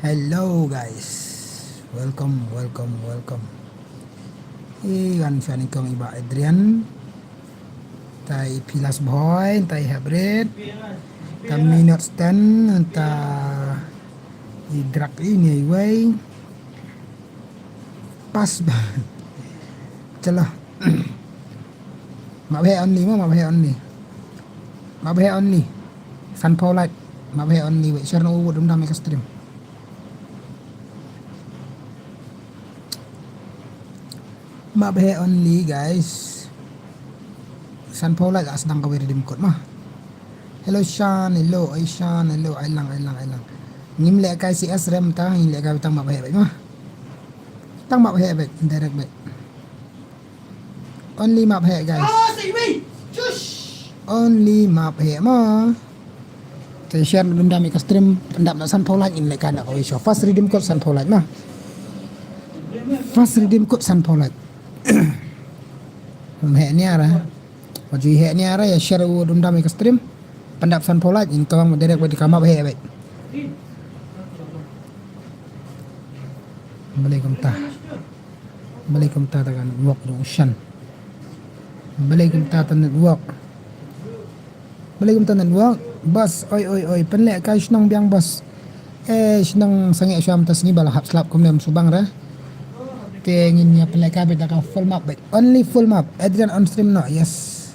Hello guys, welcome. Gan fan kong iba Adrian, tay Pilas Boy, tay Hybrid, tay Minot Stan, tay Idrak ini way. Pas ba? Chalo. Mabhe only. Sun Paulat. Mabhe only way. Share no wood dum stream. Mabhe only guys. San Paulat sedang kau redeem code mah. Hello Shan, hello Aishan, hello Ailang. Ngim le kai CS rem ta, ngim le kai tang mabhe baik mah. Tang mabhe baik, direct baik. Only mabhe guys. Only mabhe mah. Saya share dum dami ke stream pendap nak San Paulat ngim le kai nak kau show. Fast redeem code San Paulat mah. Fast redeem code San Paulat. Heknya lah. Wajib heknya lah ya share dum dami ke stream pendap San Paulat in kau mau direct di kamar hek baik. Balikum ta takan walk dong Shan. Balikum ta tan walk. Bas oi penlek kai senang biang bas. Senang sangat syam tas ni bala hap slap kemudian subang dah. Ingin ya pelai kabit akan full map baik. Only full map. Adrian on stream no. Yes.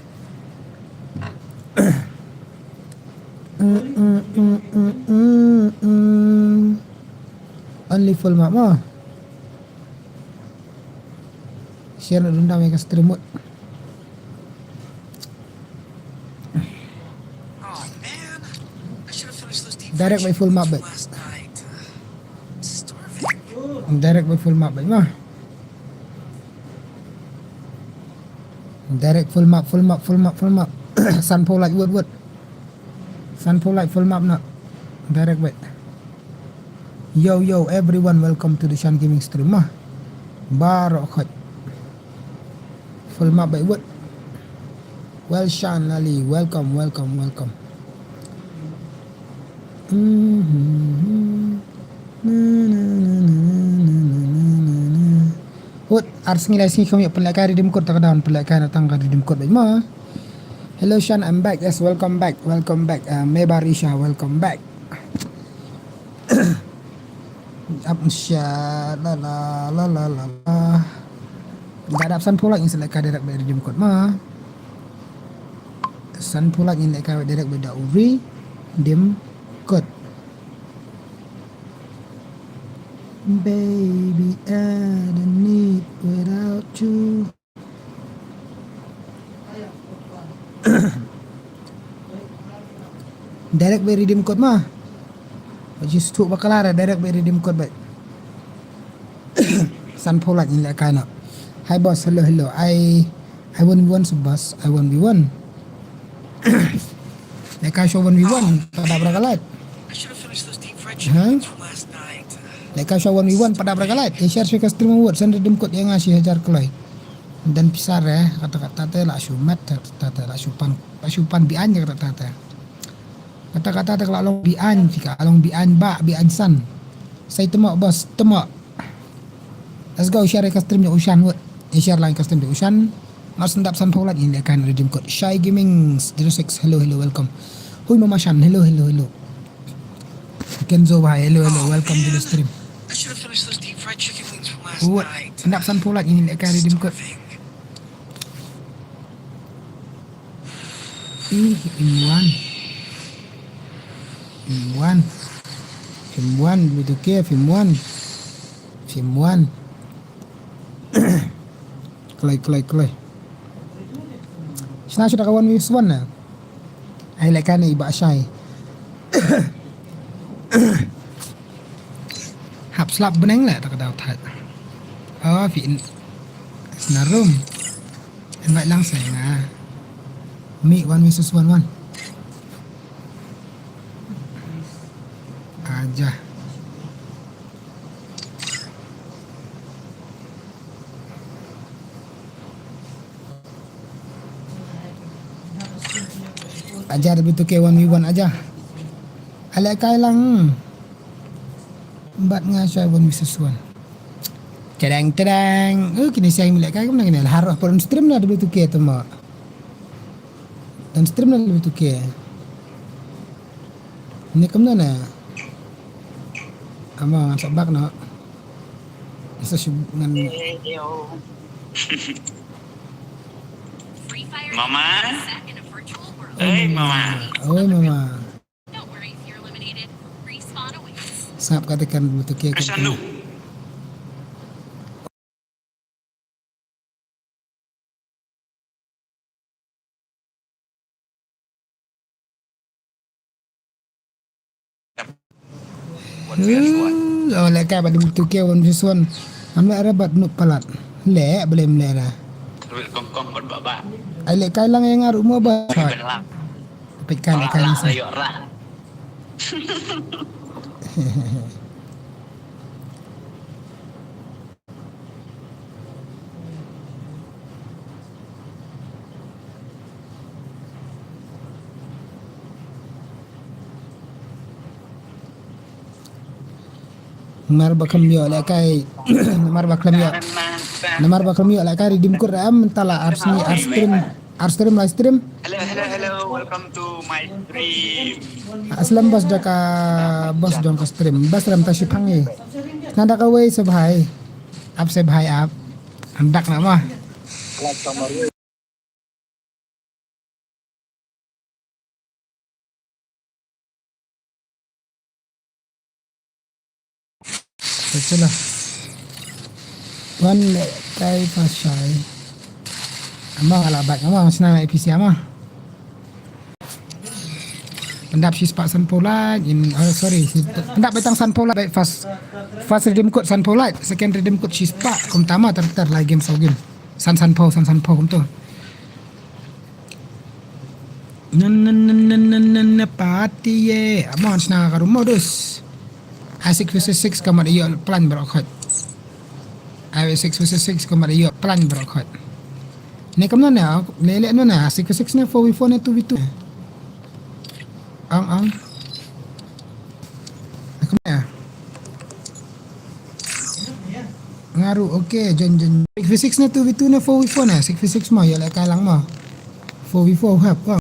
Only full map mah. Share nak dendam yang stream mode. Direct by full map baik. Direct by full map baik mah. Direct full map. Sun Paulat word. Sun Paulat full map nak. Direct baik. Yo everyone, welcome to the Shan Gaming stream mah. Barokat. Full map baik word. Well Shan Ali, welcome. Hut ars ngilai sini kami pelakar redeem code takdan pelakar datang ke redeem code baik mah. Hello Shan, I'm back. Yes, welcome back. Mebarisha, welcome back. Absya la. Gadap San Paulat yang selekar direct by redeem code mah. San Paulat yang selekar direct by redeem code. Baby, I don't need without you. Direct by redeem code mah. Just tu bakal ada direct by redeem code baik. San Paulat ni lah kana. Hi boss, hello. I 1v1 boss. I 1v1. Leka show 1v1 pada berakalat. Leka show 1v1 pada berakalat. Share ke stream award send redeem code yang ngasih hajar kelai. Dan pisar kata-kata teh lah syumat kata-kata lah syupan bian je kata-kata. Kata-kata teh kalau bian jika along bian san. Saya temak bos, temak. Let's go share ke stream Ushan word. Share line ke stream Ushan. Mas sendap San Paulat ini akan redeem code Shy Gaming 06. Hello, welcome. Hui Mama Shan, hello. Kenzo bhai, hello, welcome to the stream. I should have finished those deep fried chicken wings from last What? night. Sendap San Paulat ini akan redeem code. Film 1 begitu ke film 1 kelai Sina sudah kawan with one na ay lekan iba syai hap slap beneng lah tak daw that fin na room invite lang sa nga me 1 versus 1 aja. Ajar begitu ke 1v1 aja. Alek kai lang bat ngasai wan wisasuan cadang kini saya milek kai kemana kini harus pun stream lah dulu tu ke tu mak dan stream lah dulu tu ke ni kemana ama sabak nak isa ngan Mama. Mama. Oh mama sap katakan dulu tu ke Asanu. Lek kai badu tu ke wan wisasuan amla rabat nuk palat lek boleh melera Kong berbaba. ai lek kai lang yang aru mo ba Belang. pekan lek kai lang sa Ayo lah. Namar bakam yo lek kai namar bakam yo namar bakam yo lek kai redeem code am tala arsni arstream live stream Hello. Welcome to my stream. aslam bas daka bas dong ka stream bas ram ta shipangi nada ka way sa bhai ap se bhai ap andak na ma चलो wan kai pasai ama ala bak ama senang APC ama pendap si spak san polite in pendap betang san polite fast redeem code san polite second redeem code si spak kum tama ter la game so game san po kum tu nan party ye ama senang ka rumodus I6 versus 6 kamar iyo plan berokot. I6 versus 6 kamar iyo plan berokot. Ni kamna na lele no na 6 versus 6 na 4v4 na 2v2. Ang. Kamna. Ngaru okay jon 6 versus 6 na 2v2 na 4v4 na 6 versus 6 mo ya ka lang mo. 4v4 hap ko.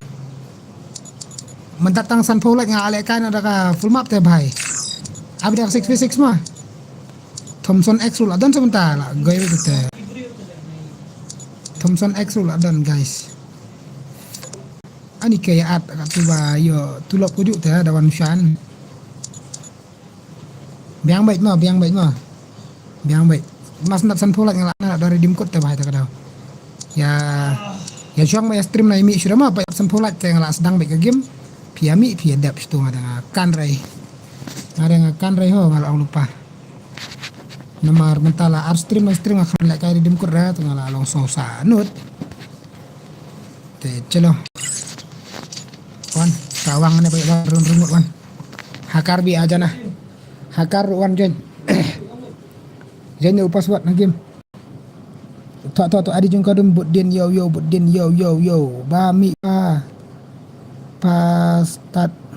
Mentatang san polat nga ale kan ada ka full map te bhai. Abda 6v6 mah Thompson X rule adan sebentar lah gaya gitu Thompson X rule adan guys ani kayak kat tuba yo tulap kujuk teh dawan Shanz biang baik mas nak san polat ngalak dari redeem code teh bahaya kadau ya syang mai stream na imi sudah mah apa san polat teh ngalak sedang baik ke game piami piadap situ ada kan rai ada ngakan reho ngalang lupa namar mentala arstream akan lek kai redeem code ra tengah long sosa nut te celo wan tawang ne baik barun rumut wan hakar bi aja nah hakar wan jen jen password na game to adi jung kadum budin yo ba mi pa start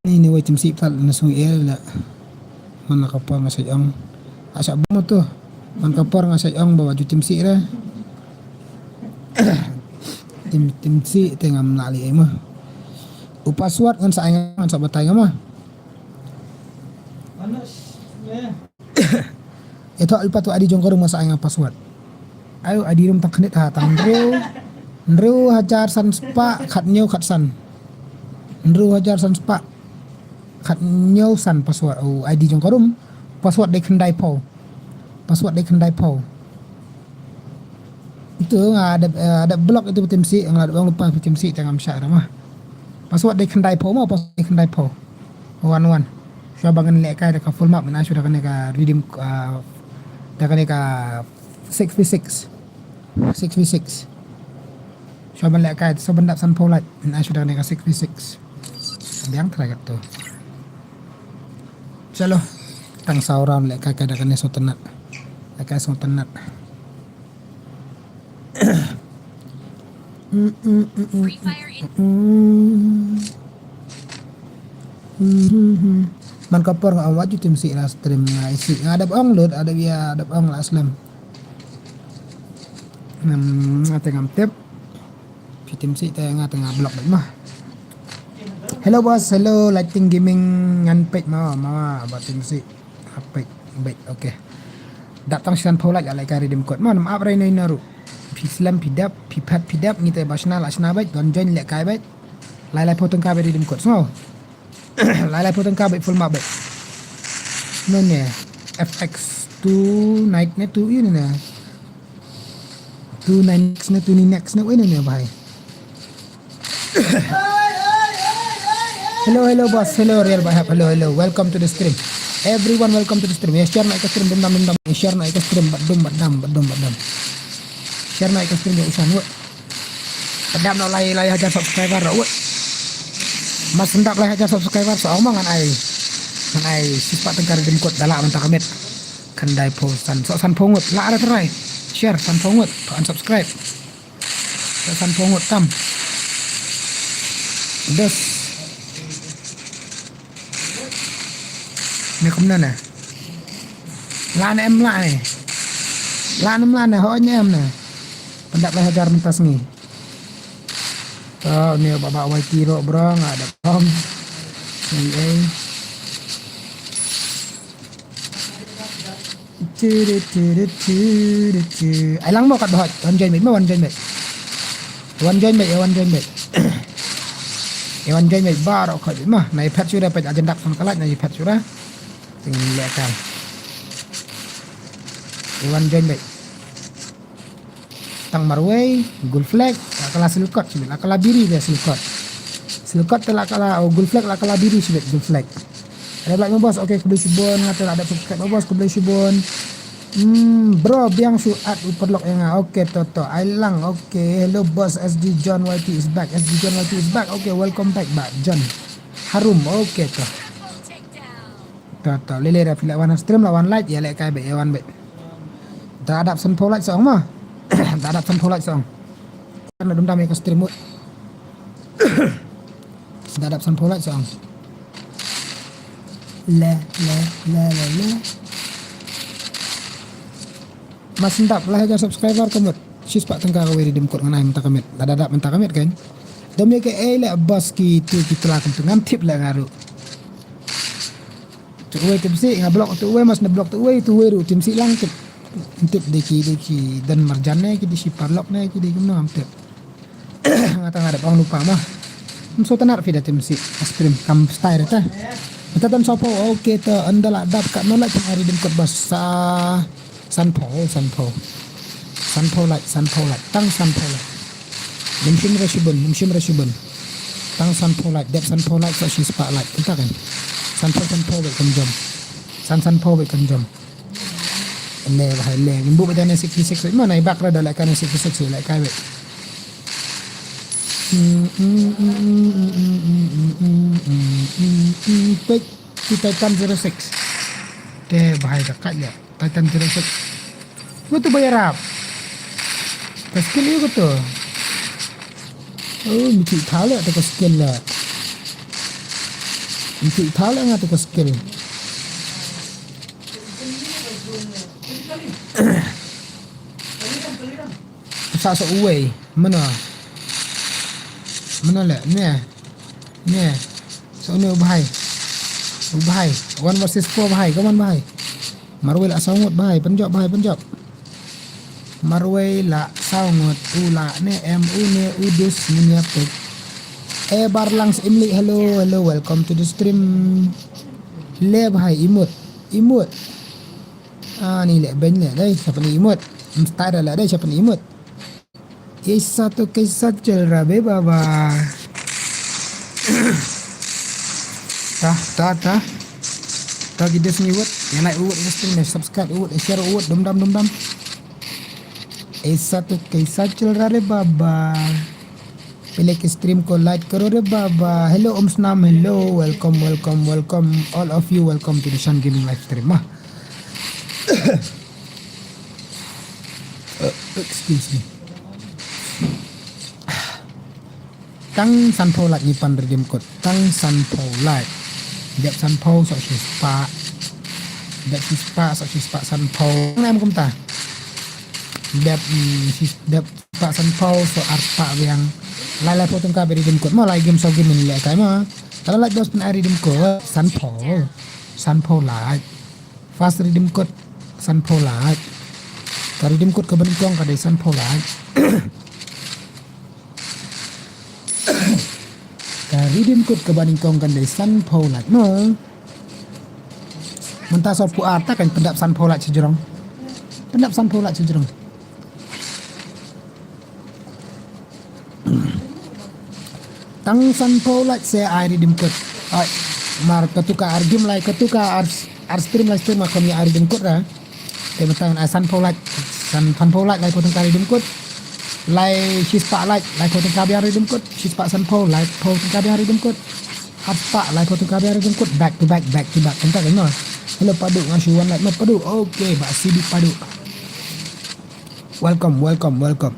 ini way tim sipal na sung la man nakapor nga sayang asa mo to man kapor nga sayang bawa ju tim si ra tim si tengam nali mo upaswat ngan saingan sa batay nga mo ito alpa to adi jong ko rumah saingan password ayo adi rum tangknit ha Ndrew hajar san spa khat nyew khat san Ndrew hajar san spa khat nyew san password ID jong korum password de kendai po itu ada blok itu tim si yang ada bang lupa tim si tengam syak mah password de kendai po password de kendai po wan saya bangun lek kai ka full map na sudah kan ka redeem dah kan ka 6v6 saya bangun lek kai sebendak san polat na sudah kan ka 6v6 biang teragat tu chalo tang sauran lek kai kada kan so tenat Man kapor ngah waju tim si lah stream ngah isi ada bang load ada dia ada bang lah aslam tengah tip tim si tengah blok mah. Hello bos, hello lighting gaming ngan page mama buat tim si page baik okey. Datang sian polak alai kari dim kot mon maaf rai nai naru. Pislam pidap pipat pidap ngite basna lasna baik don join lek kai baik. Lai potong ka dim kot so. Lai potong ka baik full map baik. Nonnya FX2 night ne tu ini na. Tu next ne tu ni next ne ini ne bhai. Hello boss, hello real bhai, hello welcome to the stream. Everyone welcome to the stream. Share naik ke stream dum share naik ke stream badum. Share naik ke stream ya usan woi. Pedam nak lai aja subscriber woi. Mas hendak lai aja subscriber so omongan ai. Kan ai sifat tengkar dim kot dalak mentah kamit. Kandai posan so san pongut la ada terai. Share san pongut to unsubscribe. San pongut tam. Des ni kumna nè lan em lại này hỏi nha em nè pendak lah hajar mentas ni oh ni bapak wai tiro bro nggak ada pom ni ai lang mau kat bahot wan join baik wan join baik bar ok mah nai pet sudah pet agenda sama kalat nai pet sudah tinggal kan Iwan join baik tang marway gold flag lakala silkot sibit lakala biri dia silkot telah kala gold flag lakala biri sibit gold flag ada like bos okey kebeli sibon ngata ada subscribe bos kebeli sibon bro biang suat uperlok yang okey toto ailang okey hello boss SD John YT is back okey welcome back John harum okey toh Toto lele ra pila wan stream lawan light ya lek kai be wan be. Tak ada sen polite song mah. Tak ada sen polite song. Kan dum dam ke stream mut. Tak ada sen polite song. La. Mas ndap lah aja subscriber kemut. Sis pak tengkar we dim kot nganai mentah kamit. Tak ada mentah kamit kan. Demi ke lek bos ki tu kita lah kentang tip lah ngaru. Tu we tim si ngablok tu we mas na blok tu we tim si lang tip deki dan marjannya ki di si parlok ne ki di gumno amtip ngata ngarep ang lupa mah so tanar vida tim si asprim kam style ta kita dan sopo oke to andala dap ka nolak tim ari dim kot bas sa sanpo light tang sanpo light nimshim rashibun tang sanpo light dep sanpo light so si spotlight kita kan sanpo we kanjom sanpo we kanjom le bahai le nimbu bedane 66 mana ibak rada like kan 66 like kai we pek Titan 06 deh bahai dekat ya Titan 06 gua tu bayar apa skill itu tu oh mesti tahu lah tu skill lah mesti tahu lah tu skill sa uwe mana lah ni so ni bahai 1 versus 4 bahai kawan bahai marway la sangut bahai penjop marway la sangut ula ne mu ne udus ni apa barlangs imli hello welcome to the stream le bahai imut ni le ben le dai siapa ni imut mesti ada lah dai siapa ni imut satu kisah celrabe baba ta kita sini buat yang like buat stream subscribe buat share buat dum dam satu kisah celrabe baba pilih ke stream ko like karo re baba hello om snam hello welcome all of you welcome to the Shanz gaming live stream mah excuse me tang sanpo light ni pan redeem code tang sanpo light đẹp săn phô sợ chỉ spa đẹp chỉ spa sợ chỉ spa săn phô em không ta đẹp đẹp spa săn phô sợ arpa yang lai potong ka beri dim kot ma lai game so game ni le kai ma kalau lai dos pen ari dim kot san phô lai fast redeem code san phô lai ka redeem code ka ban kong ka dei san phô lai ka redeem code ka ban kong kan dei san phô lai no mentah so pu ata kan pendap san phô lai sejurong pendap san phô lai sejurong tang san phô lại xe ai redeem code ai mar ketuka argim lai ketuka ar stream mà kami ai redeem code ra te mentang san phô lại san phô lại potong ka redeem code lai shispa lại potong ka biar redeem code shispa san phô lại potong ka biar redeem code apa lai potong ka biar redeem code back to back entah kan no hello padu ngasuan lại padu okay ba sidi padu welcome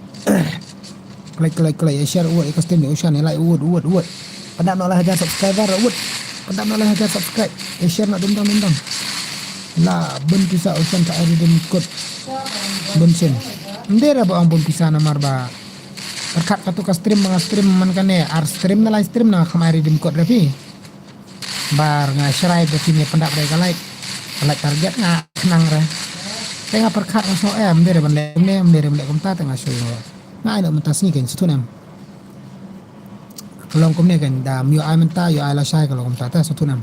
Klik share uat ikas tim ni Ushan ni like uat pandap nak lah hajar subscriber uat pandap nak lah hajar subscribe share nak dendam lah ben pisah Ushan tak ada dem ikut ben sen ndera ba ang ben pisah na marba perkat katu ka stream mga stream man kane ar stream na live stream na khamari dem ikut rapi bar nga share de sini pandap dai like target nga nang ra tengah perkat so ndera ban ndera komta tengah show ngai nak mentas ni kan situ nam kalau kom ni kan dam yo ai menta yo ai la sai kalau kom tata situ nam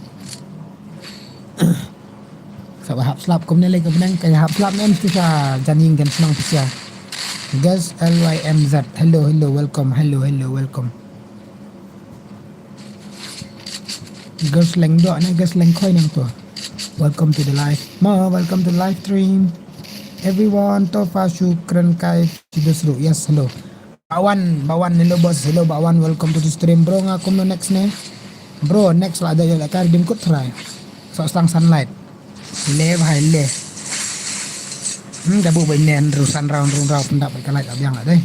sa hap slap kom ni lagi benang kaya hap slap nem sisa janing kan senang pisia guys LYMZ hello welcome girls leng do na girls leng khoi nang to welcome to the live stream everyone tofa syukran kai tidusru yes hello bawan hello boss hello bawan welcome to the stream bro ngakum no next ne bro next lah ada yo la kar dim kut try so sang sunlight le bhai le da bu bai nen rusan round pendap bai kalai abyang la dai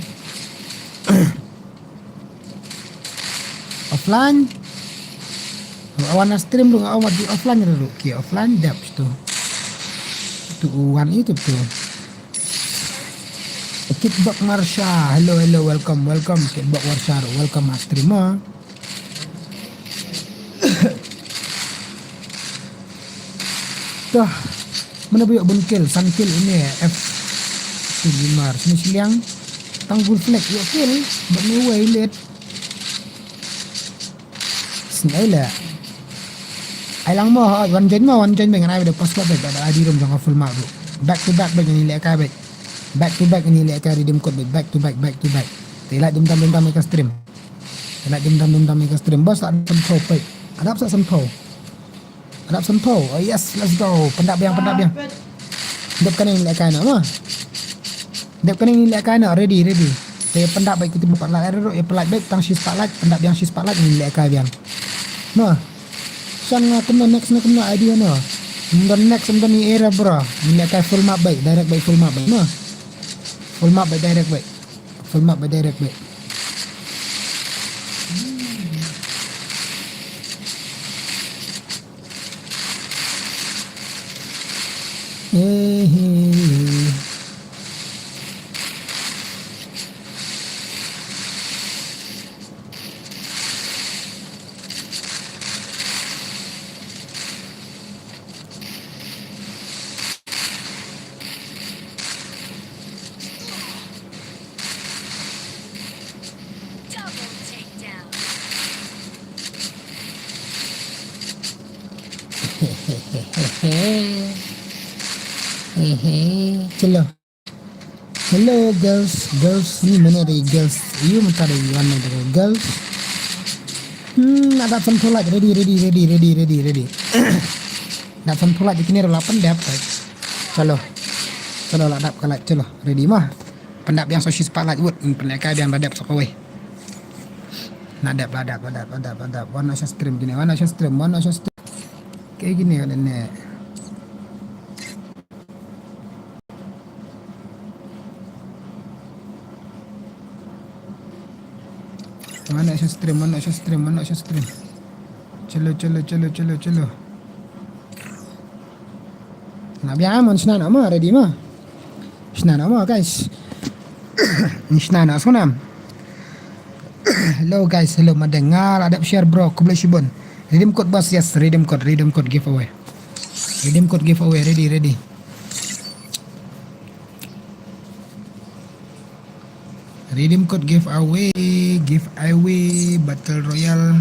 offline awan stream lu awat di offline dulu ki offline dap tu uan itu tu Kickback Marsha hello welcome Kickback Marsha welcome mas terima dah mana banyak bunkel sankil ini F Sumar sini siang tanggul flag yuk kill berniwai lihat sengaja ailang mo wan jen dengan ai ada password ada ID room jangan full mark back to back begini lihat kai back to back ni lihat redeem code back to back telat dum mereka stream bos ada sempau oh yes let's go pendap yang dep kan ni lihat kai nak ready saya pendap baik kita buat lah error pelat baik tang shi spotlight pendap yang shi spotlight ni lihat kai biang no sang kena next idea no next ni era bro ni lihat kai full map baik direct baik no full map by direct baik Chalo. Hello girls ni mana ada girls you minta ada mana ada girls ada pentolat ready nak pentolat di kini 8 dapat chalo lah dap kalat chalo ready mah pendap yang sosis palat wut pendap yang badap sokawai nadap warna stream gini kayak gini kan ini mana stream चलो nak biar mon snana ma ready ma snana ma guys ni snana sonam hello guys, hello mendengar ada share bro kubla shibon redeem code bos, yes redeem code giveaway ready redeem code giveaway battle royale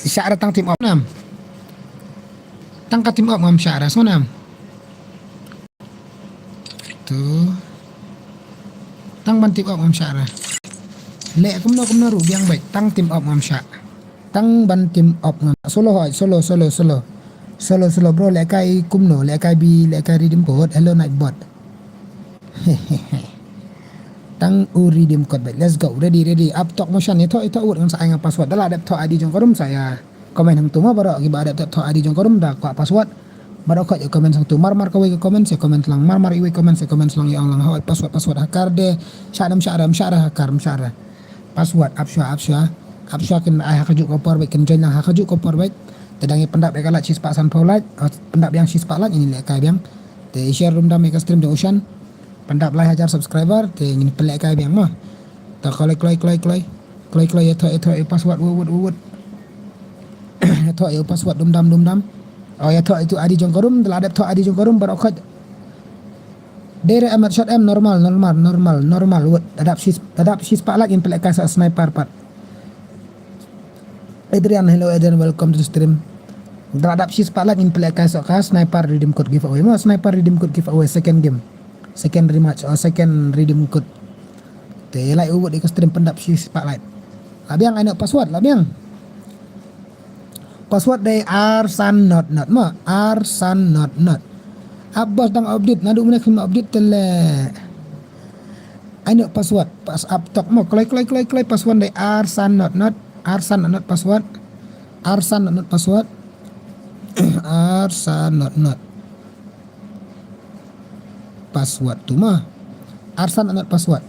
Syara tang team up nam tang ka team up ngam Syara sonam tu tang ban team up ngam Syara le kumno ru biang baik tang team up ngam Syara tang ban team up ngam solo bro le kai kumno le kai bi le kai redeem code hello nightbot tang redeem code baik let's go ready up talk motion itu urut ngam saya ngam password dalah ada talk ID jong korum saya komen hang tu ma baru giba ada talk ID jong korum dah kwa password baru kau komen sang tu mar kau ke komen saya komen lang mar iwe komen saya komen lang yang lang hawat password hakar de syara hakar password apsya ken ai hakajuk kopor baik ken join lang hakajuk kopor baik tedangi pendap dekalat sis pak san paulat pendap yang sis pak lat ini le kai biang te share room dam ke stream de ocean pendap lai hajar subscriber te ini pelek kai biang mah ta kloi itu password wud itu password dum dam oh ya itu ID jong korum telah ada ID jong korum barokat dere amat shot normal wud adap sis pak lat in pelek kai sniper part Adrian, hello Adrian, welcome to the stream. Terhadap sis pak lat in pelek kai sniper redeem code giveaway mah sniper redeem code giveaway second rematch or second redeem code te like ubud di stream pendap sis pak lat labiang ai nak password labiang password day arsan not ma arsan not abbas dang update nadu mana kena update tele ai nak password pas up tok mo klai password day arsan not password arsan not password tu mah arsan not password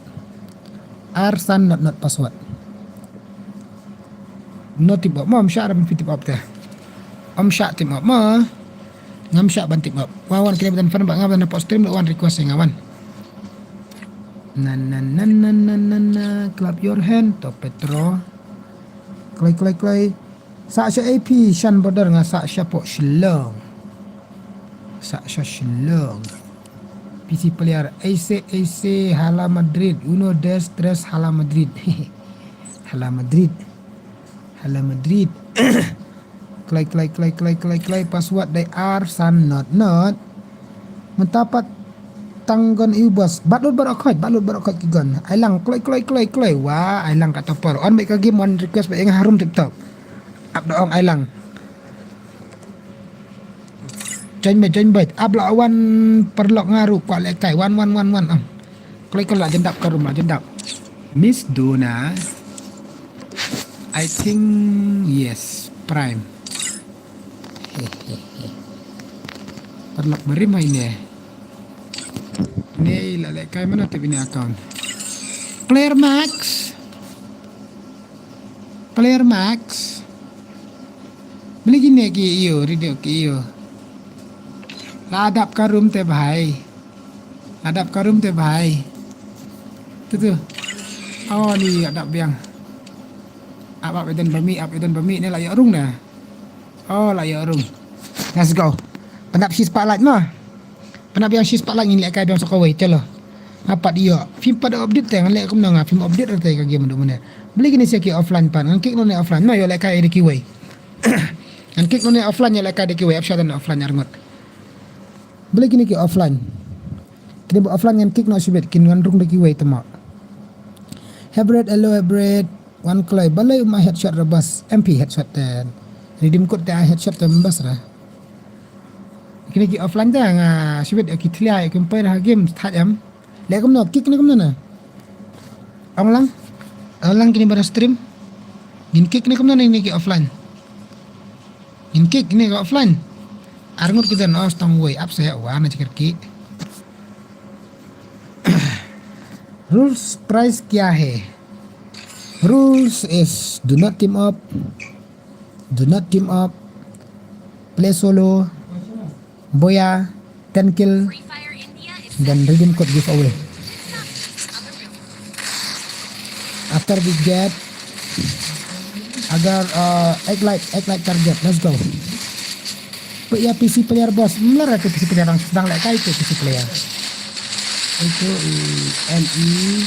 no tip up mom syar ban tip up teh om syak tip up mah ngam syak ban tip up wawan kena ban fan bang ngawan post stream wan request ngawan na clap your hand to petro klai sa sya AP shan border nga sa sya po shilong PC player AC Hala Madrid 1 des 3 Hala Madrid klai password they are san not mentapat tanggon ibas balut barokot kigon ailang klai wah ailang kata por on baik ke game one request baik harum TikTok up doong ailang join bait abla awan perlok ngaru kwa lekai wan klai lah jendap ke rumah jendap Miss Dona I think yes prime perlok beri main ni lah lekai mana tu ini account player max beli gini ki iyo video ki iyo adap karum te bhai tu oh ni adap biang apa edan bami ni lah ya rung dah oh lah ya rung let's go pendap sis pak lat mah pendap yang sis pak lat ni lekai biang sokawai celo apa dia film pada update teng lek kum nang film update rate ka game mana beli gini sia ki offline pan ngkik no offline ma yo lekai de kiwai ngkik no offline yo lekai de kiwai apsha dan offline arngot beli gini ki offline kini bu offline yang kick no sibet kin ngandung de kiwai temo hybrid hello hybrid one clay balai uma headshot rebas MP headshot ten redeem code te headshot te membas ra kini ki offline ta nga sibet ki thlia ki pai ra game that am le kum no kick ni kum na Alang kini pada stream gin kick ni kum na ni ki offline gin kick ni ka offline arngut kita no stong way up saya wana cikir ki rules price kya hai rules is do not team up Do not team up. Play solo. Boya 10 kill. Dan redeem code giveaway. After we get agar egg light target. Let's go. Ya PC player bos. Bener itu PC player yang sedang lek itu PC player. Itu LI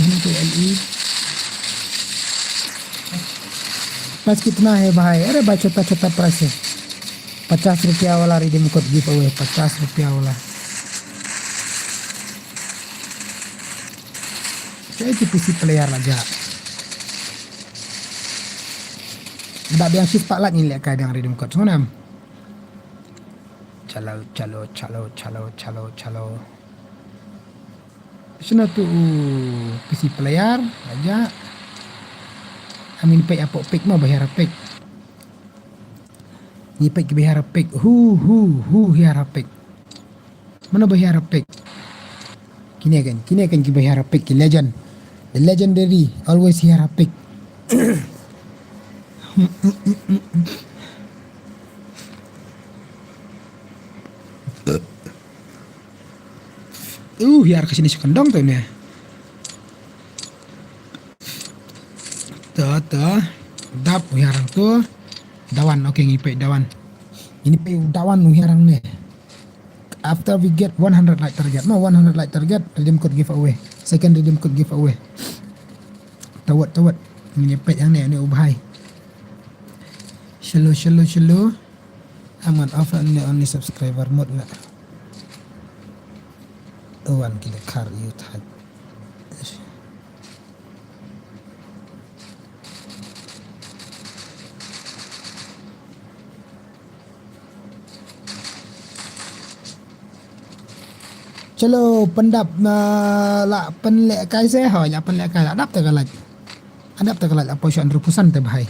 itu LI. Price कितना है भाई? अरे भाई छोटा price है. 50 रुपया वाला redeem code giveaway. 50 रुपया वाला. Itu PC player aja. Dah biang shift pak lat ni lek kai dengan redeem code semua nam. Calo. Sana tu PC player aja. Amin pay apa pick mah bayar pick. Ni pick bayar pick. Hu bayar pick. Mana bayar pick? Kini akan bayar pick legend. The legendary always bayar pick. Biar kesini sekendong tuh nih. Tuh, dap hiarang tuh. Dawan, oke ngipay dawan. Ini pay dawan hiarang nih. After we get 100 light target, 100 light target, redeem code giveaway. Second redeem code giveaway. Tawat. Ini pay yang nih ubahai. Shallow. Aman off only subscriber mode lah. One kilo car you type. Chalo pendap la penlek kai se ho ya penlek kai adap te kalaj apa syan rupusan te bahai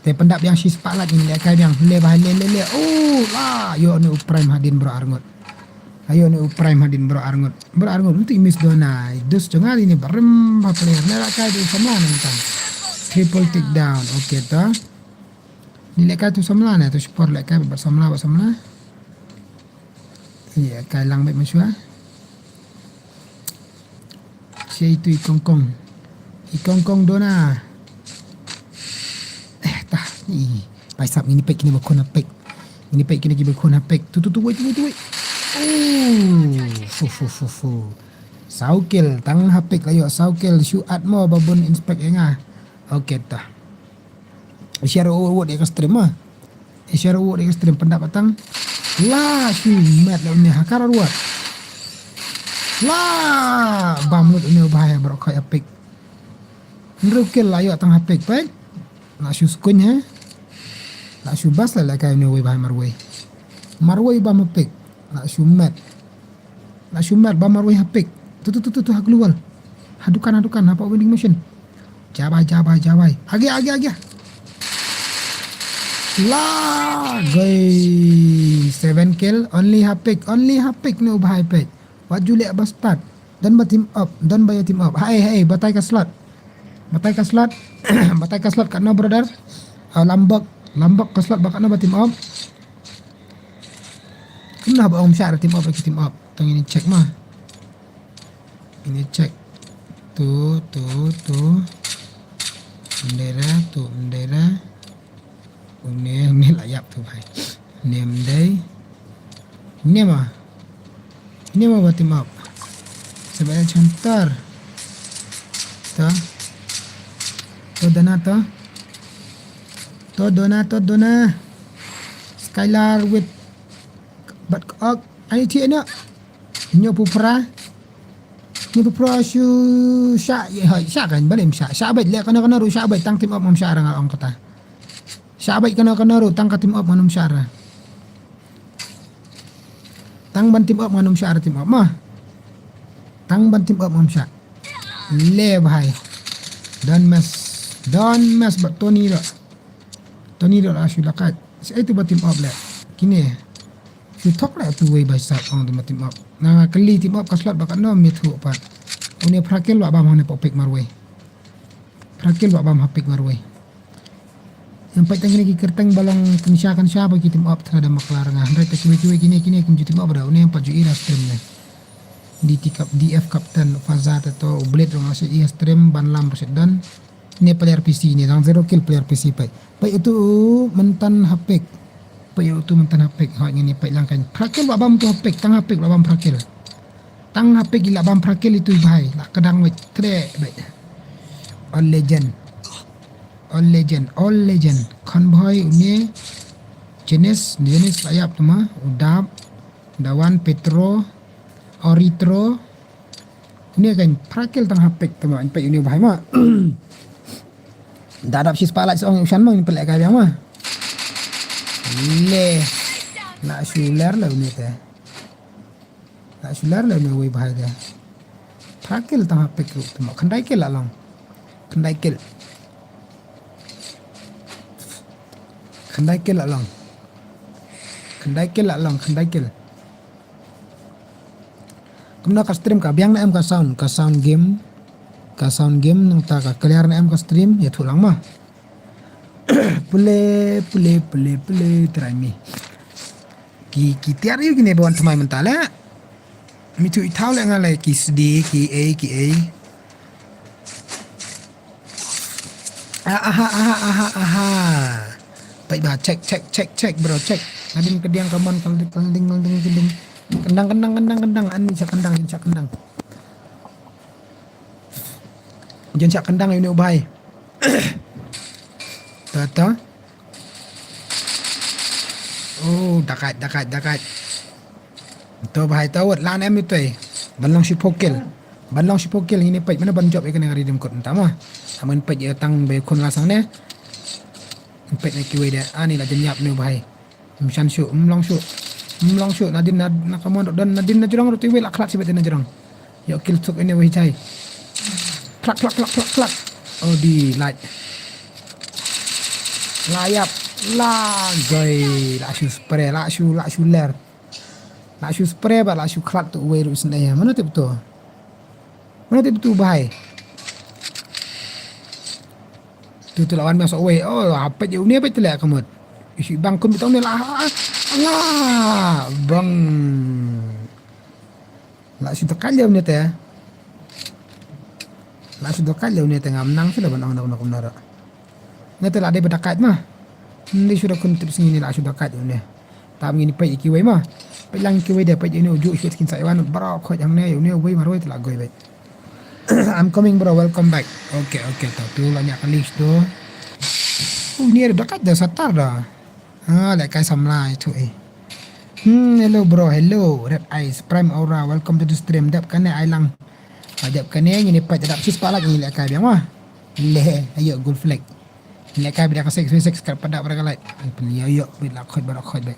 te pendap yang sispak laj ni lek kai yang le bahai le oh la yo ni prime hadin bro arngot ayo ni prime hadin bro arngot untuk miss dona dus jangan ini barem ba player nera kai di sama nonton triple take down okay ta ni lek kai tu sama na tu support lek kai bersama iya kai lang baik masuk siya itu ikongkong dona tah ni paisap ini pek kini berkona pek tu wait saukil tang hapek ayo saukil syuat mo babon inspect enga okay tah share award ekstrem pendapatan lah syumat lah ni hakar ruat lah bamlut ini bahaya bro kayak apik nrukil lah yuk tang apik baik nak syuskunya nak syubas lah kayak ni bahaya marway bam apik nak syumat bam marway apik tu haglual hadukan apa winning machine jabay agi lah guys 7 kill only hapik ni bahaya apik waju lek bastard dan team up hai batai ka slot kat no brother lambak ka slot bakana team up kena ba syar team up tang ini check mah ini check tu bendera ini layap tu bhai ini mah buat team up sebenarnya cantar to dona skylar with but ai thi na nyo pupra shu sha kan balem sha bai le kana ru sha bai tang team up mam syara ngal ong kata sha bai kana ru tang ka team up manum syara tang ban team up manum syara team up mah tang ban team up mam syara le bhai don't mess but Tony ro ashu lakat itu ba team up le kini you talk like tu way by side on the team up na kali team up ka slot ba kan no mithu pa uni prakil wa ba mane popek marway Yang pai tang ni kertang balong kan sya bagi tim op terhadap maklarang. Handai tak kiwe kini kum tim op dah. Ini yang paju ira stream ni. Di tikap DF kapten Fazat atau Blade orang asyik iya stream ban lam perset dan ini player PC ni. Dang 0 kill player PC pai. Pai itu mentan hapek. Pai itu mentan hapek. Hak ini pai langkan. Prakil babam tu hapek. Tang hapek babam prakil. Tang hapek gila babam prakil itu bahai. Lah kadang wait. Trek baik. All legend convoy ini jenis sayap tu mah udap dawan petro oritro ini kan prakil tang hapek tu mah impai ini bahai mah dadap sis palat seorang usan mah ini pelak kaya mah le nak sular lah ini teh nak sular lah ini bahai dia prakil tang hapek tu mah kendai kel lah long kendai kel lah long kemna ka stream ka biang na em ka sound game nang ta ka clear na em ka stream ya thulang mah pule try me ki tiar yu gini bawan temai mentala mi tu itau le ngale ki sd ki a aha baik bah cek bro cek nadin kediang kaman kalding kendang ani cak kendang jen cak kendang ini ubai tata oh dakat to bahai tawat lan em itu balong si pokil ini pai mana ban job ikan yang ridim kot entah mah aman pai ya tang be kon lasang ne pet nak kiwe dia ani lah jenyap ni bahai mishan syuk mlong syuk nadin nakamon dan nadin na jurang roti wel aklat sibet na jurang yo kill tuk ini wahi cai klak oh di light layap la goy la shu spray la shu ler la shu spray ba la shu klat tu we ru senaya mana tu betul bahai tu lawan masuk away oh apa je ni apa telak kamu isi bang kun betong ni lah Allah bang la si tekan dia ni teh ngam nang sudah banang nak benar ni telah ada berdekat mah ni sudah kun trip sini lah sudah dekat ni tam ini pai kiwai mah pai lang kiwai dia pai ini ujuk sikit skin saiwan bro kau yang ni wei maroi telah goi baik I'm coming bro, welcome back. Okay, tu banyak kali tu. Ni ada dekat dah satar dah. Like samlai tu hello bro, hello. Red Eyes Prime Aura, welcome to the stream. Dap kan ai lang. Ajap kan ni pat dap sis pala ni lek kai biang mah. Le, ayo gold flag. Lek kai bidak sek kat pada bergalai. Peli ayo bila khot baik.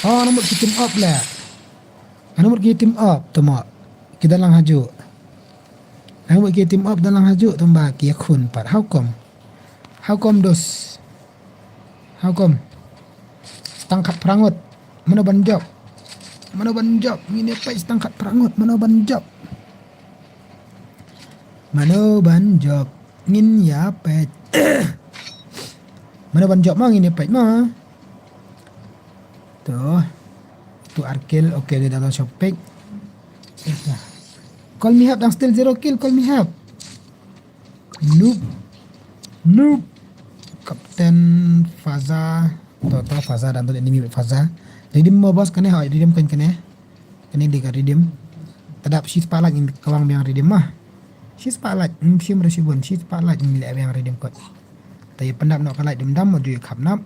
Nombor team up lah. Nombor team up tu mak. Kita lang haju. Ang buat team up dalam haju tumba kia kun par. How come dos? How come? Tangkat perangut. Mana banjok? Ini apa tangkat perangut? Mana banjok? Ngin ya pet. Mana banjok mah ngini pet mah. Tu arkil okay dia dalam shopek. Call me up, dan still 0 kill, call me up. Noob. Kapten Faza. Tahu Faza dan tu enemy Faza. Redeem mo boss kene hoi, redeem kan kene. Kene dia redeem. Tadap si sepalat yang kawang biang redeem mah. Si sepalat, si meresibun, si sepalat yang milik biang redeem kot. Tapi pendap nak kalat dendam mau dia kap nap.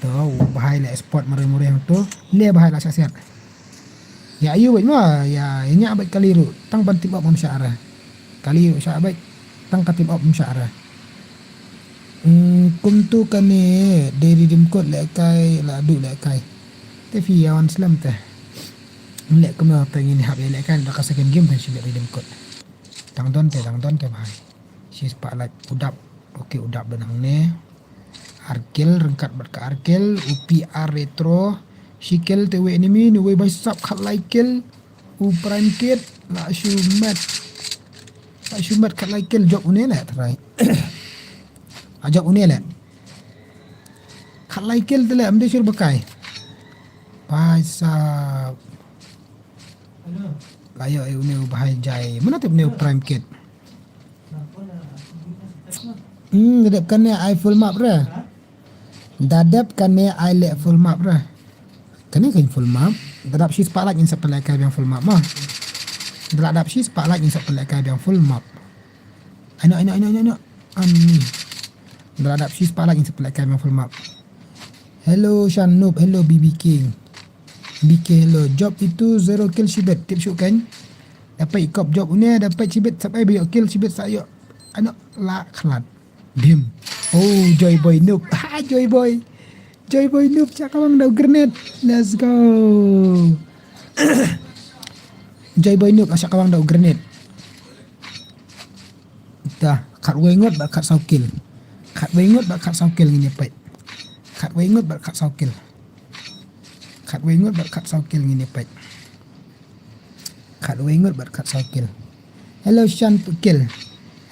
Tahu bahaya lah sport murah-murah yang tu. Dia bahaya lah siap. Ya ayu baik mah ya ini abad kaliru tang ban tim op musyawarah kaliru sahabat tang ka tim op musyawarah kuntu kane dari dim kot lekai la du lekai tapi awan slam teh lek kena pengen hab lekai dah ka second game pen sibet dim kot tang don te bahai si spotlight udap okey udap benang ne arkil rengkat ber ka arkil UPR retro Shikel tewe enemy ni we by sub kat laikil prime kit la shumat kat laikil job ni lah try Ajak unia le. Kat lai kill tu le amde syur bekai. Paisa. Layo unia bahai jai. Mana tu unia prime kit. Dadap kan ni I full map ra. Dadap kan ni I le full map ra. Kan ni kan full map. Dadap shi sepak lagi insap pelai yang full map mah. Dadap shi sepak lagi insap pelai yang full map. Ano. Ani. Dadap shi sepak lagi insap pelai yang full map. Hello Shan Noob, hello BB King. BK hello. Job itu 0 kill Shibet. Tip shoot kan. Dapat ikop job ni dapat Shibet sampai bayar kill Shibet saya. Anak la kelat. Dim. Oh, Joy Boy Noob. Joy Boy. Joy Boy Noob cak kawang dah grenade. Let's go. Joy Boy Noob asyik kawang dah grenade. Dah, kat wengot bak kat saukil. Kat wengot bak kat saukil ngini pait. Kat wengot bak kat saukil. Kat wengot bak kat saukil ngini pait. Kat wengot bak kat saukil. Hello Shan Pukil.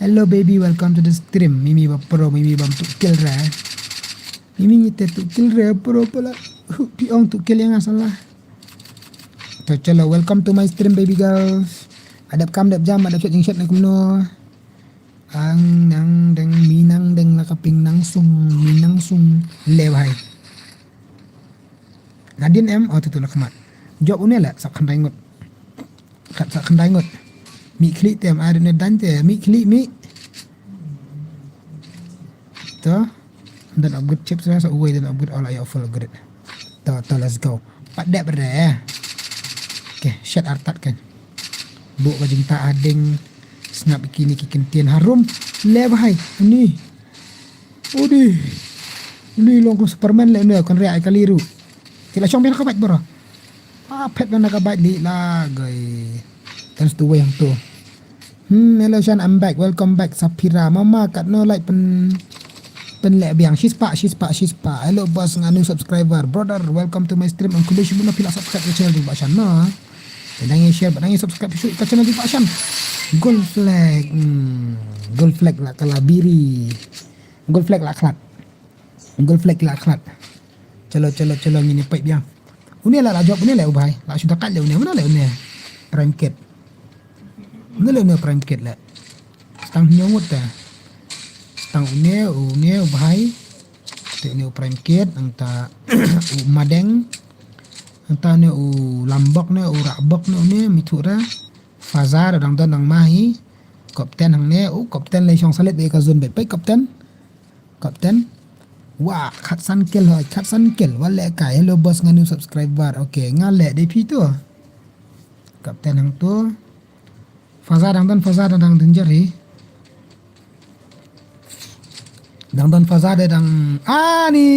Hello baby, welcome to the stream. Mimi bapro, Mimi bam tukil ra. Mimi nyite tukil ra pro pula. Piong tukil yang salah. So chalo, welcome to my stream baby girls. Adap kam dap jam, adap shot yang shot nak kuno. Ang nang deng minang deng lakaping nang sung minang sung lewai. Nadin em, oh tu nak kemat. Job une lah, sak kandai ngot. Kat sak kandai ngot. Mi klik tem ada ne dan te mi klik mi to dan upgrade chips saya away dan upgrade all ayo full upgrade to let's go padat ber okay shot artat kan bu bajing ta ading snap kini kikintian harum lebay ni udi ni long superman le ne kon rea kaliru tila chong ben kabat bro pet ben kabat li la gai thanks to way yang tu. Hello Shan, I'm back. Welcome back. Sapira, mama kat no like pen lek biang. She's pak. Hello boss nganu subscriber. Brother, welcome to my stream. Ang kulo shibuna pila subscribe ke channel di Pak Shan no. Dangi share, dangi subscribe ke channel di Pak Shan. Gold flag. Gold flag lah kalabiri. Gold flag lah klat. Gold flag lah klat. Chalo ngini pipe biang. Uni lah job uni lah ubay. La sudah kat le uni. Mana le uni? Prime kit. Nila na prime kit la. Stang nyongot ta. Stang une ubhay. Te ne prime kit ang ta madeng. Ang ta ne lambok ne rabok ne une mitura. Fazar dang dan ang mahi. Kapten hang ne kapten le chong salet be ka zone bet pai kapten. Wah, khatsan kill wale kai hello boss nganu subscriber. Okay, ngale de pi tu. Kapten hang tu Fazar dang danger he. Dang Fazar dang ni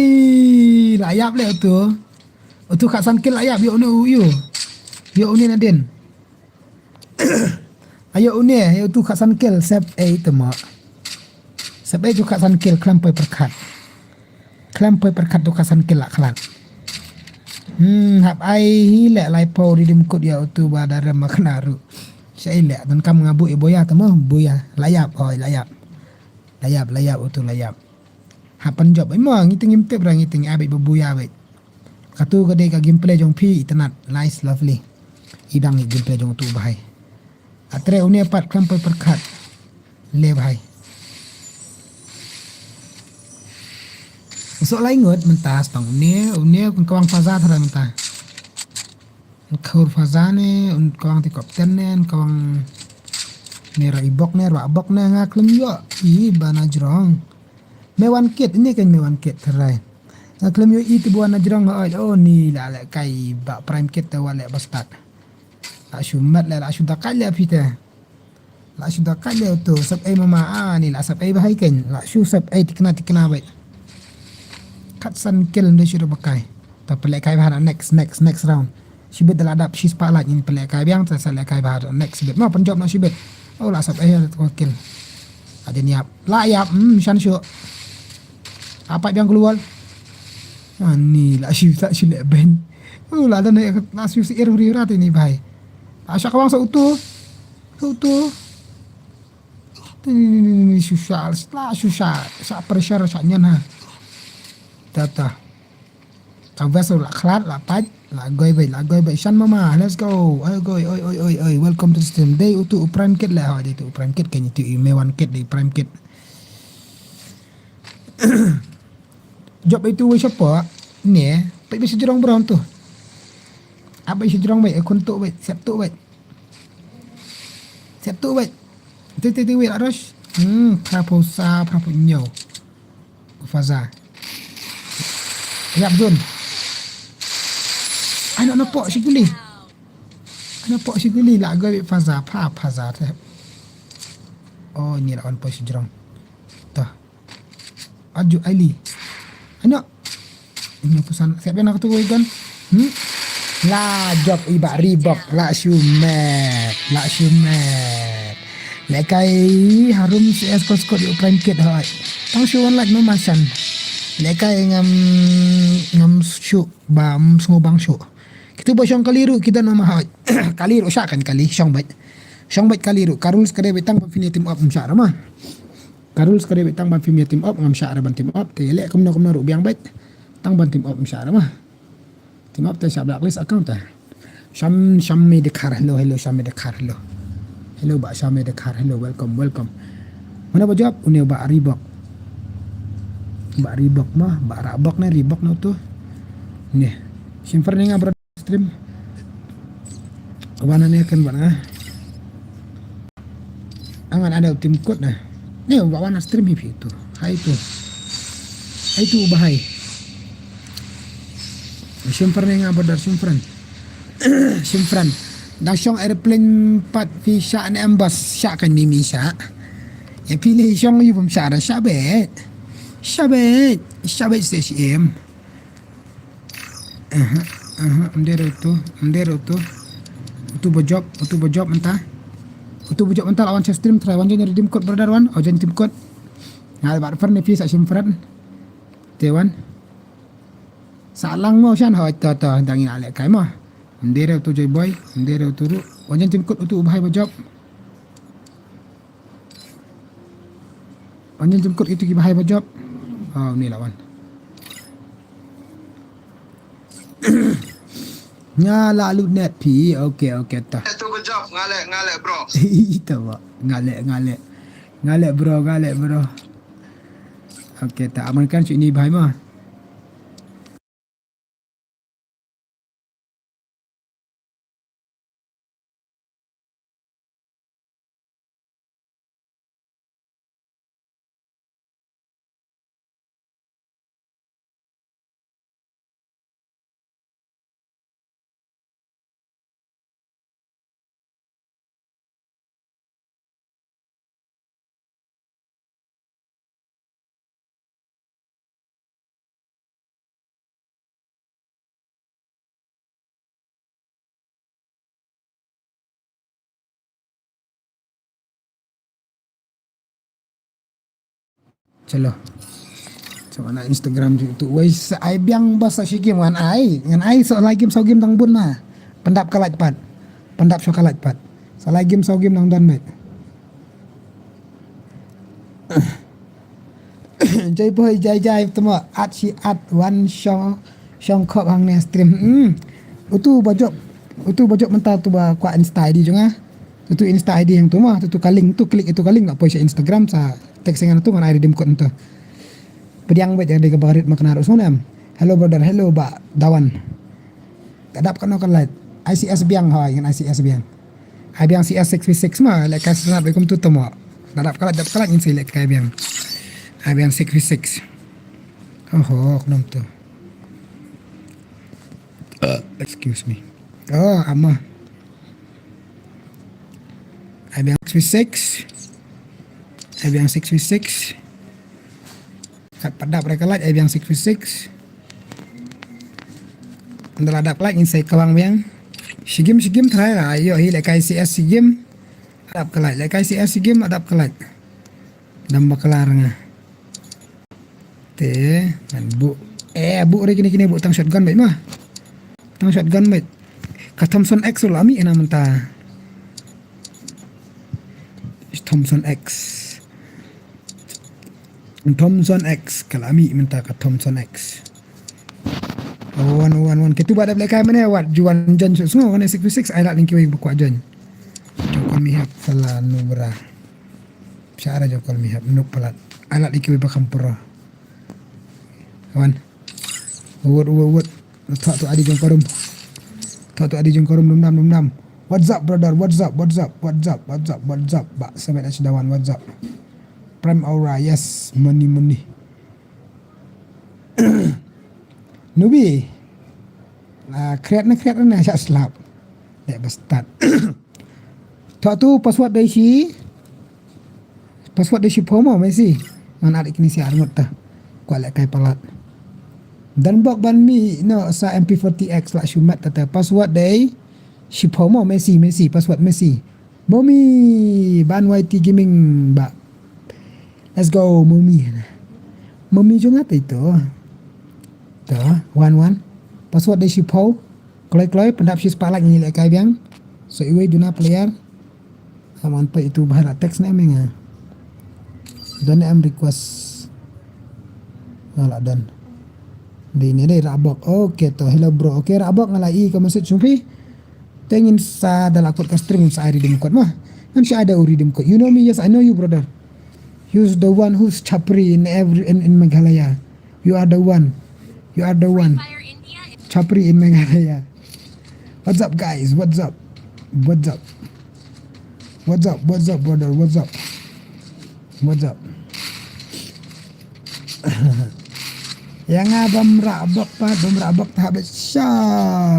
layap le tu. Tu kat sankil layap yo uni nadin. Ayo uni yo tu kat sankil sep temo. Sep tu kat sankil klampai perkat tu kat sankil la klat. Hap ai hi le lai po ridim kod ya tu badara maknaru. Saya lihat dan kamu ngabuk boya temu boya layap utu layap. Hapan job memang ngiting impep orang ngiting abik berboya abik. Katu gede ka gameplay jong pi itenat nice lovely. Idang gameplay jong tu bahai. Atre uni apat kampai perkat le bahai. Usok lain ngot mentas tang uni kawang fazar thara mentah. Kaur fazane kawang ti kapten ne kawang merah ibok ne rabok ne ngaklem yo bana jrong mewan kit ini kan mewan kit terai ngaklem yo itu buana jrong ni la kai ba prime kit ta wala bastat la shumat la shuda kala pita la shuda kala tu sab ai mama ni la sab ai bahai kan la shu sab ai tikna bai katsan kill ndo shuda bakai ta pelek kai bahana next round Shibet dah adap she's palat ini pelak kai biang tak salah kai bahar next shibet mau penjob nak shibet lah sab kokil ada niap layap Shan syuk apa biang keluar ni lah syu tak silek ben lah ada naik lah syu si iri ini bahai asyak kawang sautu susah lah susah sa pressure sa nyan ha tata ka vessel la khlat la pat la goi bai shan mama let's go oi goi oi welcome to the stream day utu prime kit la ha tu prime kit kan itu email kit di prime kit job itu siapa ni pai bisa jerong brown tu apa bisa jerong bai kontok bai siap tu bai tu wait rush praposa prapunyo faza yap zon anak nampak siguli lah gai faza faza tu oh ni lah on pos jerong tah aju ali anak ini pesan siap nak tu kan la job iba ribok la shumet lekai harum si eskos di prime kit hai tang shuan like memasan lekai ngam shu bam semua bang shu kita bosong kaliru kita nama hai kaliru syakan kali syong bait kaliru karul sekade betang pemfini tim op msyara mah karul sekade betang pemfini tim op ngam syara ban tim op tele kumna ru biang bait tang ban tim op msyara mah tim op ta sya blacklist account ta sham me dekhar hello sham me dekhar hello ba sham me dekhar hello welcome mana bajab uni ba ribok mah ba rabok na ribok na tu ni simper ni ngabra stream wana ni kan bana angan ada tim code nah ni ba wana stream itu hai tu bahai simper ni ngabra simfran dah syong airplane pat fi syak ni ambas syak kan mimi syak yang pilih syong yu pun syak dah syabet stasiun mendero tu bojok mentah lawan stream try wan jadi redeem code brother wan ojen tim code ngal bar fer ni fi sak simfran tewan salang mo syan ho to dangin alek kai mo mendera tu joy boy mendera tu ru wajan tim kod tu bahai bajab wajan tim kod itu ki bahai bajab oh ni lawan nyala lu net pi okey ta Itu berjob ngalek bro. itu ba ngalek bro okey tak amankan cik ni bahai mah Chalo. So mana Instagram tu wais ai biang bahasa sigim ngan ai so lagi game tang bun mah. Pendap kalat pat. Pendap so kalat pat. So lagi game nang dan met. Jai boy jai temo at one shong kok hang ni stream. Utu bajok mentah tu ba kwa Insta ID jonga. Itu Insta ID yang tu mah tu kaling tu klik itu kaling nak post Instagram sa teks dengan tu mana redeem code tu. Pediang bet yang di kabarit makan harus sonam. Hello brother, hello ba dawan. Kadap kan light. ICS biang ha dengan ICS biang. Hai biang CS 6v6 mah like assalamualaikum tu temo. Kadap kalat in select kai biang. Hai biang 6v6. Oh kenam tu. Excuse me. Oh amma. Hai biang 6v6. Biang 6v6 kat padap mereka light biang 6v6 andal adap light insai kawang biang sigim try lah ayo hi lekai CS sigim adap ke light lekai CS sigim adap ke light dan bakalar nga te dan bu rek kini bu tang shotgun baik mah tang shotgun baik ka Thompson X ulami ena mentah Thompson X Thompson X. Kalau Ami minta ke Thompson X. One. Kita buat dah belakang mana what? Juan John semua kan 6 I nak link buat John. Jokol mihap salah nubra. Syara jokol mihap nuk pelat. I nak link bakam pura. Kawan. Word. Tak tu adi jong korum. Dum. What's up brother? What's up? Ba sampai nak sedawan what's up? Prime Aura, yes, money. Nubi, create na siya slap. Dek bestart. Tu password dari promo Messi. Mana ada kini si armut ta. Kuat kai palat. Dan bok ban mi no sa MP40X lah shumat tata. Password dari si promo Messi, password Messi. Momi ban YT gaming ba. Let's go, Mumi juga apa itu? Tuh, one. Password dari Shipau. Kloi, pendap si sepak lagi nilai kai biang. So, iwe duna player. Aman pa itu bahara teks na emang. Dan am request. Wala dan. Di ini deh rabok. Okay to, hello bro. Okay, rabok ngalai ka message sumpi. Tengin sa dalakot ka stream sa iri dim kod mah. Kan siya ada uri dim kod. You know me, yes, I know you brother. You're the one who's chapri in Meghalaya. You are the one. Chapri in Meghalaya. What's up, guys? What's up, brother? What's up? Yang bamrabak tahabet sya.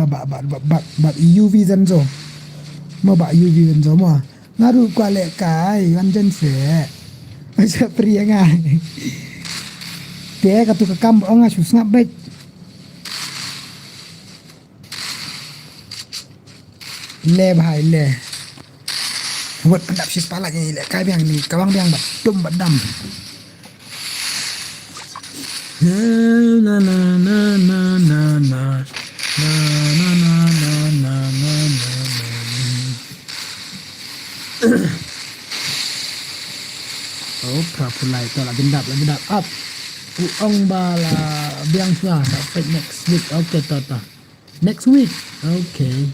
Bak UV zanzo. Mo bak UV zanzo mo. Ngaru kwalek kai wanjen se. Macam pria ngai. Dia katu kekam orang asus ngap baik. Le bahai le. Buat pendap si sepala ni le kai biang ni kawang biang badam. Na. Oh, prapulai tu lah gendap up. Uong bala biang suah sampai next week. Okay, tata. Next week. Okay.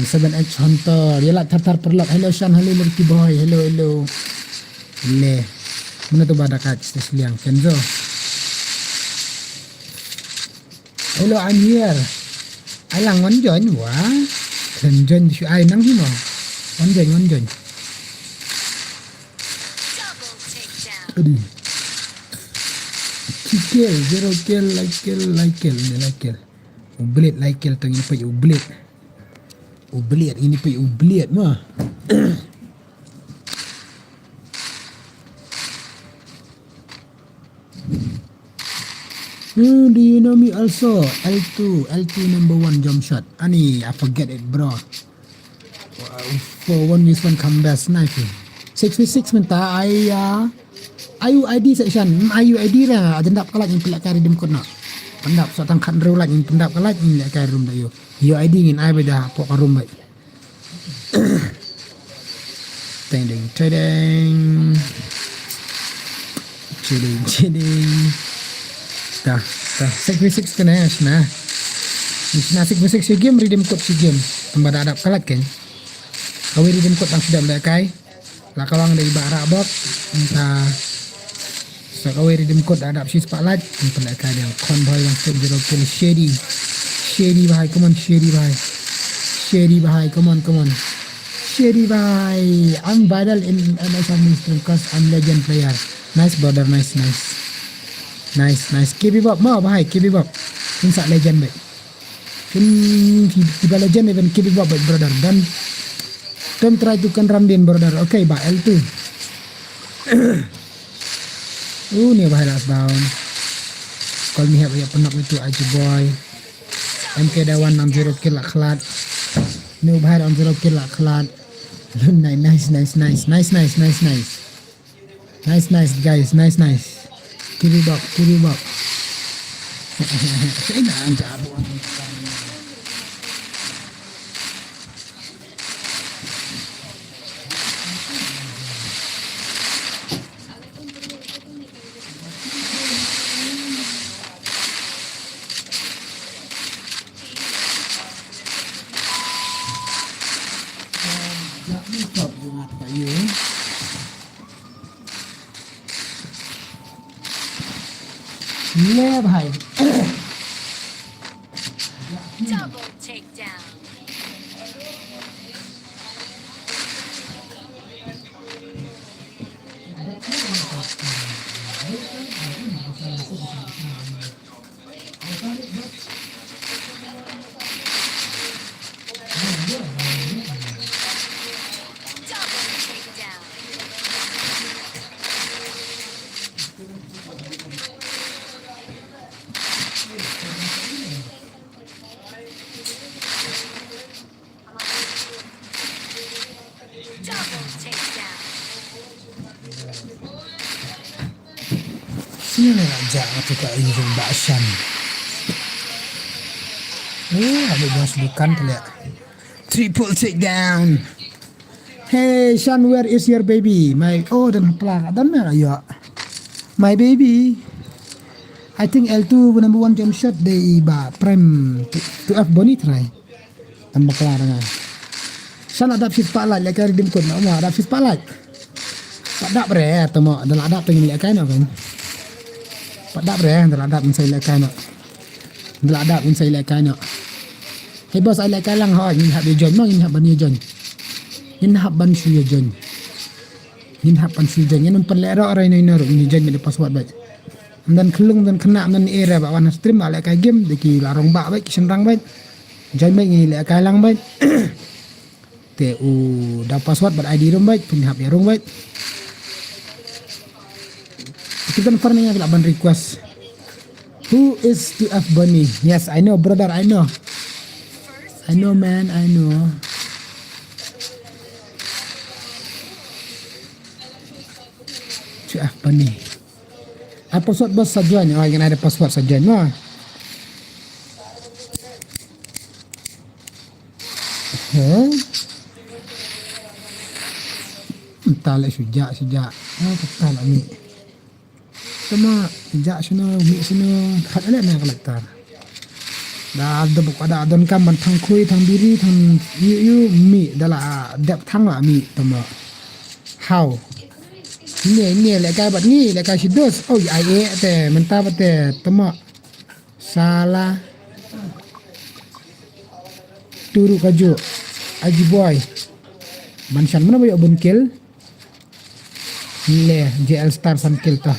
17X Hunter. Yalah tar perlak. Hello Shan, hello Lurky Boy. Hello. Le. Mana tu badak kat seliang Kenzo. Hello, I'm here. Alang ngon wah. Kenjon si ai nang himo. Ngon. Aduh. Kill, zero kill, like kill. Ublet like kill tu ini pa ublet. Ini pa ublet mah. Do you know me also? L2 number 1 jump shot. Ani, I forget it bro. For 1v1 comeback sniper. 6v6 minta IUID section. IUID lah. Jendap kalat yang pelak kari dim kona. Pendap so tangkat rulat yang pendap kalat yang pelak kari rum dayo. IUID ngin ai beda pok rum baik. Tending. Chilling. Dah 6v6 kena nah. Nah 6v6 si game redeem code si game. Tambah adap kalat kan. Kau redeem code yang sudah melekai. Lah kawang dari barak bok. Entah. So kau redeem code adap si spotlight. Entah melekai yang convoy yang step 0 kill Shady bahai, come on Shady bahai, come on. Shady bahai. I'm viral in MSM because I'm legend player. Nice brother, nice. Keep it up, mau bahai, keep it up. Inside legend baik. Tiba legend even keep it up baik brother. Dan don't try to run din brother. Okay, ba L2. Ni bahai last down. Call me have ya penak itu aja boy. MK Dawan 60 kill lah kelat. Ni bahai on 0 kill lah kelat. Nice guys, nice. Keep it up. Saya nak anjak buat. ले भाई Double takedown. Double takedown. Double takedown. Sino aja tu kat Injung Bashan. Ada gas bukan tu lihat. Triple takedown. Hey Shan, where is your baby? My dan pelak dan mana ya? My baby. I think L2 number 1 jump shot they ba prime to F boni try. Tambah kelar dengan. Shan ada fit pak like kari dim kot nak ada fit pak like. Tak ada bre temo dalam ada pengen lihat kan kan. Tak ada bre dalam ada men sai lihat kan. Dalam ada men sai lihat kan. Hey boss I like lang ha nhìn hab John mo nhìn hab ban John. Nhìn hab ban Shu John. Nhìn hab ban Shu John. Yan pun lera orang ini naruh ini John ni password baik. Dan kelung dan kena dan era ba wan stream ala ka game deki larong ba baik senrang baik. John baik ini la ka lang baik. Te da password ber ID rom baik pun hab ya rom baik. Kita pernah yang ban request. Who is TF Bunny? Yes, I know brother, I know. I know man, I know. TF Bunny. Apa password bos saja ni? Oh, yang ada password saja ni. Entah lah sejak. Entah lah ni. Cuma sejak sini, mi sini, kat ada nak kolektor. Dah ada buku ada adon kam tang kui, tang biri, tang you mi dalam dep tang lah mi tama. How? Ni lekai bat ni lekai sidos. Oh ai te mentah bate tama. Salah. Turu kaju. Aji boy. Manshan mana boy obon kill? Le JL Star san kill ta.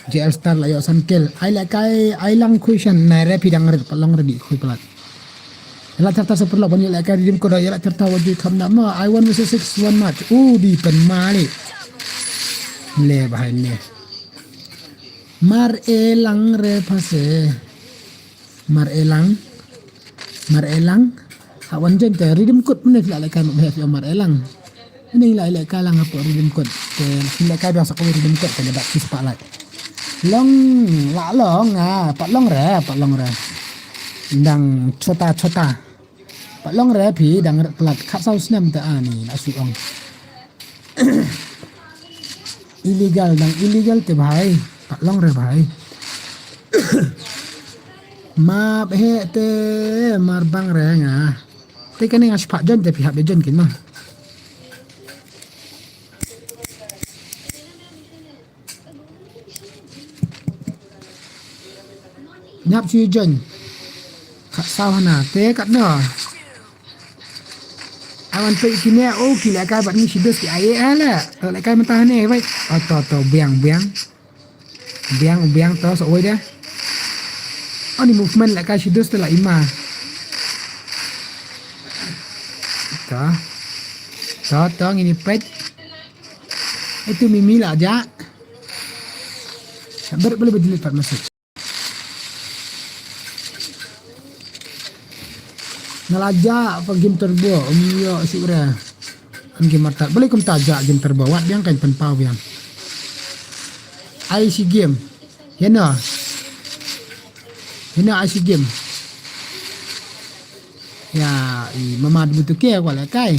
JL Star layo san kill. I lang question na repi dang red palong ready kui pelat. Yala cerita seperlo banyak lekai dim ko yala cerita wajib kam nama I won versus 6 1 match. Di pen mali. Le bahai le. Mar elang re pase. Mar elang. Awan jen te redeem code mana tidak lekai nak behave mar elang. Ini lekai lang apa redeem code. Te lekai biasa ko redeem code kena dak sispa like. Long pak long re dang chota pak long re pi dang pelat kap sau snam ta ani nak suong illegal te bhai pak long re bhai ma he te mar bang re nga te kani ngas pak jon te pi hab jon kin ma nyap si jon kat sawah te kat no awan pe kini kila ka bat ni sidos ki ai ala la kai mentah ni bai to biang to so oi dia ani movement la kai sidos te la ima to ngini pet itu mimi la aja boleh delete message ngalaja apa game turbo umyo syura an game martat boleh kum tajak game turbo wat biang kan penpau biang IC game yana IC game ya mama butuh ke wala kai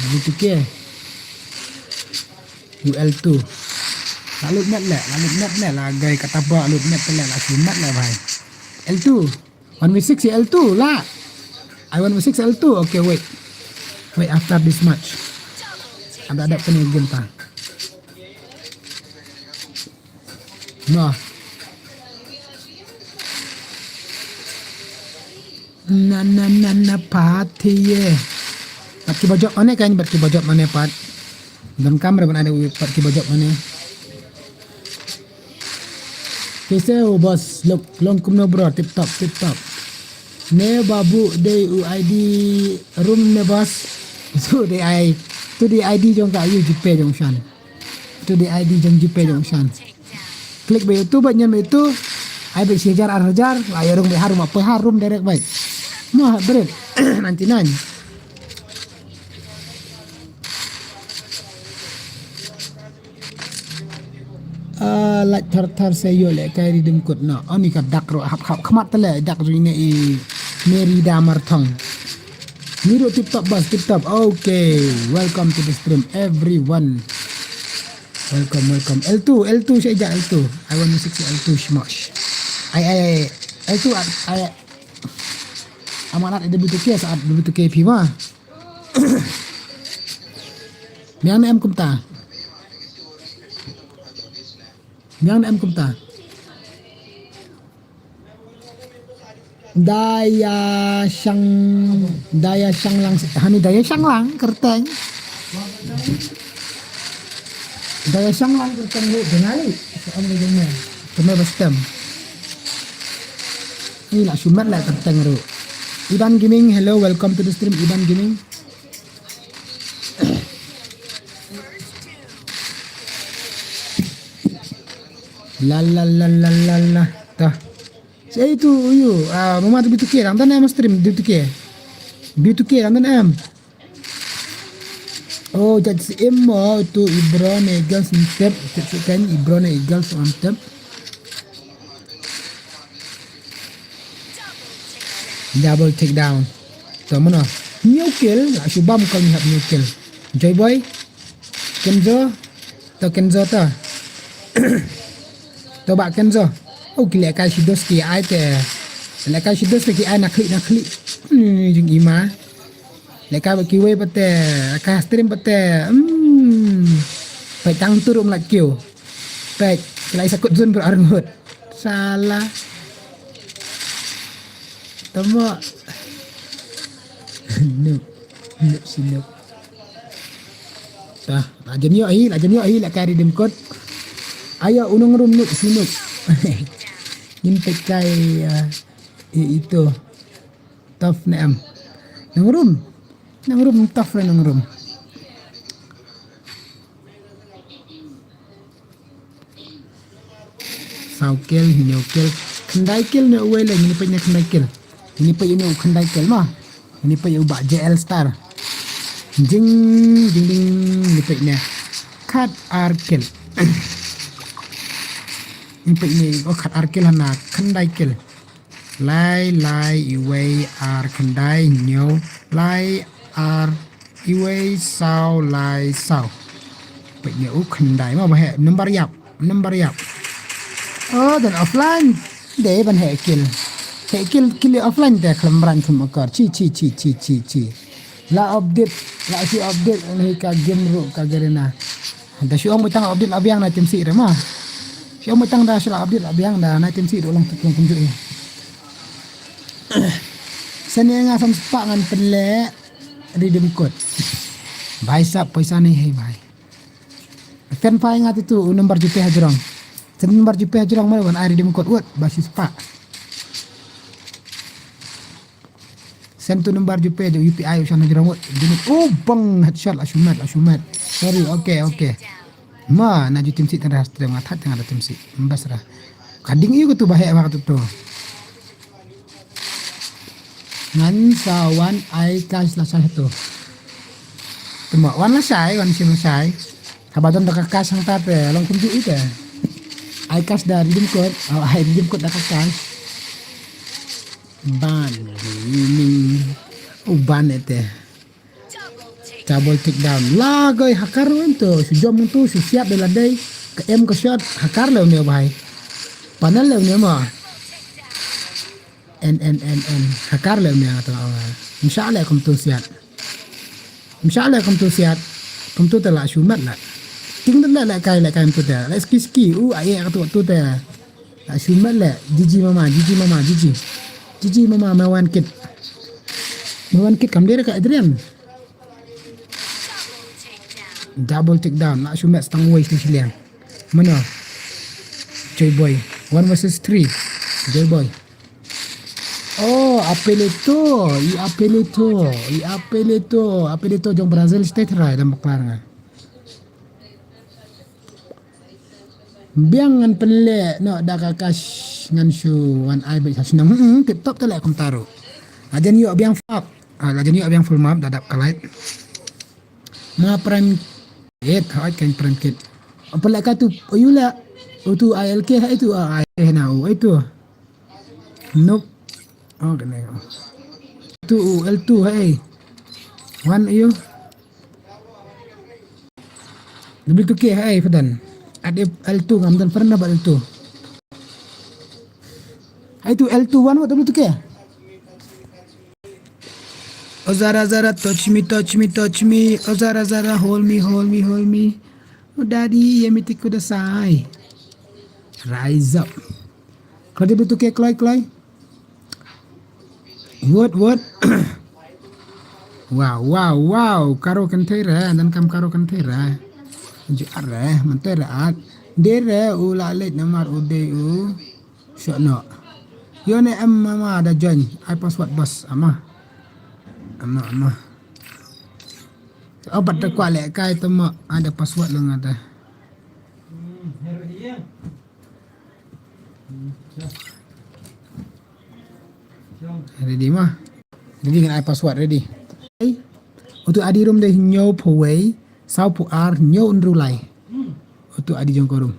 butuh ke UL2 lalu net lah gai kata apa lalu net lah sunat lah bhai L2 1v6 L2 lah I 1v6 L2 okay wait after this match Ada kena game ta. Nah. Na party ye. Pat ki bojok mana kan pat ki bojok mana pat. Dan kamera mana ada pat ki bojok mana. Kisah bos long kumno bro tip top. Ne babu de ID room ne bos. So de ID jong ka you jipe jong shan. Tu de ID jong jipe jong shan. Klik be itu buat nyam itu. Ai be sejar arjar, ai orang be harum apa harum direct baik. Mah berat nanti nanya. Like thar sayo le kairi dim kut na ani ka dak ro hap khamat le dak ri ne I meri damar thong miro tip top. Okay, welcome to the stream everyone. Welcome. L2 saya L2. I want to 60 L2 smash. I L2 I amanat ada B2K saat B2K P mah. Miang em kumta. Daya Shang lang hani Daya Shang lang kerteng. Daya Shang lang kerteng lu dengali. Soal begini. Kena bestem. Ini lah sumat lah kerteng ru. Iban Gaming, hello, welcome to the stream Iban Gaming. La tah. Saya itu mama tu B2K ramdan em stream B2K ramdan em. Oh jadi emmo tu Ibron Eagles mantap, kan Ibron Eagles mantap. Double take down. Tu mana? New kill, Shubham kau ni new kill. Joy boy, Kenzo ta. Coba Kenzo. Oh gila kai sidos ki ai te. Lekai sidos ki ai nak klik. Jeng ima. Lekai baki we pate, lekai stream pate. Pai tang turun lak kiu. Pai kelai sakut zon berarngut. Salah. Tama. Noob sinuk. Tah, ajan yo ai lekai redeem code. Ayo unang room nuk sinuk. Impekai itu tough na nang room tough na nang room. Sao kill hinyo kill kandai kill na uwe lang ini pa niya kandai kill. Ini pa yun yung kandai kill mah. Ini pa yung ba JL star. Jing ini pa niya cut R kill. Impak ini kat arkil hana kendai kil lai iway ar kendai nyo lai ar iway sao lai sao impak ini kendai mau bahaya number yap oh dan offline deh ban he kill offline deh kelembaran kemakar ci la update ni ka game ru ka garena dah syuang butang update abiang na tim si remah. Siya matang dah sila update abiang dah na tim si ulang tutung kunjuk ni. Seni nga sam sepak ngan pele redeem code. Bhai sab paisa nahi hai bhai. Fan file ngat itu nomor jupe hajrong. Sen nomor jupe hajrong mana ban redeem code wat basis pak. Sen tu nomor jupe de UPI usan hajrong wat. Bang headshot asumat. Sorry, okay. Ma na tim si tengah stream ngatat tengah tim si mbasra kading iyo tu bahaya waktu tu ngan sawan ai kas la satu temo wan la sai wan sim sai habadon dak kas sang tape long kunju ite ai kas dari dimkot ai dimkot dak kas ban ini uban ete double take down lagoy hakar itu sujom itu siap beladai ke em ke shot hakar le ne bhai panel le ne ma en hakar le ne atau insyaallah kum tu siap Kom tu la shumat la. Ting tu la kai tu ta. La ski. Ai tu ta. La shumat la. Jiji mama. Jiji mama mawan kit. Mawan kit kam dia dekat Adrian. Double takedown. Double take down. Nak shumat setengah way sini siliang. Mana? Joy boy. 1 versus 3. Joy boy. Oh, apeleto. Apeleto jong Brazil state rai dalam baklar. Biang ngan pelek nak dah kakas ngan shu wan ai bai senang. Tip top telek kom taruh. Ajan yuk biang fuck. Ajan yuk biang full map dadap kalait. Ma prime kit, hot kan prime kit. Pelek ka tu oyula. Tu ILK itu ILK na itu. Nope. Oh kena. Tu L2 hai. One you. Lebih tu ke hai Fadan. Ada L2 ngam dan pernah buat L2. Hai tu L2 one what lebih tu ke? Oh Zara touch me. Oh Zara hold me. Oh daddy yamiti kudasai. Rise up. Kalau dia betul ke Kloy. What? wow. Karo kentera dan kam karo kentera. Juara mentera. Dere ula let namar ude u. Syokno. Yone mama ada join. I password bos ama. Obat tekwa lek kai temo ada password lo ngata. Ready mah. Ready dengan password ready. Untuk adi room deh nyo poway, sau pu ar nyo unrulai. Untuk adi jong korum.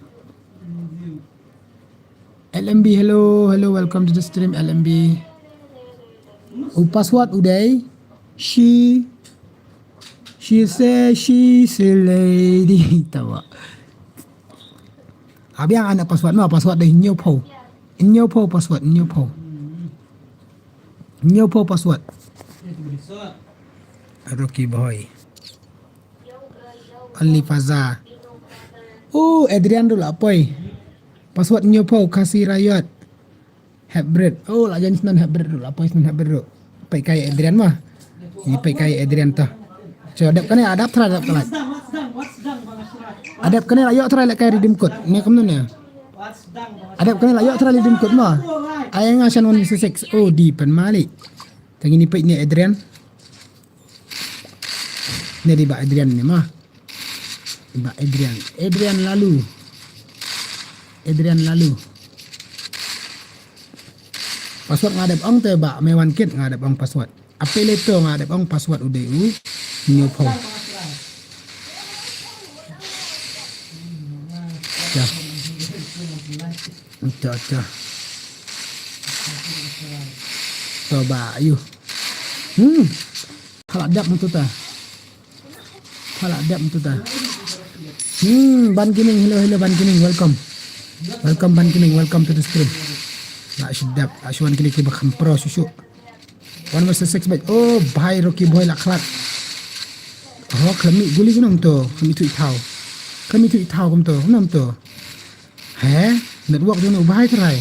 LMB hello, welcome to the stream LMB. Password uday. She say she's a lady. Tawa. Abiang anak password no password deh nyo po. Nyo po password nyo po. Nyopo password. Rocky boy. Ali Faza. Oh, Adrian dulu apa? Password nyopo kasih rayot. Hybrid. Oh, lah jenis non hybrid dulu. Apa non hybrid dulu? Pai kai Adrian mah. Ini pai kai Adrian tuh. So adap kena adap terhadap kelas. Adap kena ayok terhadap kai redeem code. Ni kamu ni. Adap kena ayok terhadap redeem code mah. Ayang asan 1/6. Oh, di pen malik. Tang ini pek ni Adrian. Ni di bak Adrian ni mah. Bak Adrian. Adrian lalu. Password ngadap ong te bak mewan kit ngadap ong password. Apeleto ngadap ong password UDU. Nyopo. Dah. Dah. Coba ayo. Halak untuk ta. Ban Kining, hello Ban Kining, welcome Ban Kining, welcome to the stream. Nak sedap, Ashwan kini ke bakam pro susu. 1 versus 6 bet. Oh, bhai Rocky boy laklat. Oh, kami guli kunam to, kami tu itau kum to, kunam to. He, network tu nak bhai terai.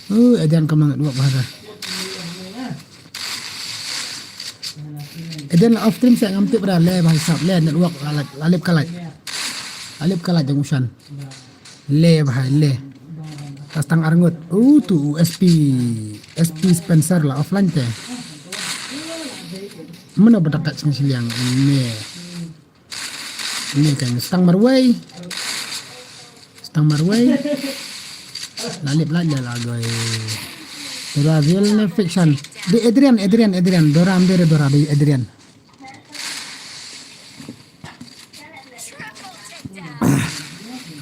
Oh, edan kam network bahasa. Edan off stream saya ngamtip pada le bahasa le network alip kalat jang usan. Le bahai le. Tastang arngut. Tu SP Spencer lah offline teh. Mana berdekat sini siliang ini. Ini kan stang marway. Lalip laja lah guys. Real fiction. Di Adrian. Dora di Adrian.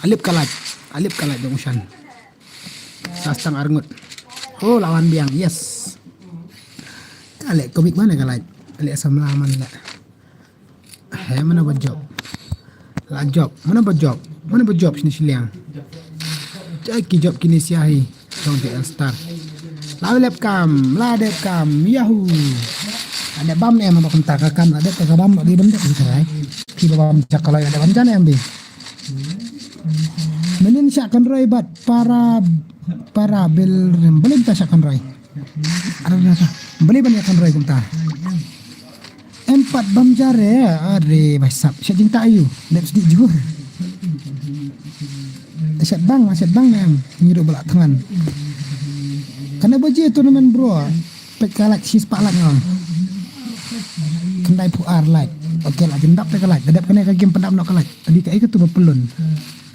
Alip kalat dong usan. Sastang arngut. Oh, lawan biang. Yes. Kalek komik mana kalat? Kalek samlaman lah. Mana buat job? Mana buat job sini siliang? Jaki job kini siahi. Song TL Star. Ladep kam. Yahoo. Ada bam ni emang bakal takkan. Ada bam di benda kita. pi babam cakala ada banjan ya ambil. Menin syakan roy bat para bel boleh kita syakan roy. Ada boleh banyak kan roy kumta. Empat bam jare are basap. Syak cinta ayu. Let's di juga. Syak bang nam ngiru belak tangan. Kena baje tournament bro. Pek kalak sis pak lak ngong. Kendai puar like. Okey lah jendap te kalak. Dadap kena ka game pendap nak kalak. Tadi ka ikut tu berpelun.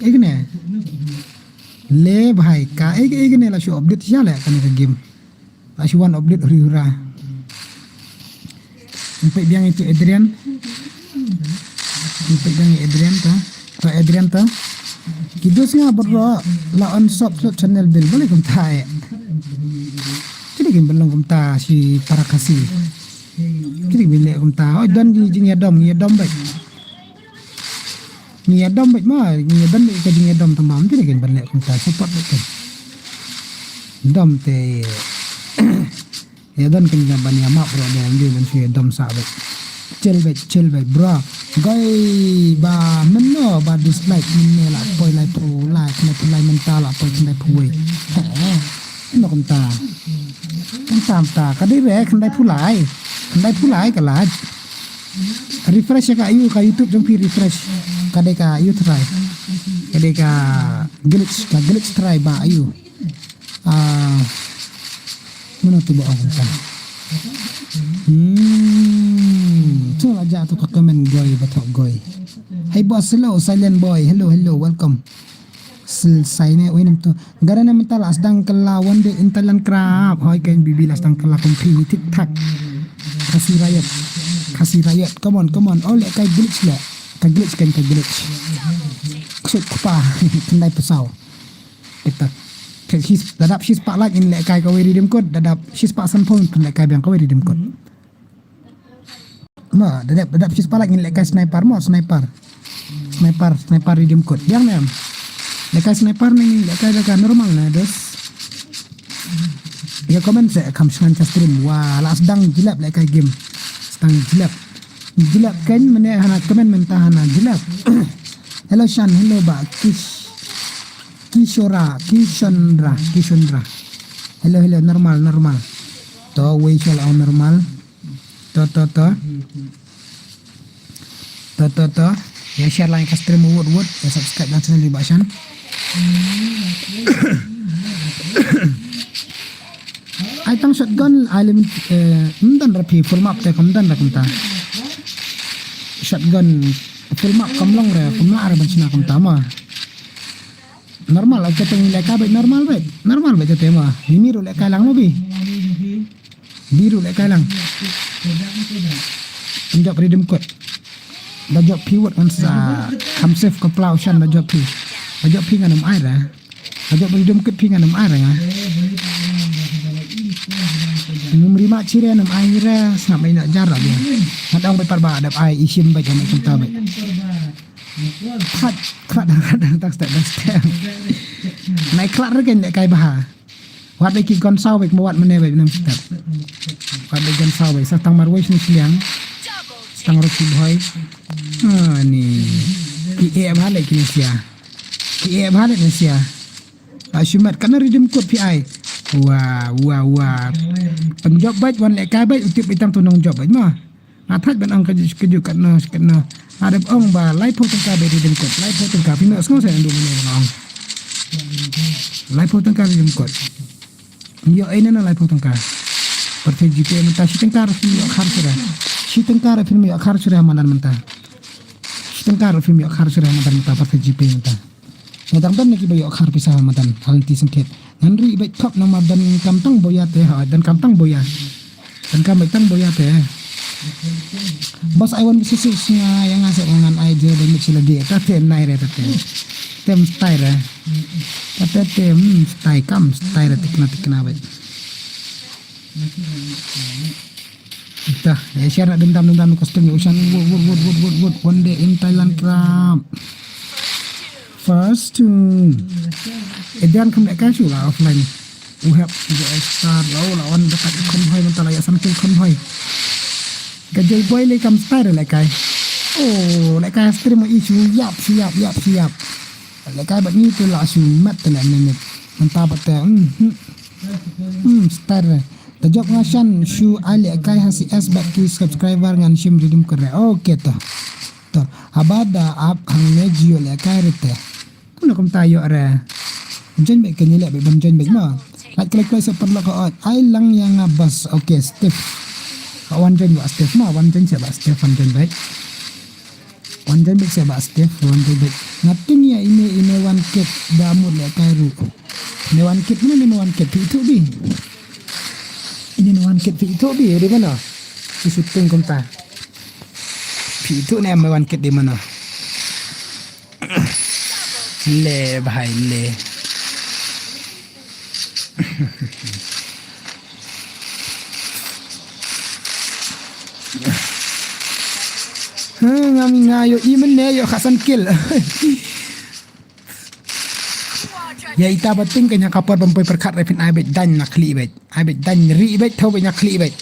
Kena. Le bhai ka kena lah show update siala kena ka game. Lah show one update hura. Sampai biang itu Adrian. Sampai biang Adrian ta. Tak Adrian ta. Kido singa bro la on shop channel bill boleh kum tae. Jadi game belum kum ta si para kasih. Jadi bila kum ta oh dan di jing yadom baik. Ni yadom baik mah, ni yadom baik ka jing yadom tamam jadi game balik kum ta support baik. Dom te ya dan kan jaban ya mak bro dia ambil dan si dom sabet chill baik bro gai ba menno ba dislike minne la poi lai pro la kena pulai mental la poi kena puai no kumta ta kadai re kena pulai kalah refresh ka YouTube jom pi refresh kadai ka you try kadai ka glitch try ba ayu mana tu buat orang kan? So aja tu komen goy batok goy. Hey boss, hello silent boy, hello welcome. Selesai ni, weh tu. Gara ni mental asdang kelawan de intalan krab. Hoi kan bibi asdang kelakon pi tiktak. Kasih rakyat. Come on. Oh lek kai glitch lek. Kai glitch. Ksut kupa, kendai pesau. Kita. Dadap she's pak like in lek kai kau redeem code dadap she's pak sampon pun lek kai biang kau redeem code ma dadap she's pak like in lek kai sniper redeem code biang nem lek kai sniper ni lek kai normal na dos ya komen se kam Shanz stream wah las dang jilap lek kai game stang jilap kan mene hana komen mentah hana jilap hello Shan hello ba Kishondra. Hello, normal. To we shall on normal. To. Ya share like stream wood. Ya subscribe dan channel di Bashan. I tang shotgun alim dan rapi full map te kam dan rakumta. Shotgun full map kam long re kumla ara bancina kam tama. Normal aja teng leka baik normal baik tema ini ru leka lang mobi biru leka lang injak redeem code dajok pivot on sa kam save ke plau shan dajok pi nganam air dajok redeem code pi nganam air Numrima ciri nam air snap mai nak jarak dia hadang baik parba adap air isim baik anak kita baik kadang tak step naik kelar kan dek kai bah wat lagi gon saw baik muat mene baik nam step wat lagi gon saw baik satang marwais ni siang satang roki boy ni ki balik ni sia Ashumat kana redeem code PI wah penjob baik wan lek kai baik utip itang tunong job baik mah atat ban ang keju kana ada ong ba lai po tengka be redeem code lai po tengka pino semua saya ndu mene ngong lai po tengka redeem code yo ina na lai po tengka perti jipe menta si tengka film yo khar sura si tengka film yo khar sura manan menta si tengka film yo khar sura manan menta perti jipe menta ngadang dan lagi bayo khar pisah madan halti sengket nandri baik top nama dan kamtang boya teh dan kamtang boya dan kamtang boya teh bos I want bisnis yang ngasih dengan aja dan micil dia tapi naik tete tem style tapi tem style kam style tikna baik kita ya share dendam kostum usan wood one day in Thailand crab first to edian come back casual offline we have the star lawan dekat konvoy mentala ya sampai konvoy Gajay boy le kam style le kai Oh, lại cái stream isu siap. Lại cái bạn như tôi là sự mất tên là nên mentah betul. Star. Tajok ngasan shu ali kai hasi s back ki subscriber ngan shim redeem kore. Okay to. To abada ap hang ne jio le kai rete. Kuna kom tayo ra. Jen be kenye le be bam jen be ma. Like klik sa perlu ko ai lang yang ngabas. Okay, Steve. Kawan jen wa Steve ma, wan jen siapa Steve wan jen baik. Wan jen baik siapa Steve wan jen baik. Ngating ya ini wan kit damut le kai ru. Ini wan kit mana ni wan kit itu bi. Ini wan kit itu bi di mana? Di syuting konta. Itu ni wan kit di mana? Le bahai le. Ngami ngayo imen ne yo khasan kill. Ya ita penting kanya kapal bampai perkat refin aibet dan nak kli bet. Aibet dan ri bet thau bet nak kli bet.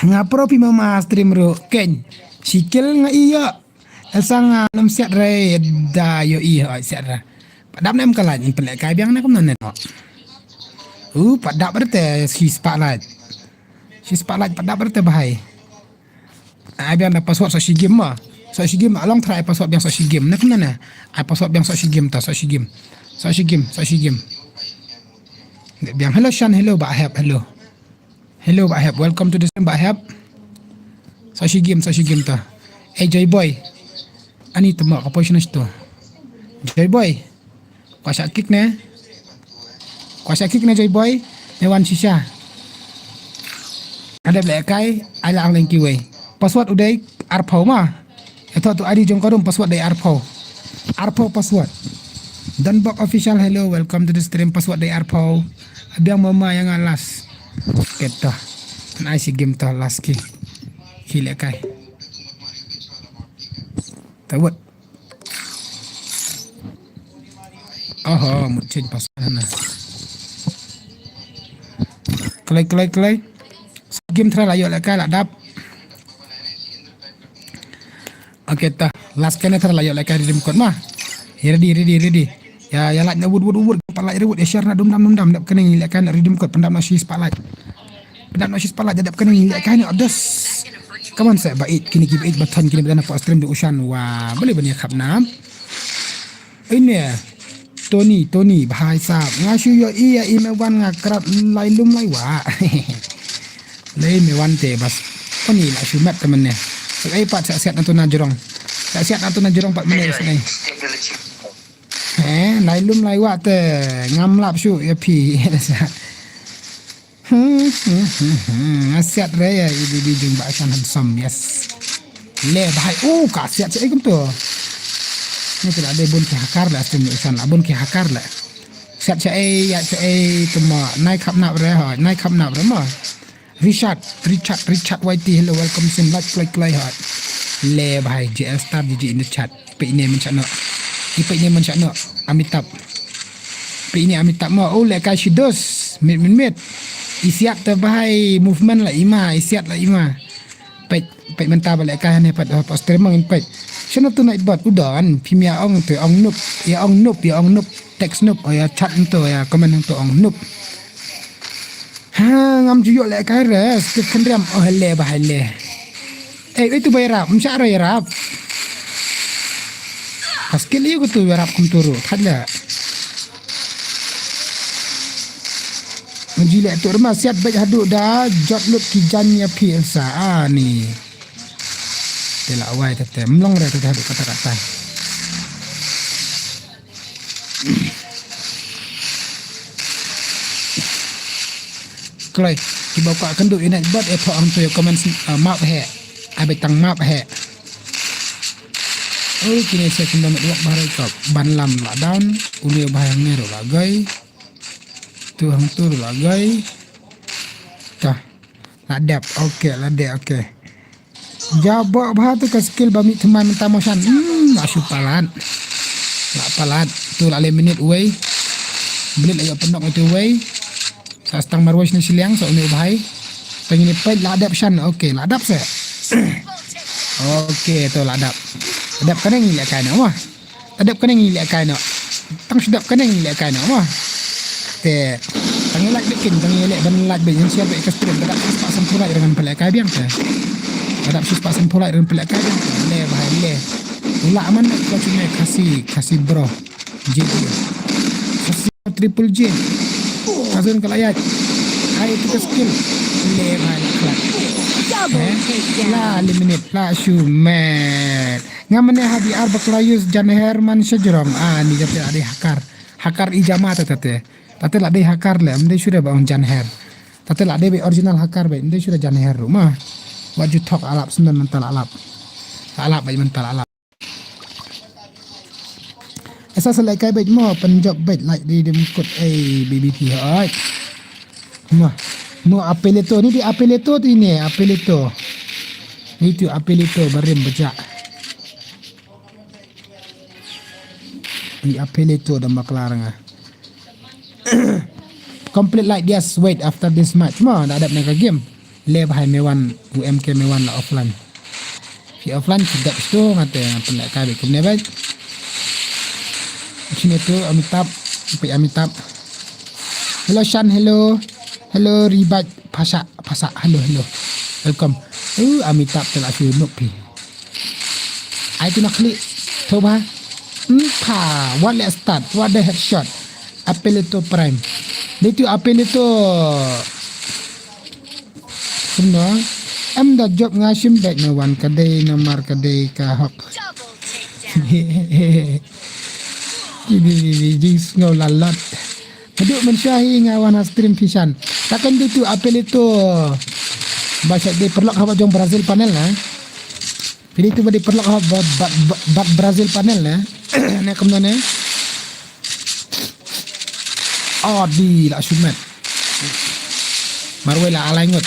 Ngapro pi mama stream ro ken. Sikil nga iya. Sang nam siat re da yo i siat ra. Padap nem kalan pelek kai biang na kom nan no. Padap berte si spotlight. Si spotlight padap berte bahai. Biang da password so si game ma. So si game along try password biang so si game. Nak mana? Ai password biang so si game ta so si game. So si game. Biang hello Shan, hello ba have hello. Hello ba have. Welcome to the stream ba have. So si game ta. Joy boy. Ani tu mak apa sini tu? Joy boy. Kuasa kick ne Joy boy. Newan sisa. Ada belakang ala ang lengki way. Password udah arpau mah. Itu tu adi jong kodum password dari arpau. Arpau password. Dan bok official hello, welcome to the stream password dari arpau. Abiang mama yang alas. Kita. Nai si game tu last ki. Kile kai. Tawat. Oh, mungkin password na. Kelai. Game try layo lah kai lah dap. Okay ta. Last kena try layo lah kai redeem code mah. Ready. Ya like na wood. Spotlight reward ya share na dum dam dap kena ngilak kai nak redeem code pendam na si spotlight. Dap kena ngilak kai nak odes. Come on saya bait kini give 8 button kini berana for stream di Ushan. Wah, boleh banyak khap nam. Ini Tony bahai sab ngasu yo iya imewan ngakrat lai lum lai wa. Lai mewan te bas. Oni la sumat temen ne. Sai pat siat nantu na jorong. Siat nantu na jorong 4 minit sini. Lai lum lai wa te ngam lap su ya pi. Siat raya di bijung ba Shan handsome yes. Le bahai ka siat sai kum tu. Ini tidak ada bun ke hakar lah stream Ushan lah bun ke hakar lah. Siap ya tuma naik khap nak mah. Richard YT hello welcome sim like play hot. Le bhai JL star DJ in the chat. Pe ini mencak nak. Amitab. Pe ini Amitab mah le kai shidos mit. Isiat terbahai movement lah ima. Pe mentah balik kai ne pat stream mangin pe. Sino tu naik bot udan pimia ong tu ong nup text nup ya chat tu ya komen tu ong nup ngam juyo le kai res kendriam le bahale itu bayar msya ya rap paskil iu tu rap kum turu thadla menjile tu rumah siat baik hadu dah jot lut kijan ya pilsa ni Tela awai tete melong re tete kata-kata. Kloi iba pa kendu ina bot epo ang tu comment map he. Abe tang map he. Kini saya kena nak bahari kap ban lam la down uni bahang nero lagai. Tu hang tu lagai. Tah. Ladap okey. Jabak bah tu ke skill bami teman minta motion. Asyuk palat. Lak palat. Tu lak 5 minit away. Belit ayo pendok itu away. Sa stang marwas ni siliang so ni bahai. Pengini pet ladap Shan. Okey, ladap se. Triple takedown. Okey, tu lah adap. Adap kena ngilak kan mah. Adap kena ngilak kan. Tang sedap kena ngilak kan mah. Te. Tang elak bikin, tang elak dan elak bikin siap ke stream. Adap susah sempurna dengan pelak kai biang ke. Adap susah sempurna dengan pelak kai biang. Le bahai le. Ulak man kau cuma kasih bro. J dia. Kasih triple J. Kazun kelayat. Hai itu ke skill. Le bahai kelak. Double takedown. La eliminate la shumet. Ngamane hadi arba klayus jan Herman Sejrong. Ni jate ade hakar. Hakar ijama tate. Tate la de hakar le. Mde sudah baun jan her. Tate la de original hakar be. Mde sudah jan her rumah. Waju talk alap sendan mental alap. Alap baik mental alap. Esa selai kai baik mo penjob baik like di demkut BBP hai. No apeleto ni di apeleto tu ini apeleto. Itu apeleto barim bejak. Di apeleto dan maklarang. Complete like this wait after this match mo dak ada nak game. Le bahai mewan UMK mewan la offline. Di offline tidak tu ngate pelak kai baik kumne baik. Sini tu Amitabh, Amitabh. Hello Shan, hello. Hello Ribat Pasha, hello. Welcome. Amitabh telah sunuk pi. I tu nak klik. Coba. What let's start? What the headshot? Apeleto prime. Dia tu apeleto. Semua. Dah job ngasim baik nawan kadai nomor kadai kahok. Double takedown. Ini jis ngau lalat. Duduk mensyahi ngawan stream fishan. Takkan dia tu apel itu bahasa dia perlok haba jong Brazil panel lah. Pilih tu badi perlok haba bat Brazil panel lah. Nak kemudian eh. Oh di lah sumet. Marwai lah alai ngut.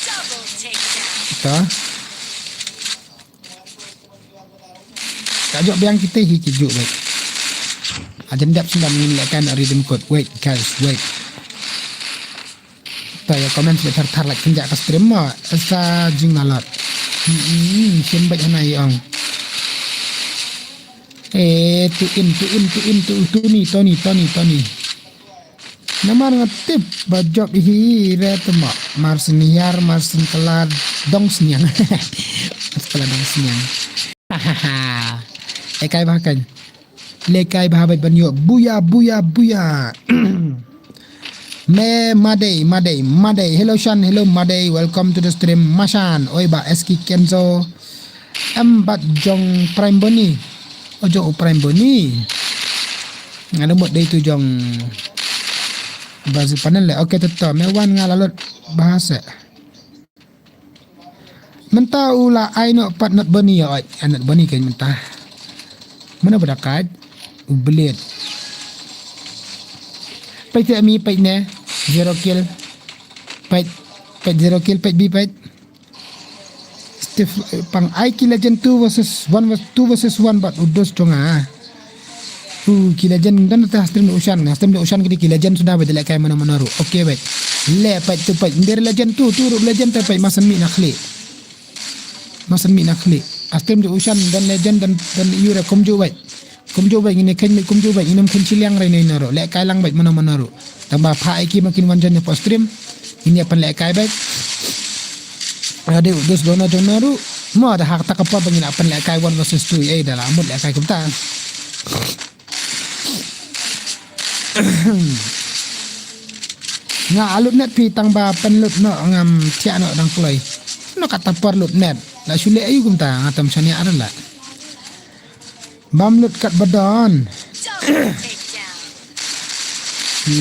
Double takedown. Ito. Kajok biang kita hikijuk baik. Ajendap sudah mengilakan rhythm code. Wait guys, wait. Tayo komen sudah tar like kenjak ke stream mo. Asa jing nalat. Simbak hanai ong. Tony. Namar ngetip bajop hire temak. Marsin hiar, marsin kelad dong senyang. Kelad dong senyang. Kai bahkan. Lekai bahabat banyo buya. Madai. Hello Shan, hello Madai. Welcome to the stream. Mashan, oi ba Eski Kenzo. Embat jong Prime Boni. Ojo Prime Boni. Ada buat day tu jong Brazil panel le. Okey tetap mewan ngalalot bahasa. Mentah ula ai no pat not Boni ya oi. Anak Boni kan mentah. Mana berdekat? Belit. Pait mi pait ne 0 kill. Pait 0 kill pait B pait. Steve pang kill legend 2 versus 1 but udos tonga. Kill legend dan atas stream Ushan kill legend sudah bedelak kai mana-mana ru. Okey baik. Le pait tu pait dari legend tu legend pait masan mi nakli. Stream Ushan dan legend dan yura komjo baik. Kumjo baik ini kan kumjo baik inam kencil yang lain naro lek kai lang baik mana ru tambah pa iki makin wanjan ya post stream ini apa lek kai baik ada dos dono ru mau ada hak tak apa bangin apa lek kai 1 versus 2 dalam amut lek kai kumta nga alut net pi tang ba penlut no ngam tia no dang kloi no kata perlut net la sule ayu kumta ngatam sani ada la Bamlut kat badan. Double takedown.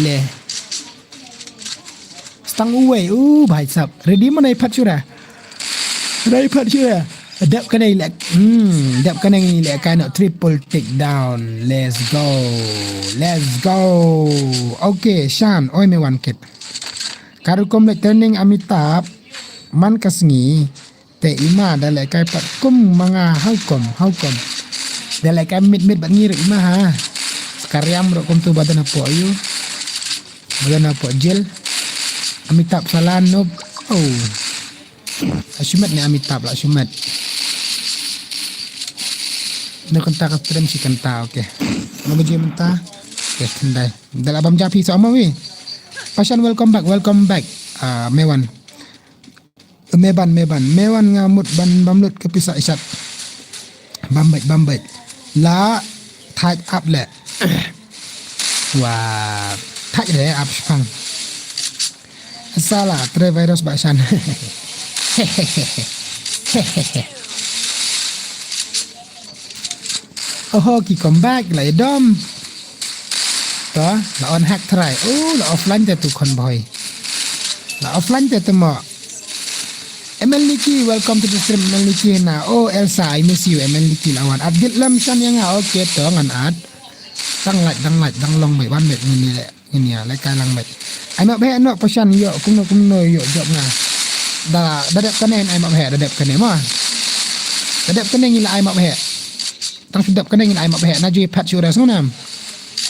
Le. Stang uwe. Bhai sab. Ready mana ipat sudah? Adap kena ilak. Adap kena ilak kan triple takedown. Let's go. Okay, Shan. Oi me one kit. Karukom le turning Amitabh. Man kasngi. Te ima dalai kai pat kum manga haukom. Dalai kai mid bat ngiri ima ha. Sekariam ro kom tu badan apa ayu. Badan apa gel. Amitabh salan nob. Ashumat ni Amitabh lah Ashumat. Nak kentah kat stream si kentah okey. Nak baju mentah. Okey, tendai. Dalam abang japi sama we. Pashan welcome back. Mewan. Mewan ngamut ban bamlut ke pisah isyat. Bambait. La type up le. Wah, type le up pang. Salah, tre virus baksan. Oh, ki come back lại dom. Đó, là on hack try. Là offline te tu kon boy. Là offline te tu mo. ML Niki, welcome to the stream ML Niki na. Oh, Elsa, I miss you ML Niki lawan. Adit lam san yang okay to ngan ad. Dang long mai ban met ni le. Ni ya, lai kai lang met. Ai mak be no pasan yo kum no yo job nga. Da dep kanen ai mak be da dep kanen ma. Da dep kanen ni la ai mak be. Tang sedap kanen ni ai mak be na ji pat sure sonam.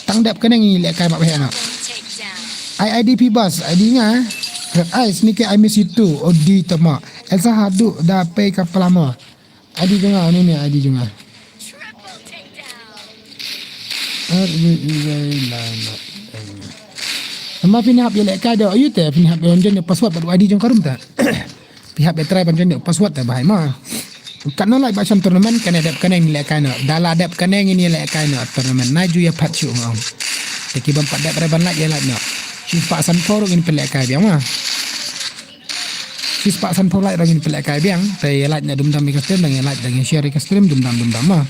Tang dep kanen ni le kai mak be na. IDP boss, ID nga. Red Eyes ni ke I miss you too. Odi tama. Elsa hadu da pay kapal mo. ID juga ni ID juga. Sama pinap ye lek kada ayu te pinap jonjon password pada ID jong karum ta. Pihak betrai panjon password ta bahai ma. Kan no like basam tournament kan adap kan ni lek kana. Dala adap kan ni lek kana tournament naju ya pat chu ngam. Teki bam pat dap reban lak ya lak no. Si pak san forok ini pelak kai biang ma. Si pak san forok lak ini pelak kai biang. Te lak na dum dam mi custom dengan lak dengan share ke stream dum dam ma.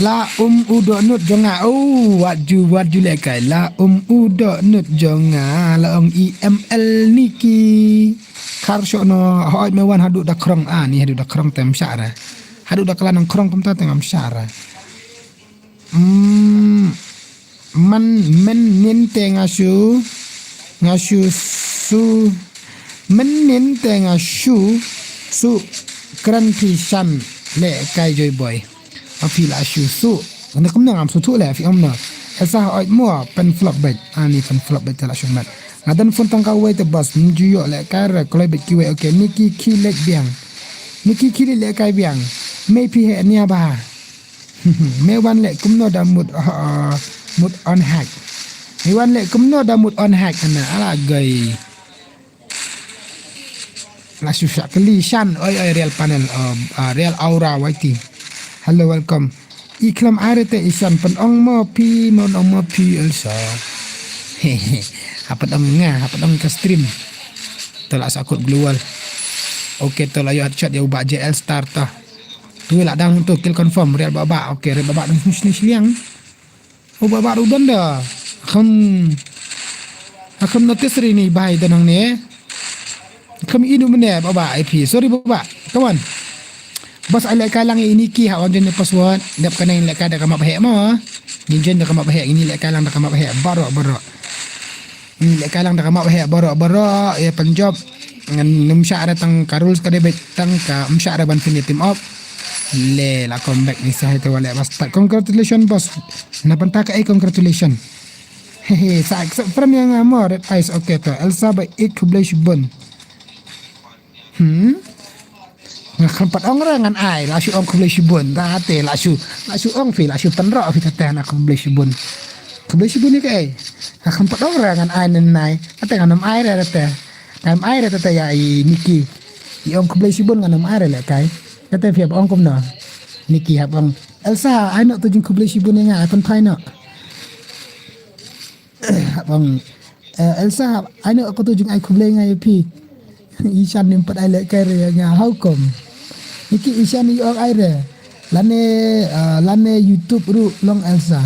La udo nut jonga waju lekai la udo nut jonga la EML Niki karsho no hoy mewan hadu da krong ni hadu da krong tem syara hadu da klan krong kum ta tengam syara men ninte ngasu su men ninte ngasu su kran pisan le kai joy boy api la su ana kum ngam su tu le fi amna esa oi mo pen flop bet ani pen flop bet la shumat ngadan fon tang ka we te bas nju yo le kar kloi bet ki we okay niki ki lek biang niki ki le kai biang me pi he nia ba me wan le kum no da mut on hack me wan le kum no da mut on hack ana ala gai la susah kali shan oi real panel real aura waiti. Hello, welcome. Iklam arete isan pen ong mo pi Elsa. Hehe. Hapat ong ke stream. Telah sakut global. Okey, telah yo headshot ya ubah JL star tah. Tu lah dang tu kill confirm real babak. Okey, real babak dang siliang. Oh babak rudan dah. Akan notice ri ni bahai tanang ni. Kami ini mana babak IP. Sorry babak. Kawan. Bos ai lek lang ini ki ha onjen password dap kana lek kada kamak bahek mo ninjen dak kamak bahek ini lek lang dak kamak bahek barok ini lek lang dak kamak bahek barok ya penjob ngan numsya ada tang karul sekade betang ka umsya ada ban fin team up le la comeback ni sah itu wala basta congratulations boss na panta ka congratulations hehe sa from yang amor Eyes okay to Elsa by ikblay bon Ngakampat ong rangan ai la su ong kublai shibun ta te la su ong fi la su penro fi ta na kublai shibun ni kai ngakampat ong rangan ai nai ate nganam ai ra ta ngam ai ra ta ya i Niki i ong kublai shibun nganam ai ra le kai kata fi ong kum no Niki hab ong Elsa ai no tu jing kublai shibun nga ai pen pai no hab ong Elsa ai no ko tu jing ai kublai ngai pi Ishan nimpat ai lek kare nga how come Niki Ishan ni ong aire lane YouTube ru long Elsa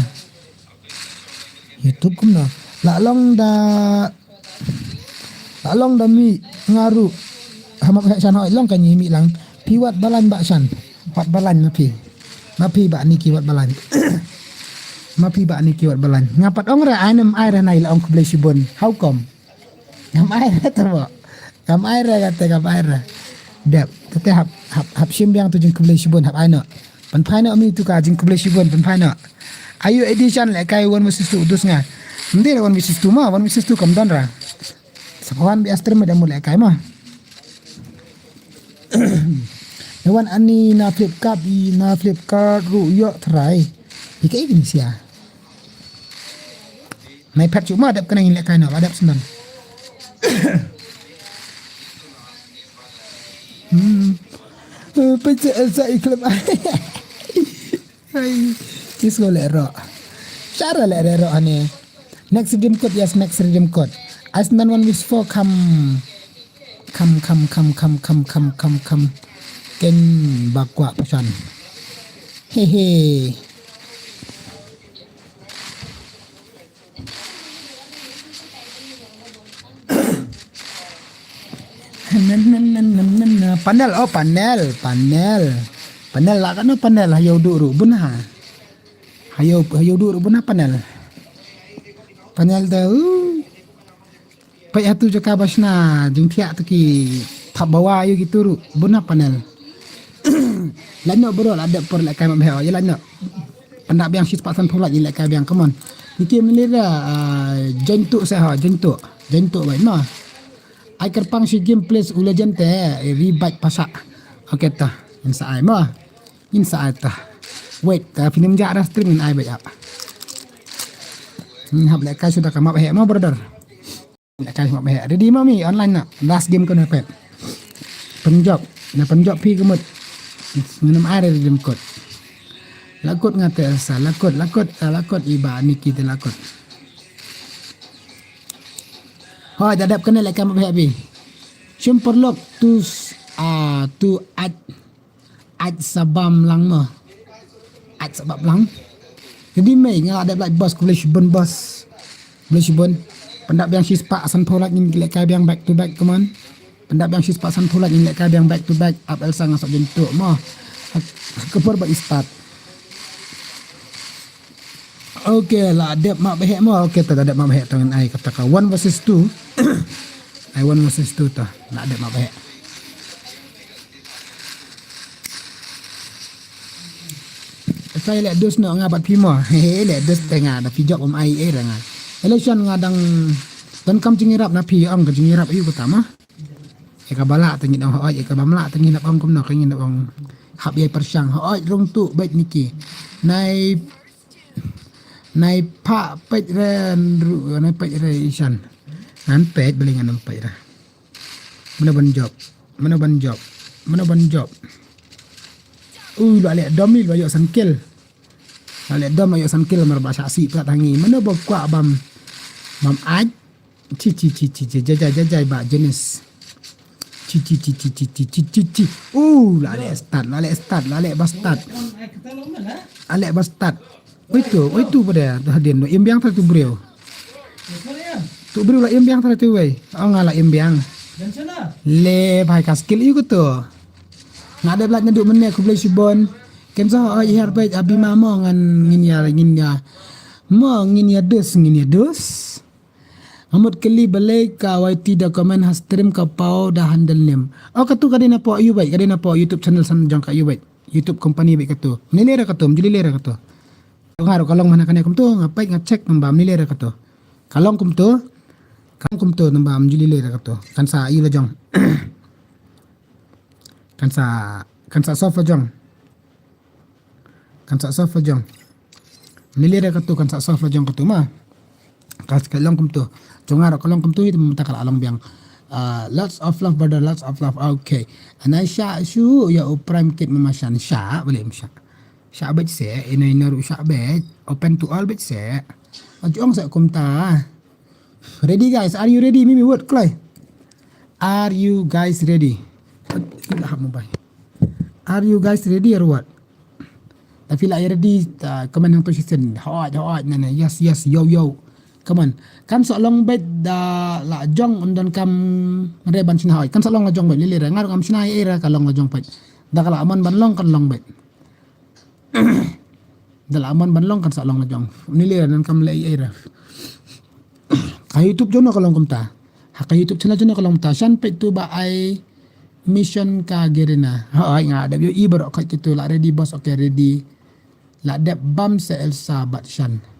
YouTube kum no la long da mi ngaru hamap Shan hoi long kan mi lang pi wat balan ba Shan wat balan mapi ba Niki wat balan mapi ba Niki wat balan ngapat ong ra anem aire nai la ong kublai sibon how come ngam aire terbo Kam air kata kam air. Dap, tapi hab sim yang tu jing kublai sibun hab aina. Pan paina mi tu ka jing kublai sibun pan paina. Ayu edition le kai 1 versus 2 udus nga. Mende 1 versus 2 ma 1 versus 2 kam dan ra. Sepawan bi astrim dah mulai kai mah. Lawan ani na Flipkart ru yo try. Ikai gini sia. Mai pat cuma adap kena ngilek kai nak adap senang. Pecah saya klub. Hai. Kis go lero. Cara lero ane. Next redeem code, yes, next redeem code. As nan one wish for come. Ken bakwa pesan. Hehe. Panel, oh panel lah kan panel hayo duru bunha hayo duru bunha panel tu pai hatu jaka basna jing tiak tu ki thap bawa ayo gitu ru bunha panel lano bro ada per lek kai mabhe ya lano pendak biang sis pasan tholat lek kai biang come on iki melira jentuk saya jentuk baik no ai kerpang si game place ula jente ribat pasak okey tah insa ai mah insa ai tah wait film jak dah stream ai baik apa hab lek kai sudah kamap he mah brother lek kai kamap he ready mami online nak last game kena pet penjob pi kemut minum air di dalam kot lakot ngate asa lakot iba ni kita lakot. Ho dadap kena lek kamap he bi cuma perlu tu ad sabam lang mah ad sabab lang jadi mai ngala ada like bos boleh shibon pendap yang sispak asan polat ni lek kai yang back to back keman pendap yang sispak asan polat ni lek kai yang back to back up elsa ngasok jentuk mah kepor ba start. Okey lah adap mak behek mah okey tak ada mak behek tangan ai kata 1 versus 2 ai 1 versus 2 tah nak ada mak behek. Saya lek dus nak ngabat pima. Lek dus tengah dah pijak ai rangai. Election ngadang dan kam cingirap na pi ang ka cingirap ayu pertama. Eka balak tengin ang hooj eka bamla tengin nak ang kum nak ingin ang hab yai persyang hooj rong tu baik niki. Nai pak pet ren ru nai pet re isan. Nan pet belingan nam pet ra. Mana ban job. Lek domil bayo sangkel. Lek dom bayo sangkel mar bahasa asik pula tangi. Mana bokwa bam aj ci jajai ba jenis. Ci. Lek start. Alek bastard. Itu pada hadian imbiang tu brio. Tu brio lah imbiang tu wei. Oh ngala imbiang. Dan sana. Le bhai ka skill iu tu. Ngada belat nyaduk meneh aku boleh sibon. Ken sah ai har baik abi mama ngan nginya. Mo nginya dos. Amut keli balik ka YT dokumen has stream ka pau dah handle name. Oh katu kadina po ayu baik, kadina po YouTube channel san jang ka ayu baik. YouTube company baik katu. Nilera katu, menjadi lera katu. Ngaruh kalong mana kane kum tu ngapai ngecek nambah nilera katu. Kalong kum tu nambah menjadi lera katu. Kan sa ayu la jong. Kan sa sofa jong. Nilera katu kan sa sofa jong katu mah. Kas kalong kum tu. Jongar kalong kum tu itu mentakal alam biang. Lots of love brother, lots of love. Okay. Ana sya syu ya prime kit memasyan sya boleh sya. Sya bet se ina ru sya bet. Open to all bet se. Ajong sa kum ta. Ready guys? Are you ready? Mimi word Clay. Are you guys ready? Are you guys ready or what? Tapi lah ready comment yang position. Hot nana. Yes yo. Come on. Kan soalong bet da la jong undon kam reban sinahoi. Kan soalong la jong bet lilira ngarung am sinai era kalong la jong bet. Da kala aman banlong kan long bet. Da la aman banlong kan soalong la jong. Nilira nan kam lai era. Ka YouTube jono kalong kumta. Ha YouTube channel jono kalong ta. Shan pet tu ba ai mission ka gerena. Hoi nga da bio ibar ka kitu la ready boss okay ready. La dep bam se Elsa bat Shan.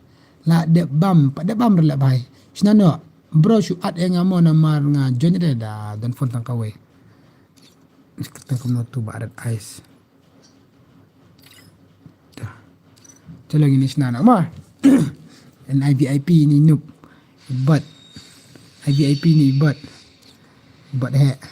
La dep bam, pada bam rela bai. Snano, Bro syuat yang ngamo nama nga join dia dah dan phone tang kawe. Kita kena tu barat ice. Dah. Jalan ini senang nak mah. And IVIP ni noob. But IVIP ni but hack.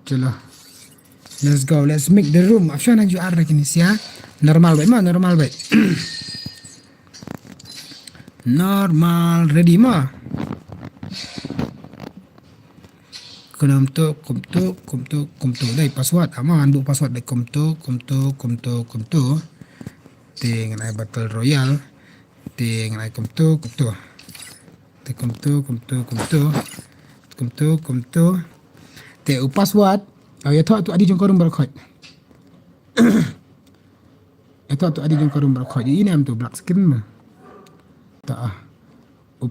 Chalo. Let's go. Let's make the room. Afshan anju arra kini sia. Normal baik mah, normal baik. Normal ready mah. Kumtu. Dai password. Ama andu password dai kumtu. Ting ngai battle royale. Ting ngai kumtu. Te kumtu. Te password. Ya thọ tu adi jong korum bar khoj. Ya thọ tu adi jong korum bar khoj. Ini am tu black screen mah. Ta.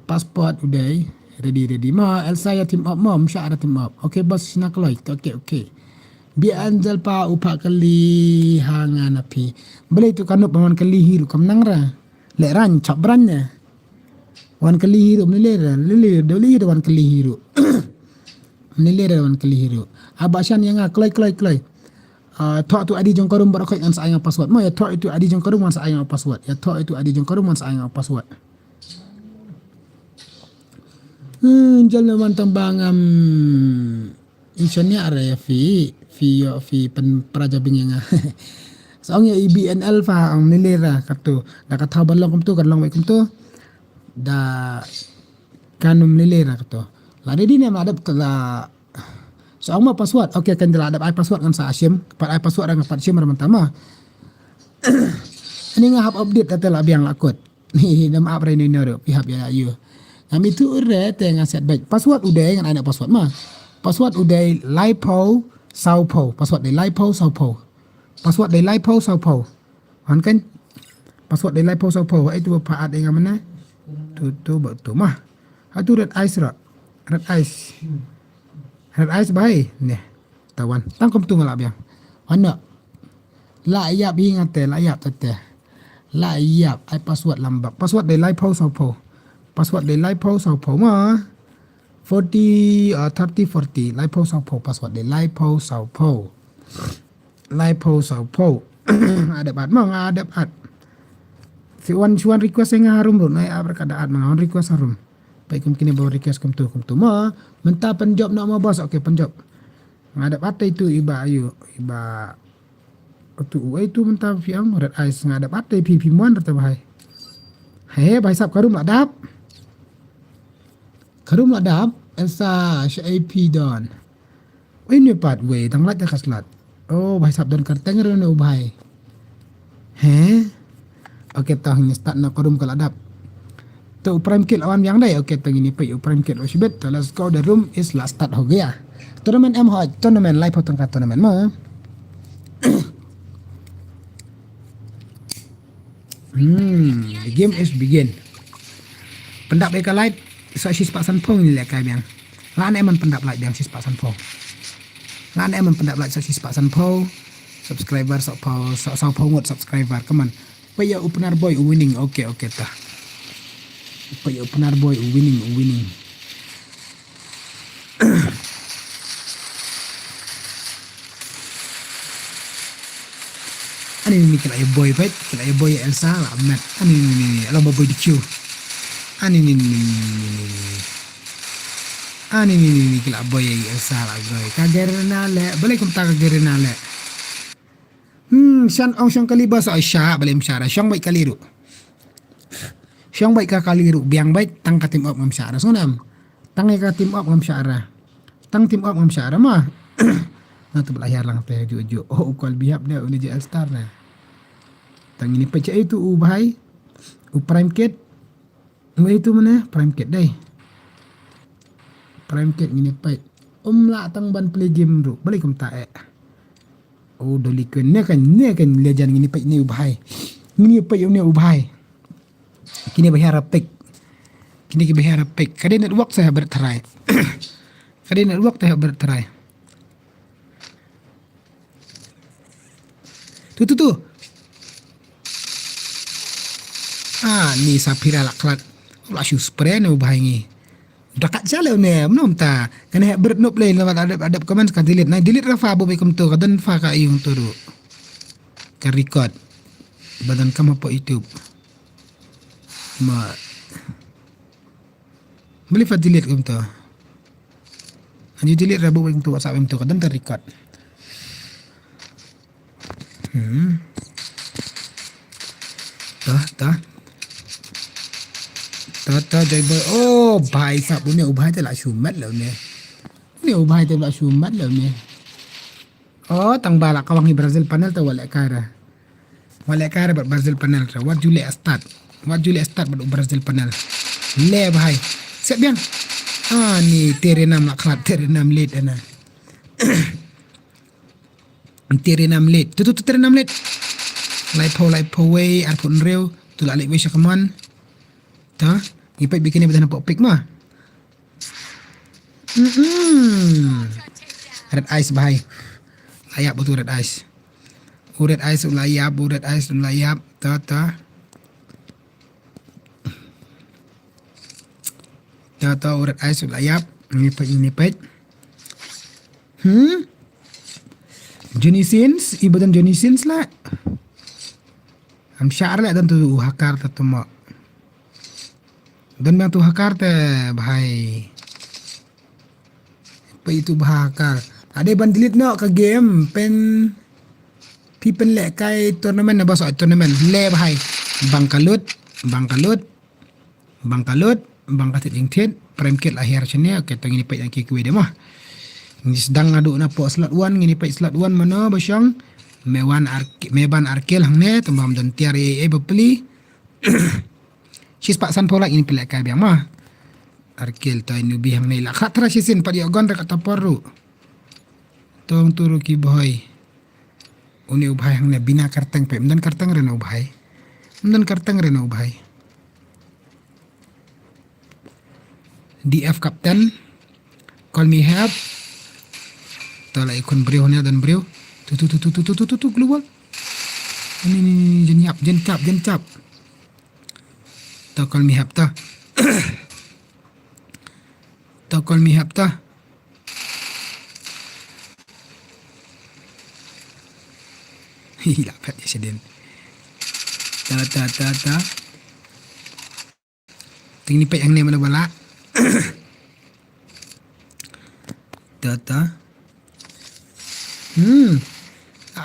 Passport udah ready ma Elsa ya team up mom Syah ada team up. Okay bos nak loy. Okay. Bi anjal pa upa kali hangan api. Beli tu kanup wan kali hiru kam nangra. Le ran chap brannya. Wan kali hiru lili wan kali hiru. Nilai wan kali hiru. Abashan yang kloi. Thọ tu adi jong korum bar khoj ngan sa password. Mo ya thọ itu adi jong korum ngan sa password. Ya thọ itu adi jong korum ngan sa password. Jalan mantang bangam insyaallah ada ya fi peraja bingenga. Soalnya IBNL fa ang nilera kato da katha balong kum tu kan long kum tu da kanum nilera kato. La ready ni ada kala soalnya password okey kan ada password kan sa asyim pat password dengan pat asyim pertama. Ini ngahap update data lah biang lakut. Ni nama apa ini nero pihak ya ayu. Kami tu ure tengah set baik. Password udah yang ada password mah. Password udah lipo saupo. Password de lipo saupo. Password de lipo saupo. Kan? Password de lipo saupo. Itu apa ada yang mana? Tu betul mah. Itu red ice rak. Red ice baik. Nih. Tawan. Tangkum tu ngalap yang. Mana? Layak ingat layak tete. Layak ai password lambak. Password de lipo saupo. Password de lipo saupo mah 40 lipo saupo password de lipo saupo ada bat mah ada bat si wan request yang harum bro naik berkadaan mah request harum baik kini bawa request kum tu mah mentah penjob nak mau bos okey penjob ada bat itu iba ayu iba itu mentah fiam red ice ada bat pp muan rata bahai bahai sap karum adap Karum ladap Elsa SAP don. Ini part way tang lat kaslat. Oh bahasa don karteng rene ubhay. Okay tah ni start na karum kaladap. To prime kill awan yang dai okay tang ini pai prime kill osibet. Let's go the room is last start ho gaya. Tournament tournament live potong kat tournament mah. The game is begin. Pendap mereka live so sis pak san phong ni lek kai biang. Lan eman pendap like biang sis pak san phong. Lan eman pendap like so sis pak san phong. Subscriber so ngot subscriber come on. Paya opener boy winning. Okay tah. Paya opener boy winning. Ani kila boy baik, kila boy Elsa lah mat. Ani alam boy di queue. Ani kila boy Elsa lah boy. Kagerna le, boleh kum tak kagerna le. Shan kali bahasa Aisyah boleh msyara. Syang baik kali ru. Syang baik kali ru. Biang baik tang ka team up ngam syara. Sonam. Tang ka team up ngam syara. Tang team up ngam syara mah. Nah tu belayar lang teh juju. Oh ukal bihap dia uni JL Star nah. Tang ini pecah itu ubahai. Prime kit. Itu mana? Prime kit dai. Prime kit ini pait. Lah tang ban play game ru. Balik kum tae. Oh dolikun ni kan lejan ngini pek ni ubhai. Ngini pek ni ubhai. Kini bahara pek. Kini ki bahara pek. Kade network saya berterai. Kade network saya berterai. Tu. Ni Sapira laklat. Lah syu spray ni ubhai ni. Dekat jalan ni, menom ta. Kena hak bernop lain lewat ada komen kan delete. Nah delete rafa bo bekum tu kadan fa ka yung tu. Kan record. Badan kamu apa YouTube. Beli fa delete kum tu. Anju delete rabu bekum tu WhatsApp bekum tu kadan ter record. Ta jai boy. Oh, भाई साहब उन्हें उभाई ते ला shumat lo ne. Ni ubai te la shumat lo ne. Oh, tang bala kawangi Brazil panel ta wala kara. Wala kara bat Brazil panel ta. What Julie start bat Brazil panel. Le bhai. Siap biang. Ni terenam la klat terenam late ana. Terenam late. Tu terenam late. Lai po way arpun reu tu la lek we shakaman. Ta ipai bikin ni betul nampak pik mah. Red ice bahai. Layak betul red ice. Red ice layap, red ice layap. Ta. Ta red ice layap. Ini pek. Johnny Sins, ibadan Johnny Sins lah. Am syar lah dan tu hakar tatuma. Dan yang tu hakar teh bahai. Apa itu bahakar? Ada bandilit nak ke game pen pipen lek kai turnamen na basok turnamen le bahai. Bangkalut, bangkatit ingtit, premkit lahir sini okey tong ini pai yang kikwe dia mah. Ini sedang aduk na po slot 1 ngini pai slot 1 mana basyang meban arkel hang ne tumbam dan tiar bepeli. Sis pak san polak ini pilih kai biang mah. Arkel ta ini bihang ni la khatra sisin pa diogon dekat taporu. Tong turu ki boy. Uni ubhai hang ne bina kartang pe mendan kartang rena ubhai. DF kapten. Call me help. Tala ikon beriu ni dan beriu. Tu keluar. Ini jencap. Call me help ta. Call me help ta. Hila pat dia sedin. Ta. Ting ni pek yang ni mana bala. Ta.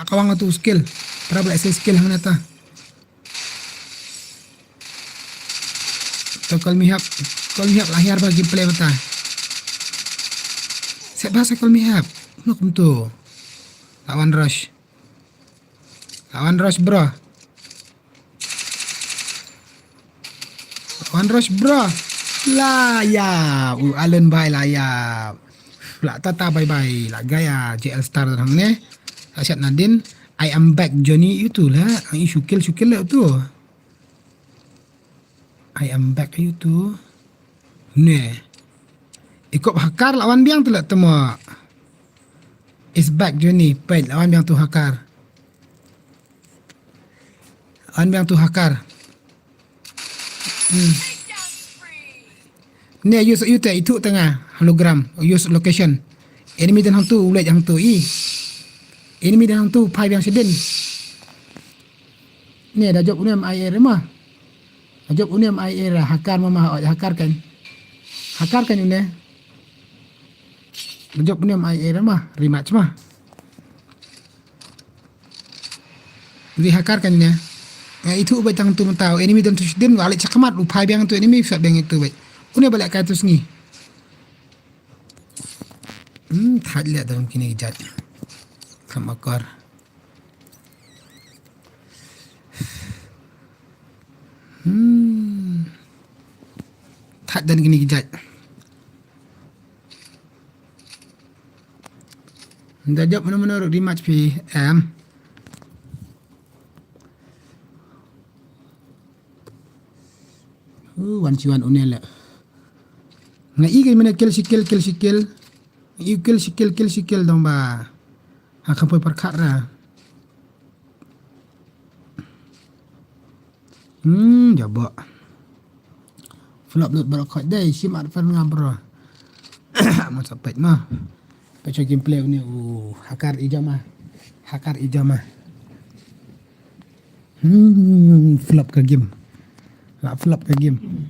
Kawang tu skill. Para bala skill hang nata. Call me help lahir bagi play mata. Saya bahasa call me help. Nak tu. Lawan rush bro. Layap. Alen bye layap. Lak tata bye. Lak gaya JL Star hang ne. Asyad Nadin. I am back Johnny itulah. Ai syukil lah tu. I am back itu. Ne. Ikut hakar lawan biang tu lah temu. Is back Johnny. Baik lawan biang tu hakar. Ne use you tak itu tengah hologram. Use location. Enemy dan hang tu ulet hang tu. Enemy dan hang tu pai biang sedin. Ne dah job unem air mah. Ajak unem air hakar mama hakar kan ini. Ajak unem air mah rematch mah. Di hakar kan ini. Itu baik tang tu tahu enemy dan tu sedin balik cakamat lupai biang tu enemy fat biang itu baik. Unem balik kai tu sengi. Tak lihat dalam kini jat. Kamakar. Tak dan gini kejat. Dah jawab mana-mana rematch PM. Wan ciwan unel. Ngai kai mana kill sikil. You kill sikil dong ba. Akan poi perkat ra. Jabak. Flop lot berokot dai simat fan ngabro. Masa pet mah. Baca gameplay ni hakar ijamah. Flop ke game. Lah flop ke game.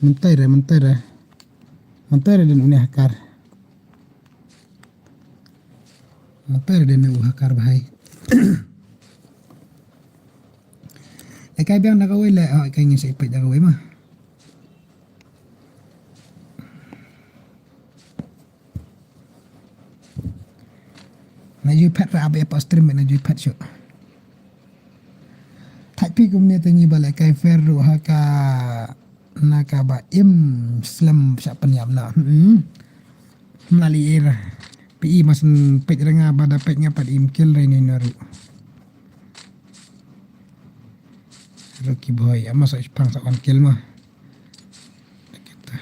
Mentai dan uni hakar. Mentai dan uni hakar bahai. Kai biang nak kawai lah, kai ngin sepet dah kawai mah. Najui pet ra abe apa stream najui pet show. Tapi kumnya tangi balik kai ferru haka nakaba slam siapa ni amna. Melalui era. PI masan pet renga pada pet ngapat kill ini naru. Rocky boy, ama sa pang sa kill mah. Kita.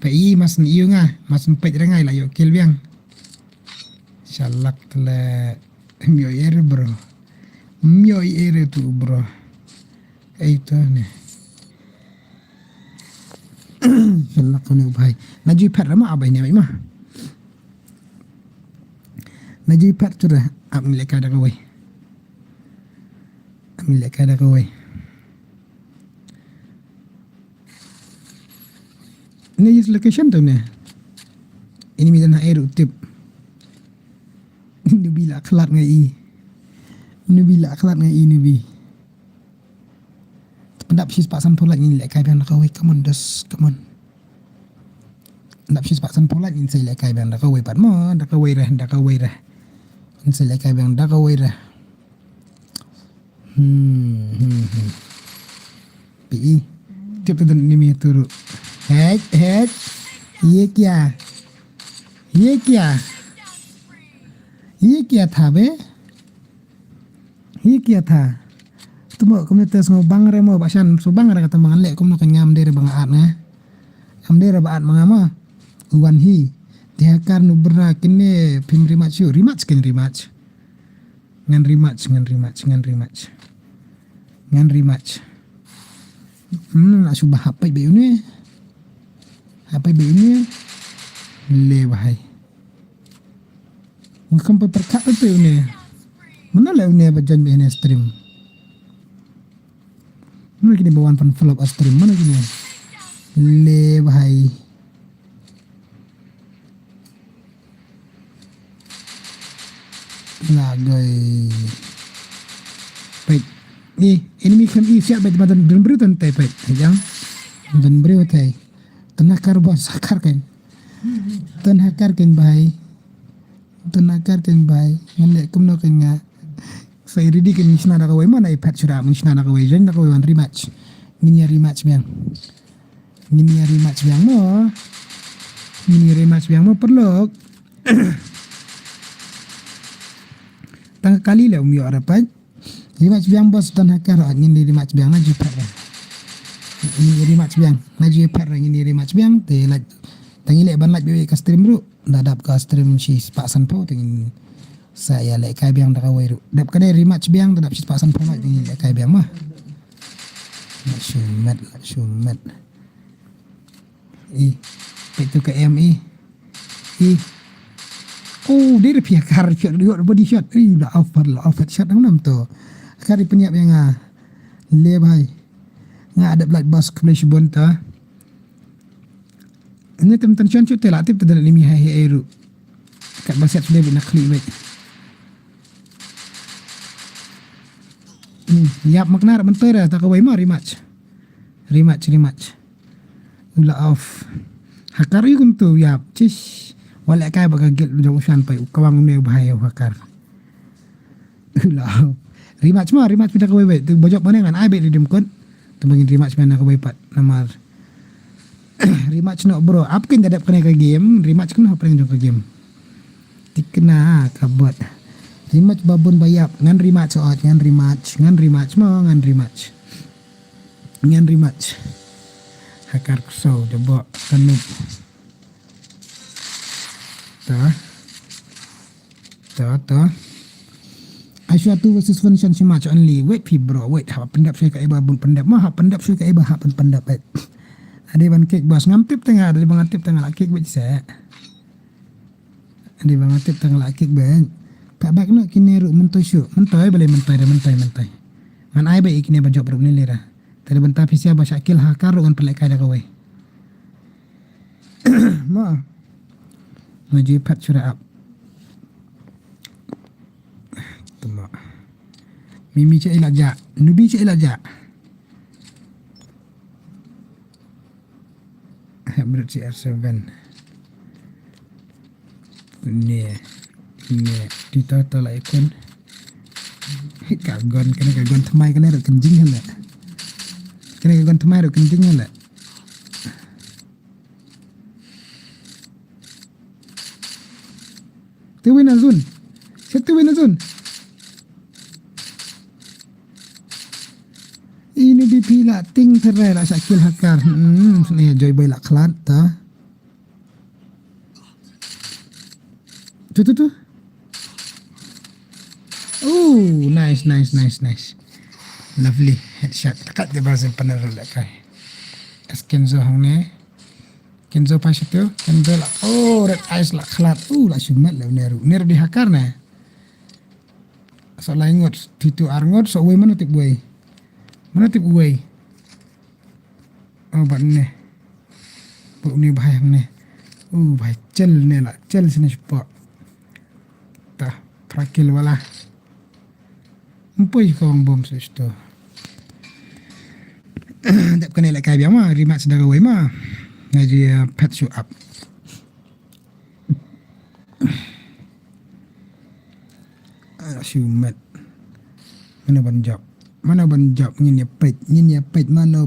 PI masan iyo nga, masan pet renga la yo kill biang. Shalak tele mio ere bro. Mio ere tu bro. Itu ni. Shalak ni bhai. Najui pet rama abai ni mah. Najui pet tu dah ab milik ada kawai. Milik ada kawai. Ini use location tu ni. Ini midan air utip. Ini bila akhlak ngai. Nabi. Pendap sis pak san polat ni lek kai biang kawai. Come on. Pendap sis pak san polat ni saya lek kai biang kawai pat mo, dah kawai dah. Ini saya lek kai biang dah kawai dah. PI tiap tu ni mi turu. Head. Ye क्या था बे? ये क्या था? तुम कम ने terus ngobang re mo basan subang re kata mangan lek kum no kenyam dere bang at na. Am dere baat mangama. Wan hi. Dia kan no bra kene pim rematch. Ngan rematch. Nak subah apa be ini? Le bahai. Ngkam pe perkat tu ni. Mana lah ni bajan be ni stream. Mana kini bawan pan flop stream mana kini. Le bahai. Lagai. Baik. Ni enemy kan siap badan dan beri tentai baik. Jang. Dan beri tentai. Tanah karbon sakar kan. Tanah kan bahai. Tenakar kan bay ngalek kumno kan nga saya ready kan misna da kawai mana ipat sura misna da kawai jen da kawai wan rematch ngini rematch biang mo perlu tang kali lah umyo arapat rematch biang bos tenakar ngini rematch biang na jipat ngini rematch biang na jipat ngini rematch biang te la tangi lek ban lak be ka stream ru dadap ka stream si pak san po tingin saya lek kai biang da kawai ru dap ka rematch biang dadap si pak san po mak tingin lek kai biang mah nak syumat petu ke ME dia pihak kar shot dia body shot la off shot nam tu kari penyiap yang le bhai nga ada black boss flash bon ta ini teman-teman cuan cuti lah tip terdapat limi hai eru kat baset sudah nak klik baik. Yap makna bentar dah tak kawai mah rematch. Ula off. Hakar yun tu yap cis. Wala kaya bagagil jauh shan pai kawang ne bahaya hakar. Ula off. Rematch kita kawai baik. Tu bojok mana kan ai baik di demkon. Tu bagi rematch mana kawai pat namar. rematch nak bro. Apa kan tak kena ke game? Rematch kena apa ke game? Tikna kabut. Rematch babon bayap ngan rematch soat ngan rematch mo ngan rematch. Hakar kusau coba kanup. Ta. Asyatu versus Function si match only. Wait bro, wait. Hap pendap saya kat iba bun pendap. Mah hap pendap saya kat iba hap pendap. Ada bang kek bos ngamtip tengah, ada bang ngantip tengah laki bet saya. Ada bang ngantip tengah laki ben. Pak bak nak kini ruk mentoy syuk. Mentoy boleh mentoy. Man ai baik kini bajak beruk ni lera. Tadi bentar pisia basyakil hakar dengan pelek kai dah kawai. Ma. Maju pat surah up. Tuma. Mimi cak ilajak, Nubi cak ilajak. Berut CR7. Ni ditata lah ikon. Kagon themai kena ruk kenjing hala. Kena kagon themai ruk kenjing hala. Tu win Azun. Satu win Azun. Ini dipila ting terai lah Syakil hakar. Ni joy boy lah kelat ta. Tu. Oh, nice. Lovely headshot. Dekat dia Brazil pandai lah kai. Kenzo hang ni. Kenzo pas itu. Kenzo lah. Oh, red eyes lah kelat. Lah syumat lah Neru di hakar na. So laingot. Titu arngot. So way mana tip way. Oh, bat ni. Bat ni bahaya ni. Bahaya cel ni lah. Cel sini cepat. Tah, prakil wala. Empoi kau bom situ. Tak kena lek kai biar mah. Rematch dah kawai mah. Ngaji pet show up. Syumat. Mana banjab ngin ya pet mana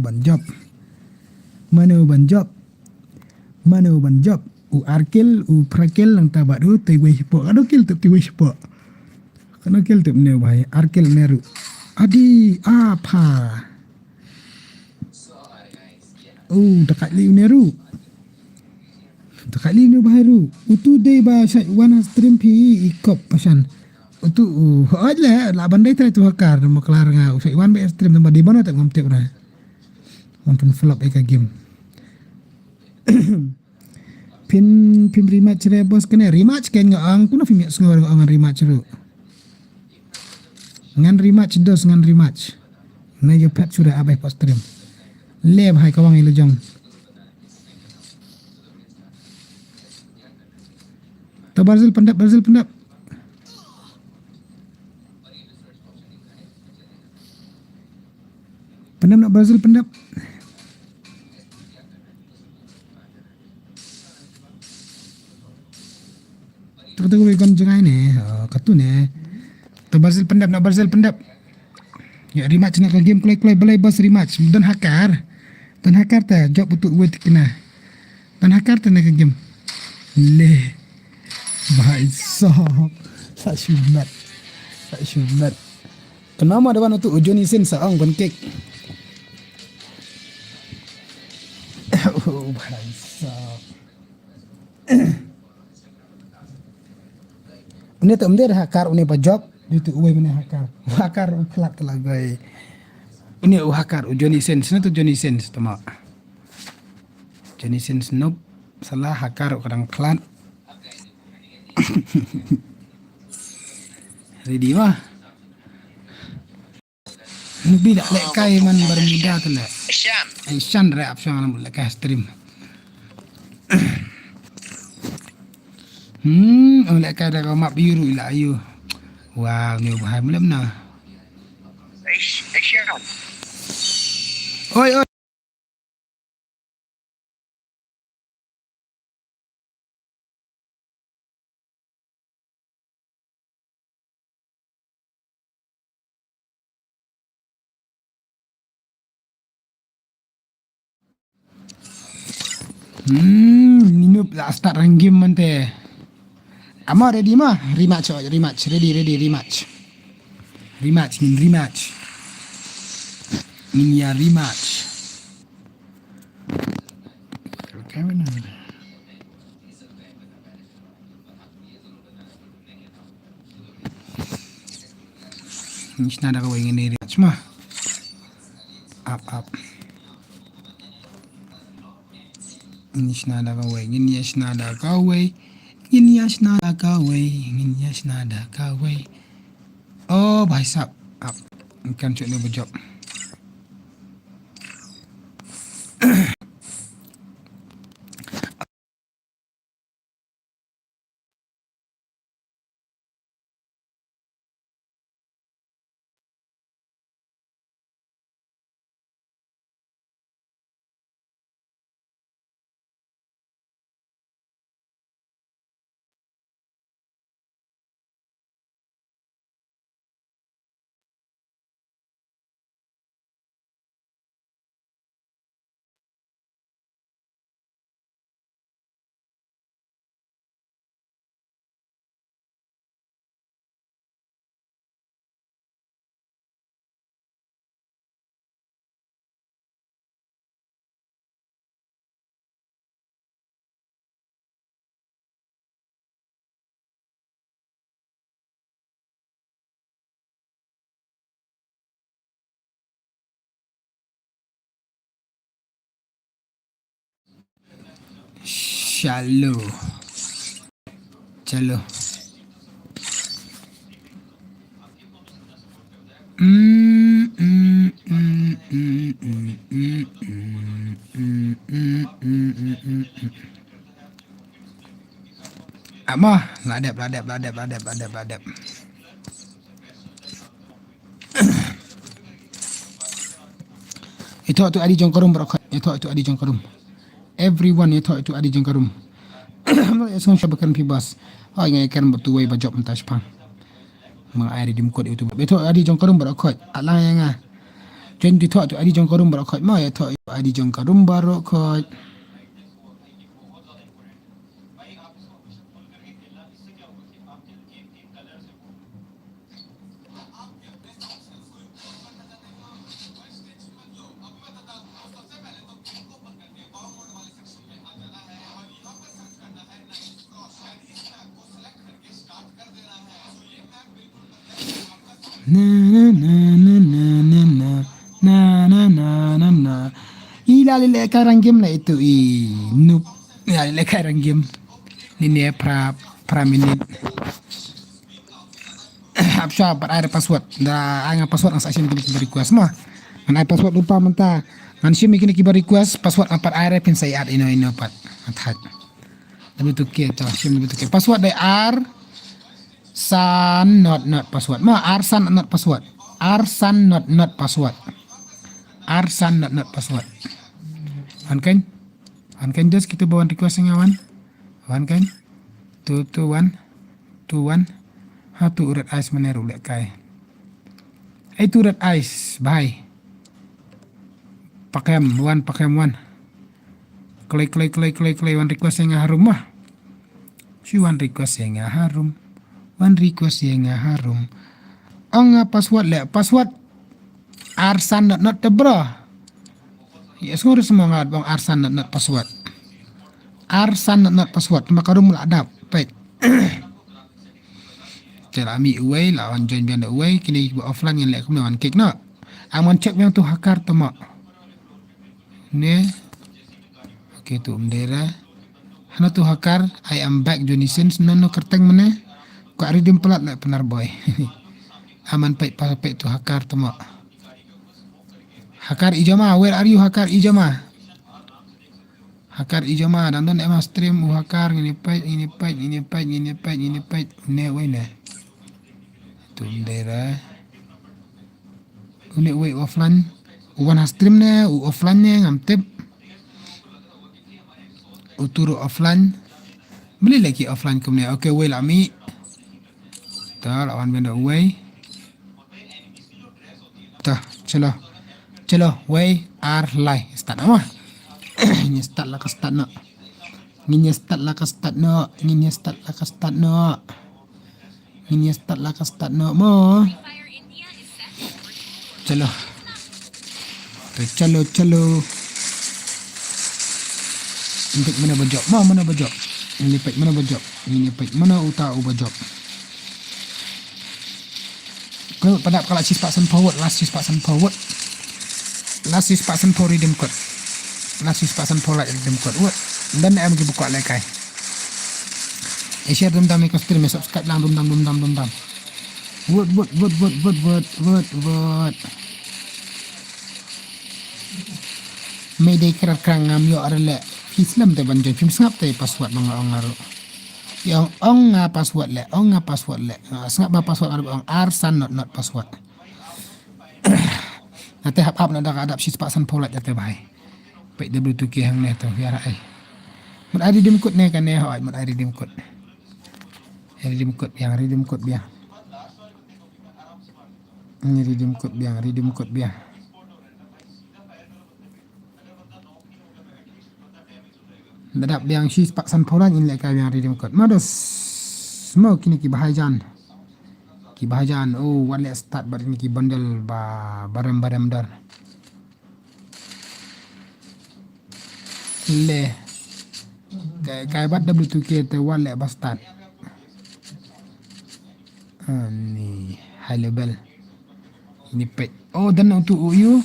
banjab u arkil u prakil lang tabat tu tiwai sepo kado kil tu tiwai sepo kano kil tu ne bahai arkil neru adi apa dekat li neru bahai ru utu dei ba wana stream pi ikop pasan itu aja lah bandai tu hakar mau kelar ngau saya wan be stream tambah di mana tak ngomtek na mampun flop eka game pin rematch re bos kena rematch kan ngang kuna film ngau ngan rematch ru ngan rematch na yo pet sudah abai pas stream leb hai kawang ilu jong ta Brazil pendap nak Brazil pendap. Kata gue kon jengai ni, katu ni. Tu Brazil pendap. Ya rematch nak game play balai bas rematch dan hakar ta job untuk gue kena. Dan hakar ta nak game. Le. Bahai sah. Tak syumat. Kenapa ada orang tu Johnny Sin saang pancake. Bahai sah. Ini tak mesti hakar ini pa job itu uwe mana hakar kelak lagai ini hakar Johnny Sins tu Johnny Sins tama Johnny Sins nope salah hakar kadang kelat ready mah lebih dak lek kai man bermuda tu lek Shanz rap sang lek kai stream lek kai dah map biru ila ayu. Wow, ni bahaya malam na. Shanz. Oi. Ninub lah start rang game mante. Ama ready mah? Rematch, rematch. Ready, rematch. Rematch. Min ya rematch. Okay, mana? Ni senada kau ingin rematch mah. Up. Ini senada kau Oh, भाई साहब आप kan cuk ni berjob. Shallow. Chalo. Amah, ladap. Itu adi jongkorum berokot. Itu adi jongkorum. Everyone itu adi jongkorum. Semua syabakan pibas. Oh, ingat ikan bertuai bajak mentas pang. Mga air di mukot itu. Itu adi jongkorum berokot. Alang yang ah. Jadi itu adi jongkorum berokot. Ma itu adi jongkorum berokot. Na. Ilali karang game lah itu. Noob. Ilali karang game. Ini pra minit. Apsha par air password. Da anga password ang sa asin kini request mah. An air password lupa menta. An simi kini kibar request password par air pin say ad ino pat. Athat. Lebih tu ke to sim lebih tu ke. Password they are san not password. Ma arsan not password. Arsan not password. Arsan not password. An kan just kita bawa request ngawan. Wan kan? 221 hatu urat ais meneru lek kai. Itu urat ais bye. Pakem wan. Klay wan request yang harum mah. Si wan request yang harum. Anga password arsan not bro. Ya semua semangat bang arsan not password. Arsan not password makarum la adap. Baik. Cara ami away lawan join bian away kini offline yang lek kemudian kick nak. Aman cek yang tu hakar tu mak. Ne. Okey tu mendera. Hana tu hakar I am back Jonisins no kerteng mana. Ko redeem pelat lek penar boy. Aman pait tu hakar tu mak. Hakar ijama, where are you hakar ijama? Hakar ijama dan don emas stream hakar ini pait ne wena. Tu daerah. Uni we offline. Uwan stream ne offline ne ngamtip. Uturu offline. Beli lagi offline kemudian. Okay, we lami. Tak lawan benda we. Tak, Chalo, we are live. Start apa? Ini start lah ke start nak. Nginya start lah ka start no. Nginya start lah ka start no. Nginya start lah ka start no mo. Fire India is set for Chalo. To chalo. Intik mana bajok? Mau mana bajok? Ini pek mana bajok? Ini pek mana uta u bajok? Kau pada kalau sis pasan forward, last sis pasan forward. Last sis pasan for redeem code. Last sis pasan for redeem code. Wah, dan am gi buka lekai. Share dum ikut stream, subscribe lang dum. Word. Mayday kerang ngam yo arle. Islam te banjong film sengap te password mga ongaro. Yang ong nga password le. Sengap ba password ong arsan not password. Nanti hap na ada sis pasan polat jate bai. Pek W2K hang ne to biara ai. Mun ai redeem code ne kan ne hoi mun ai redeem code. Redeem code biang. Ini redeem code biang. Dadap biang sis paksan polan in lekai biang redeem code. Mados mau kini ki bahajan. Oh, what let's start bar ini ki bundle ba barem dar. Le. Kai bat W2K te what let ba start. Ni high level. Ini pet. Oh, dan untuk UU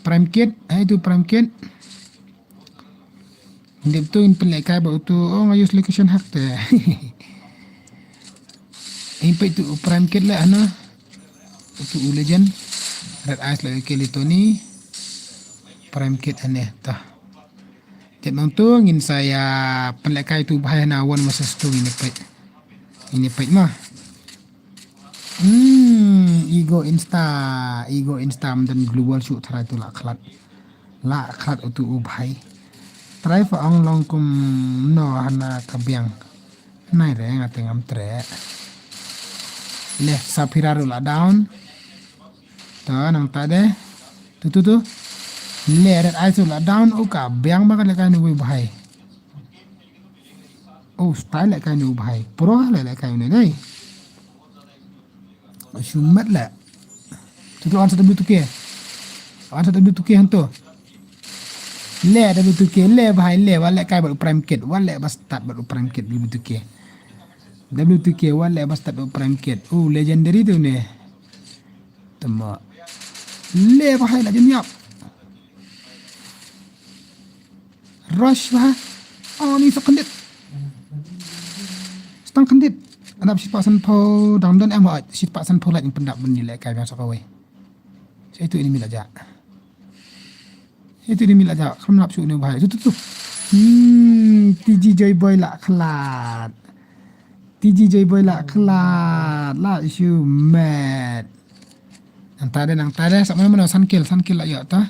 prime kit, itu prime kit. Hindi tu in pelak kai ba tu ngayus location hak te. Impai tu prime kit lah ana. Tu legend red eyes la ke litoni prime kit ane ta. Jet mang tu ngin saya pelak kai tu bahaya na wan masa stu ini pet mah. Ego insta dan global shoot try tu la khat tu ubhai. Try fa ong long kum no hana kabyang nai re ngatengam tre le sapiraru la down ta nang tade tu le red aisu la down o kabyang ba ka ni ubhai oh style ka ni ubhai pro le ka ni dai shumat la tu answer W2K hantu le W2K le bahai le wale kai baru prime kit wale bas start baru prime kit W2K wale bas start baru prime kit legendary tu ne tama le bahai la jeniap rush bah ni sekendit stang kendit anap si pasan po dang don em hoi si pasan po la yang pendak bernilai kai yang sakawai saya itu ini milaja itu dia milah jawab kamu nak suruh ni bahaya tu TG Joy Boy lah kelat lah isu mad nang tade sak mana sankil lah ya ta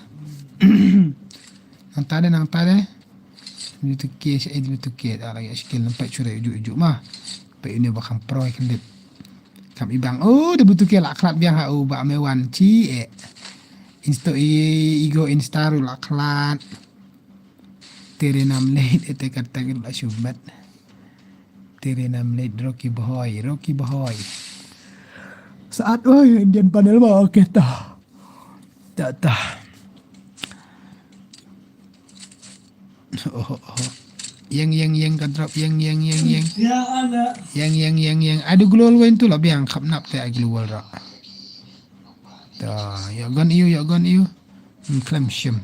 nang tade itu dah lagi skill nampak curai ujuk mah pe ini bakang pro kendit kam ibang dia butuh ke lah kelat biang ha ba mewan ci ego instaru la klat terenam late ete kata la shumat terenam late Rocky Boy saat Indian panel ba okey ta yang ka drop yang ya ada yang ada global wen tu lah biang khap nap te global ra ya gon iyo clamsham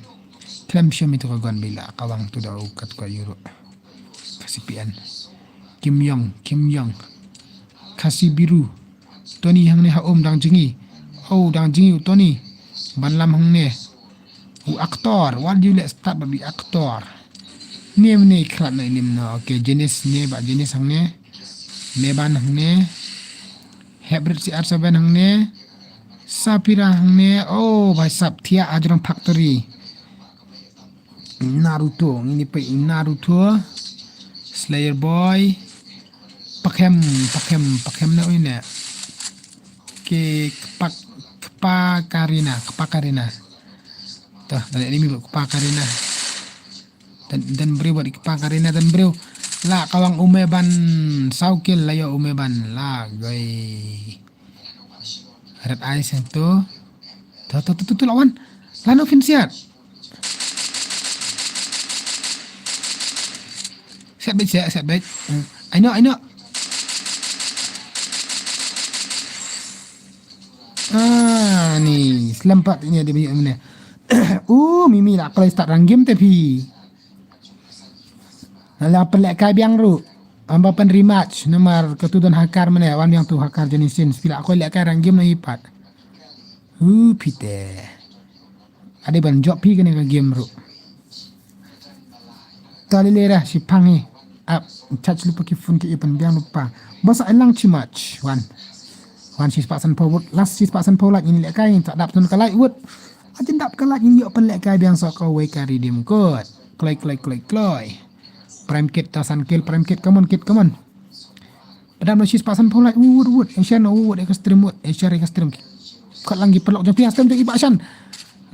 itu ka gon bila kawang tu dah ukat ko euro kasipian Kim Yong kasih biru Tony hang ne ha dang jingi Tony banlam hang ne aktor what you let start babi aktor ni klat na ilim no okay jenis ni ba jenis hang ne meban hang ne hybrid CR7 hang ne Sapira ne by Saptia Ajrang Factory Naruto ini pe Naruto Slayer Boy pakem na ini ke kepakarina tuh dari ini kepakarina dan beri buat kepakarina dan beri La kawang umeban saukil layo umeban la goi. Red eyes yang tu. Tu lawan. Lano finsiat. Set baik. I know. Ni selempat ini ada banyak mana. Mimi lah kalau start rang game tapi. Ala pelak kai biang ru. Amba pen rematch nomor ketudun hakar mana wan yang tu hakar jenisin. Bila aku lek kai rang game na hipat. Pite. Ada ban job pi kena ke game ru. Tali lera si pangi. Up touch lupa ki phone ki ipan biang lupa. Basa elang cimach wan. Wan si pasan forward last si pasan forward ini lek kai tak dap tun kalai wood. Ajen dap kalai ini yo pen lek kai biang sok kau kai redeem code. Kloi. Prime kit tasan kill prime kit come on. Padam no si pasan forward wood. Asian wood extreme wood. Asian extreme. Kat lagi pelok je pias tu ibak Shan.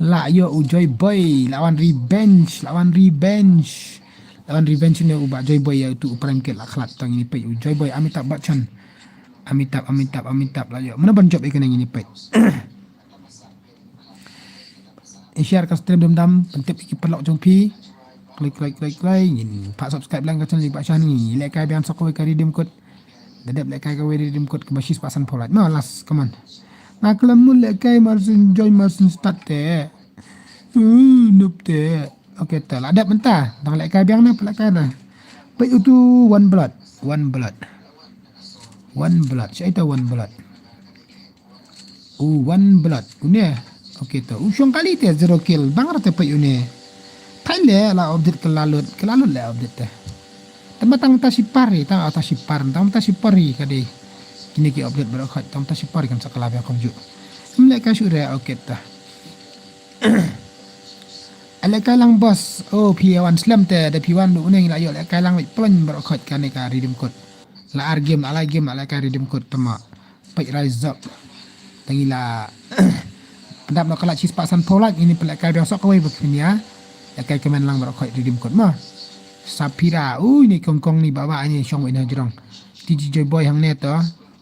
La yo ujoy boy lawan revenge ni ubak joy boy iaitu prime kit lah khalat tang ini pai ujoy boy amitab bachan. Amitab lah yo. Mana ban job ikan yang ini pai. Share ka stream dam pentip iki pelok jong pi. Klik ngin. Pak subscribe lang ka channel ibak Shan ni. Lek kai bian sok ka redeem code. Dadap lek kai ka redeem code ke basis pasan polat. No last come on. Nak kelamul lek kai marsin join marsin start te. Noob te. Okay tal. Ada mentah. Tang lek kai biang na pelak kai na. Pai itu one blood. Saya tahu one blood. One blood. Une. Okay tu. Usyong kali te 0 kill. Bang rata pai une. Pai le lah update kelalut le update te. Tematang tasipari, tang tasipari kade. Kini ki update berokat tam tasipari kan sakala biang komju. Mereka syure okay ta. Alaka lang boss. P1 slam te de P1 du uneng la yo alaka lang plan berokat kan ka redeem code. La game alaka redeem code tama. Pai rise up. Tangila. Pendap nak kalak cis pasan polak ini pelak biang sok kawai begini ya. Alaka kemen lang berokat redeem code mah. Sapira. Ini kongkong ni bawa ni syong ina jerong. TJ boy hang net to.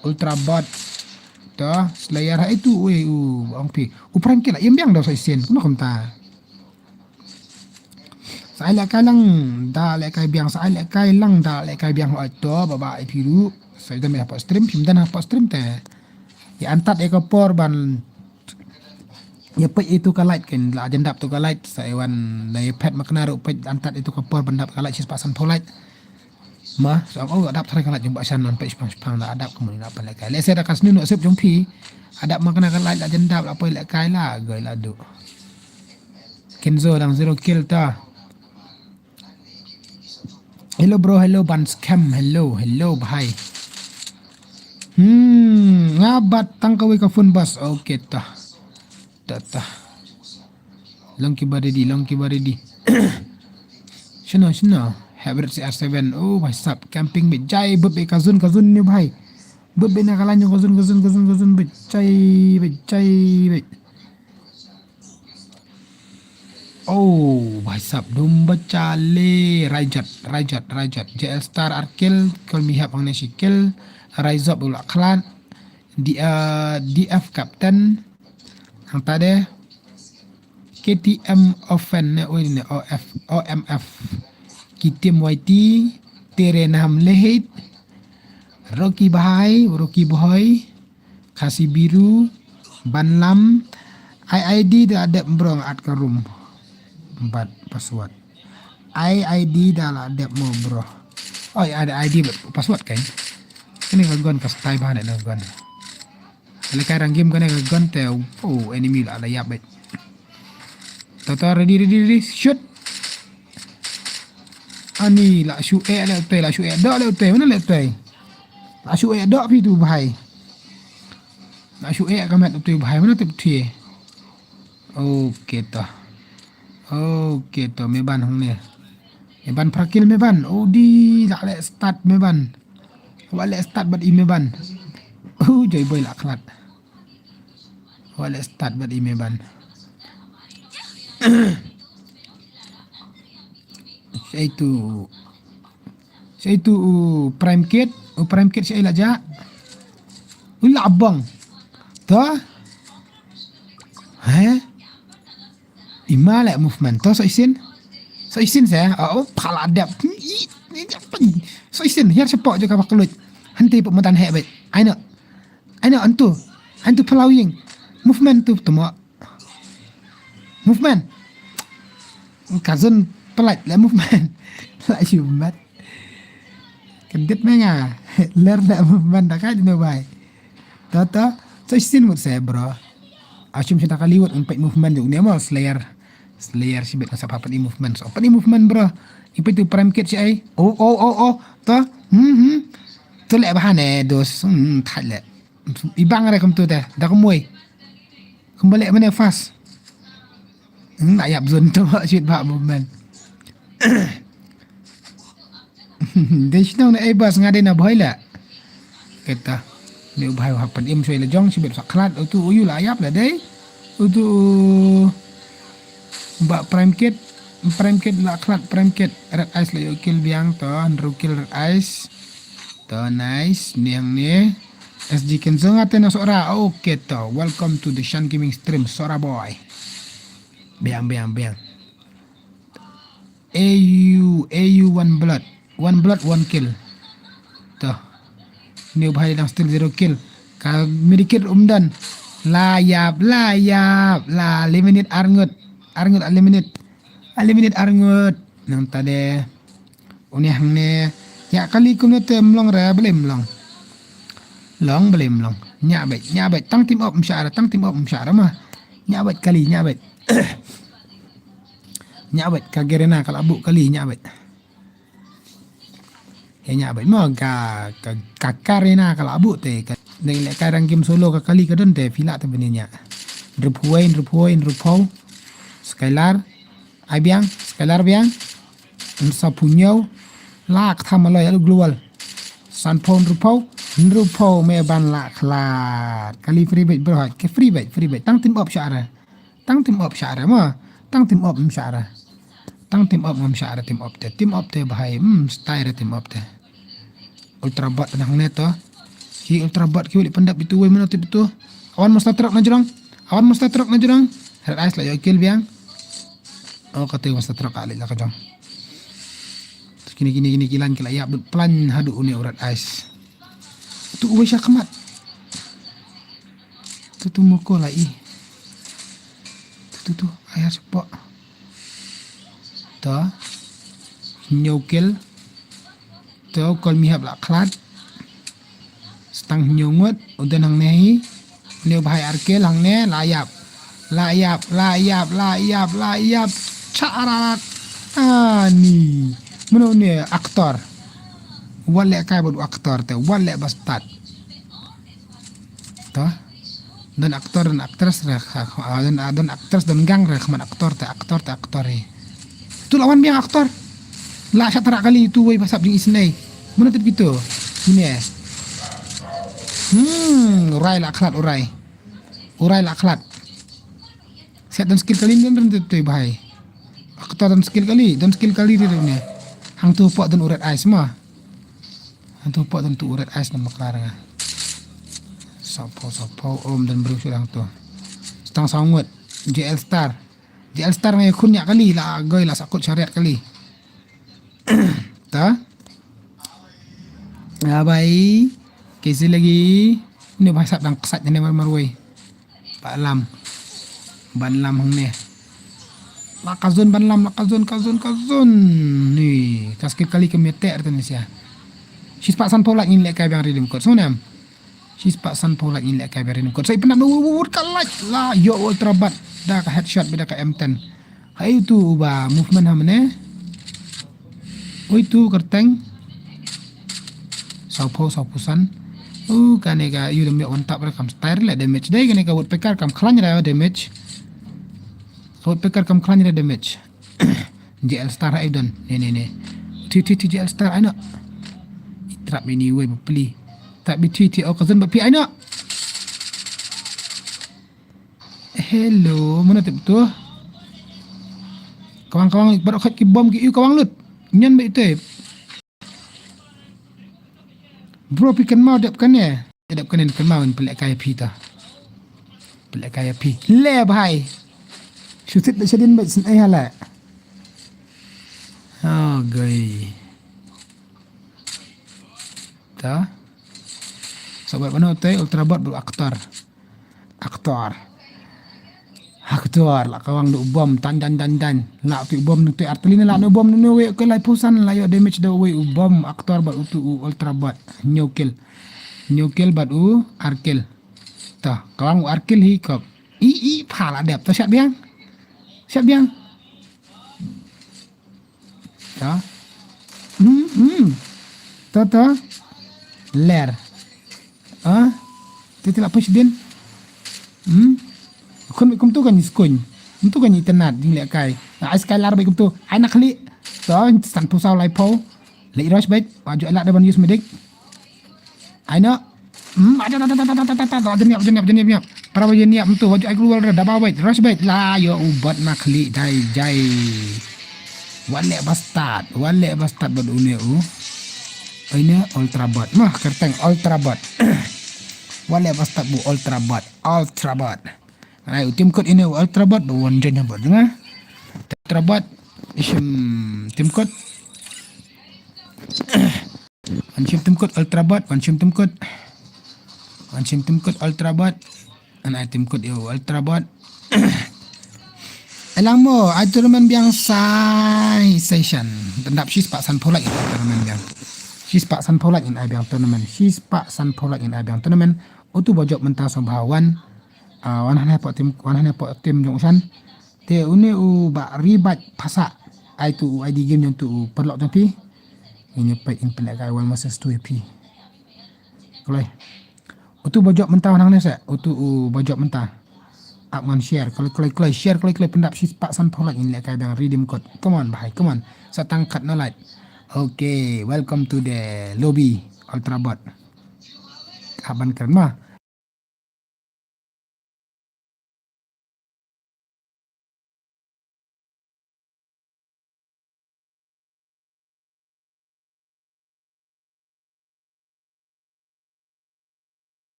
Ultra bot to slayer itu ang pi upran kila yam biang daw sa isen kuno kumta sa ala kalang da le kai biang sa ala kai lang da le kai biang to baba ipiru sa ida me apa stream pim dan apa stream te ya antat eko por ban ya pe itu ka light kan la jendap tu ka light sa ewan na pet makna ru pe antat itu ka por bandap ka light sis pasan polite mah so adap thare kalat jumpa Shan non pe spang la adap kemun apa le kai le se da kas nu sep jong pi adap makna kalat la jendap la pe le kai la goi la du Kenzo dang 0 kill ta. Hello bro, hello ban scam, hello bhai. Ngabat tang kawe ka phone bus okay ta longki baridi Shino Habit CR7 भाई साहब कैंपिंग में जाए बब्बे कज़न ने भाई बब्बे ने कलान्यो कज़न बच्चाई भाई साहब दुम बचाले राइजत JL Star Arkil kol mihap ang nesikil Rise Up ulak klan DF Captain ang tade KTM Offen ne OMF Kitim YT Teren Hamlehit Rocky Boy Kasih Biru Banlam IID dah ada berong at ke room 4 password IID dah lah ada mau bro ada ID password kan ini gagon kas tai bahan ada gagon kalau karang game kan gagon te enemy lah ya bet Toto ready shoot ani la shoot la shoot dok le mana le la shoot dok pi tu bahai la shoot kamat tu bahai mana tu tie okay to meban hang ne meban prakil meban di la le start meban wala start bad i meban joy boy la klat wala start bad i meban itu Saya tu prime kit, prime kit saya lah jak. Ula abang. Ta? Imalek movement. Ta so isin. So isin saya. Oh, pala adap. So isin, hier sepak je kapal kelut. Henti pemetan hebet. Aina antu. Antu pelawing. Movement tu temu. Movement. Kazun pelat lah movement. Lah syumat. Kedit menga. Ler dah movement dah kan dino bai. Tata, so isin mut saya bro. Asyum kita kaliwat untuk movement tu. Ni mah Slayer sibet masa apa ni movement. So apa ni movement bro? Ipa tu prime kit si ai. Oh. Ta. Tu lek bahan dos. Tak lek. Ibang ada kem tu dah. Dah kemuai. Kembali mana fast. Nak yap zon tu shoot bak movement. Desno na bas ngade na boy la. Kata ni ubah hapan im soi la jong sibet saklat tu uyu la ayap la dei. Tu mbak prime kit la klat prime kit red ice la kill biang to andru kill red ice. To nice niang ni SG Kenzong ate na sora. Okay to. Welcome to the Shan Gaming stream sora boy. Biang. AU one blood 1 kill. Tuh. Ni bahaya lang still 0 kill. Ka medikit umdan. Layap. La eliminate arngut eliminate arngut. Nang tadi. Unih ne. Ya kali kumne te mlong ra boleh mlong. Long boleh mlong. Nyabet. Tang team up msyara mah. Nyabet kali. Nyabet kagerena kalau abuk kali nyabet. Nyabet mo ka karena kalau abuk te dengan lek kadang game solo ka kali kadon te fila te beninya. Rupuin Skylar biang. Unsa punyau lak thamaloy alu global. Sanpon rupau me ban la klar. Kali free bet bro. Ke free bet. Tang team up syara mo. Tang team up syara. Team up te bahaya. Style team up te. Ultra bot nang neto. Ki ultra bot ki uli pendap itu we mana tu betul. Awan mesti truk na jurang. Red ice la yo kill biang. Oh kata mesti truk alik la ka jong. Gini kilan kila ya plan hadu uni red ice. Tu we syakmat. Tu moko la i. Tu ayah sepak. Ta nyo kill to kol mihap la klat stang nyungut udan hang nehi neu bahai arkel hang ne layap carat ni meno ni aktor wale kai bod aktor te wale bastat ta dan aktor dan aktris dan aktris dan gang man aktor te tu lawan biang aktor la syatara kali tu way pasap ding isnai mana tip gitu ini urai la aklat set dan skill kali ni dan tu bahai aktor dan skill kali dia ni hang tu pok dan urat ice mah hang tu pok dan tu urat ice nama kelarang sapo om dan berusul hang tu setang sangut JL Star ngay kunyak kali lah goy lah sakut syariat kali. Ta? Abai. Kesi lagi. Ni bahasa dang kesat ni marway. Pak Lam. Ban Lam hang ni. Lakazon ban Lam kazon. Ni, kaskit kali kemetek tu ni sia. She's pak san polak in lek kai bang redeem code. So nam. She's pak san polak in lek kai bang redeem code. Saya pernah kalat lah yo ultra bat. Dah ke headshot beda ke M10. Hai tu ubah movement hamne. Oi tu kerteng. Saupusan. Kaneka you dem on top rekam style le damage dai kaneka wot pekar kam khlany ra damage. Wot pekar kam khlany ra damage. JL Star Aidon. Ne. Ti JL Star aina. Trap ini we beli. Tak bi ti au kazan ba pi aina. Hello, mana tu? Kawang baru kat ki bom ki kawang lut. Nyan ba itu. Bro pi kan mau dap kan ya. Dap kan mau pelak kaya pi ta. Pelak kaya pi. Le bhai. Syutit dah sedin baik sen ai hala. Oh gay. Ta. Sobat mana tu ultrabot bu aktor. Aktor lah kawang du bom dan la tu bom tu artilina la no bom no we ke lai pusan la yo damage do we bom aktor bat utu ultrabot nyokil bat arkil ta kawang arkil hi kop i phala đẹp ta siap biang ta ta ler tidak presiden kum tu kan iskun tu kan internet ding le kai sky lar bai kum tu ai nak li to san pusau lai po le rush bai baju elak depan use medik ai no ada niap para baju niap tu baju ai keluar dah bawa bai rush bai la yo ubat nak li dai jai wale bastard bad une ini ultrabot mah kerteng ultrabot wale bastard bu ultrabot Nah, tim code ini ultrabot bawa jennya buat dengar. Ultrabot isim tim code. Ansim tim code ultrabot, ansim tim code ultrabot. Anak tim code yo ultrabot. Elang mo, tournament biang sai session. Tendap sis pak san polak itu tournament biang. Sis pak san polak in biang tournament. Utu bojok mentah sobawan. Wan hane po tim jongsan te une ba ribat phasa ai tu id game yang tu perlok tapi ini pai in pelak kai wan masa stu pi kolai utu bojok mentah nang ne sa utu bojok mentah apman share kalau share pendap sis pak san polak in lek kai bang redeem code come on satangkat no light okay welcome to the lobby ultrabot kaban keren mah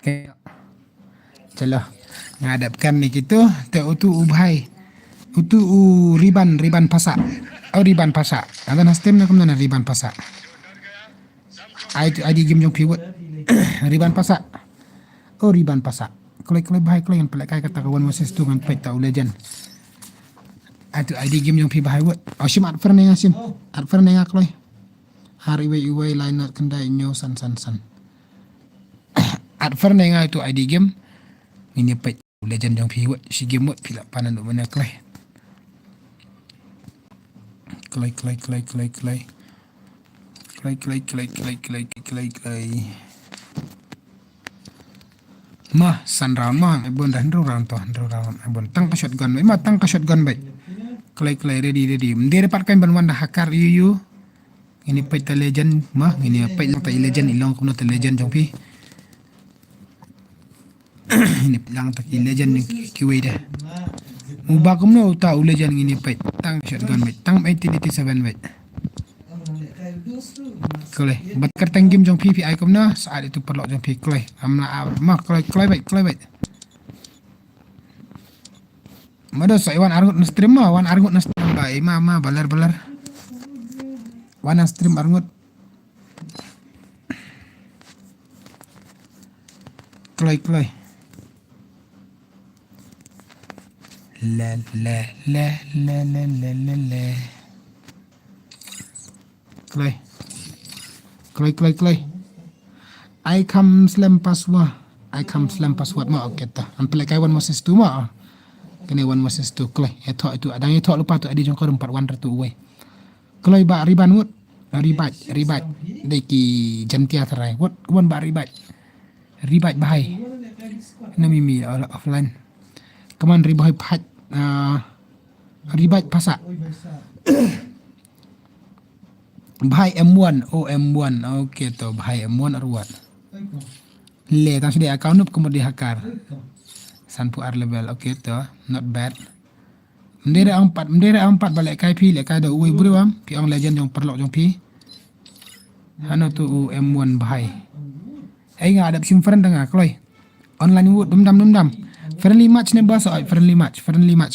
Okay. Celah ngadapkan ni gitu te utu ubhai utu riban pasak riban pasak ada nastem na kumna riban pasak ai game jong piwat riban pasak riban pasak kalau bahai kalau yang pelak kai kata kawan masa tu kan pet tau legend Atu ID game yang pi bahai wot. Asim at fer neng asim. At fer neng akloi. Hari iwe line not kendai nyo san. At fer neng itu ID game. Ini pet legend yang pi wot. Si game wot pila panan duk mana kloi. Kloi. Mah san round mah ebon dah round ebon tang ka shotgun mah tang ka shotgun baik klay ready mendere dapat kan ban dah hakar you ini pet legend mah ini pet lang ta legend ilong kuno ta legend jong pi ini lang ta legend ni kiwi dah mubah kumno ta legend ini pet tang shotgun baik tang 1887 baik klay bakar tang game jong pi kumna saat itu perlu jong pi klay amla mah klay baik Mado so iwan argut na stream mo, wan argut na stream ba, ma balar. Wan stream argut. Kloy. La. Kloy. I come slam password mo okay ta. Ampel kai wan moses tu mo. Kena one versus two kloi itu adang itu lupa tu adi jong korum 4-1 ratu uwe kloi ba riban wut ribat deki jantia terai wut wan ba ribat bahai nami offline kaman ribai phat ribat pasak bahai M1 okay to bahai M1 arwat le tang sudah account up kemudian hakar Sanpu R level okay to not bad mendera empat balik kai pi lek kai da uwe buru am pi ang legend jong perlok jong pi hano tu M1 bahai ai nga adap sim friend tengah kloi online wood dum friendly match ne bas friendly match